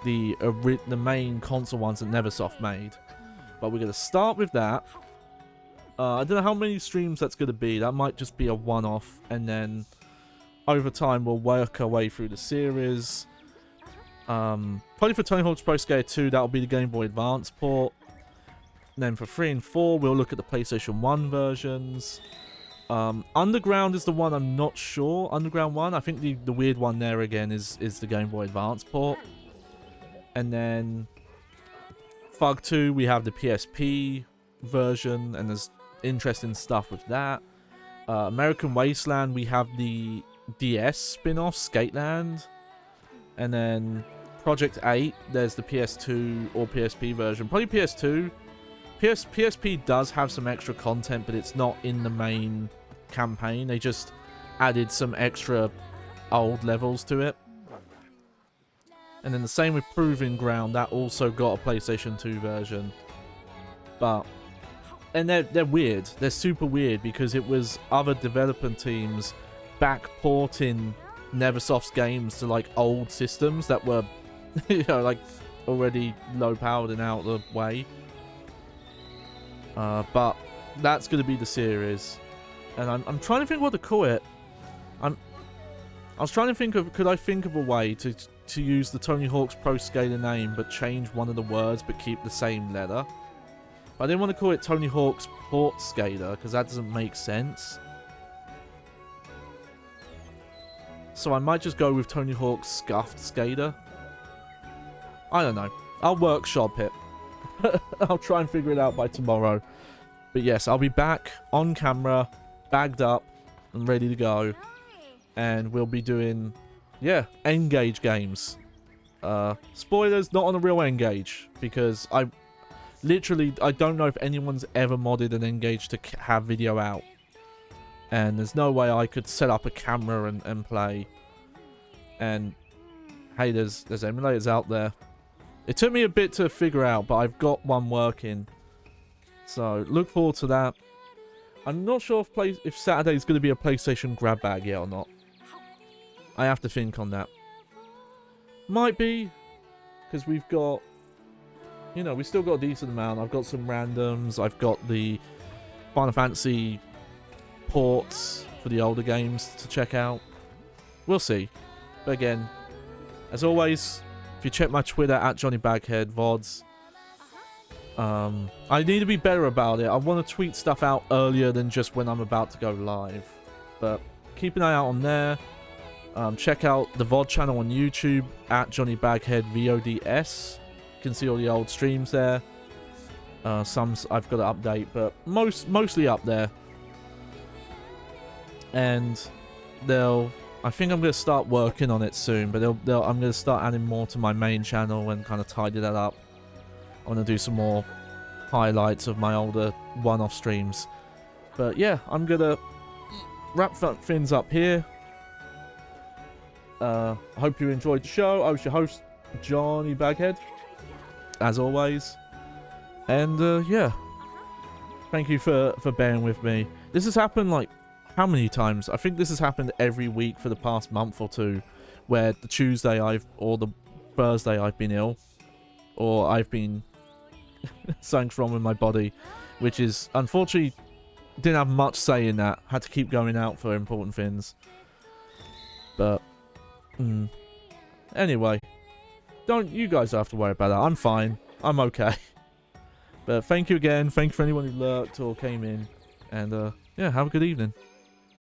the main console ones that Neversoft made. But we're going to start with that. I don't know how many streams that's going to be. That might just be a one-off, and then over time we'll work our way through the series. Probably for Tony Hawk's Pro Skater 2, that'll be the Game Boy Advance port. And then for 3 and 4, we'll look at the PlayStation 1 versions. Underground is the one I'm not sure. Underground 1, I think the weird one there again is the Game Boy Advance port. And then Fug 2, we have the PSP version, and there's interesting stuff with that. American Wasteland, we have the DS spin-off, Skateland. And then Project 8, there's the PS2 or PSP version. Probably PS2. PSP does have some extra content, but it's not in the main campaign. They just added some extra old levels to it. And then the same with Proving Ground, that also got a PlayStation 2 version. And they're weird. They're super weird because it was other development teams backporting Neversoft's games to like old systems that were, you know, like already low powered and out of the way. But that's going to be the series, and I'm trying to think what to call it. I was trying to think of, could I think of a way to use the Tony Hawk's Pro Skater name but change one of the words but keep the same letter. I didn't want to call it Tony Hawk's Port Skater because that doesn't make sense. So I might just go with Tony Hawk's Scuffed Skater. I don't know. I'll workshop it. I'll try and figure it out by tomorrow. But yes, I'll be back on camera, bagged up, and ready to go. And we'll be doing, yeah, N-Gage games. Spoilers, not on a real N-Gage. Because I don't know if anyone's ever modded an N-Gage to have video out. And there's no way I could set up a camera and play. And hey, there's emulators out there. It took me a bit to figure out, but I've got one working. So look forward to that. I'm not sure if Saturday's going to be a PlayStation grab bag yet or not. I have to think on that. Might be, because we've got, you know, we still got a decent amount. I've got some randoms. I've got the Final Fantasy ports for the older games to check out. We'll see. But again, as always, if you check my Twitter at JohnnyBaghead VODs, I need to be better about it. I want to tweet stuff out earlier than just when I'm about to go live. But keep an eye out on there. Check out the VOD channel on YouTube at JohnnyBaghead VODS. You can see all the old streams there. Some I've got to update, but mostly up there. And I think I'm going to start working on it soon, but I'm going to start adding more to my main channel and kind of tidy that up. I want to do some more highlights of my older one-off streams. But yeah, I'm going to wrap things up here. I hope you enjoyed the show. I was your host, Johnny Baghead, as always. And yeah, thank you for bearing with me. This has happened like how many times? I think this has happened every week for the past month or two, where the Tuesday or the Thursday I've been ill, or I've been something's wrong with my body, which is unfortunately didn't have much say in that. Had to keep going out for important things. But anyway, you guys don't have to worry about that. I'm fine. I'm okay. But thank you again. Thank you for anyone who lurked or came in. And yeah, have a good evening.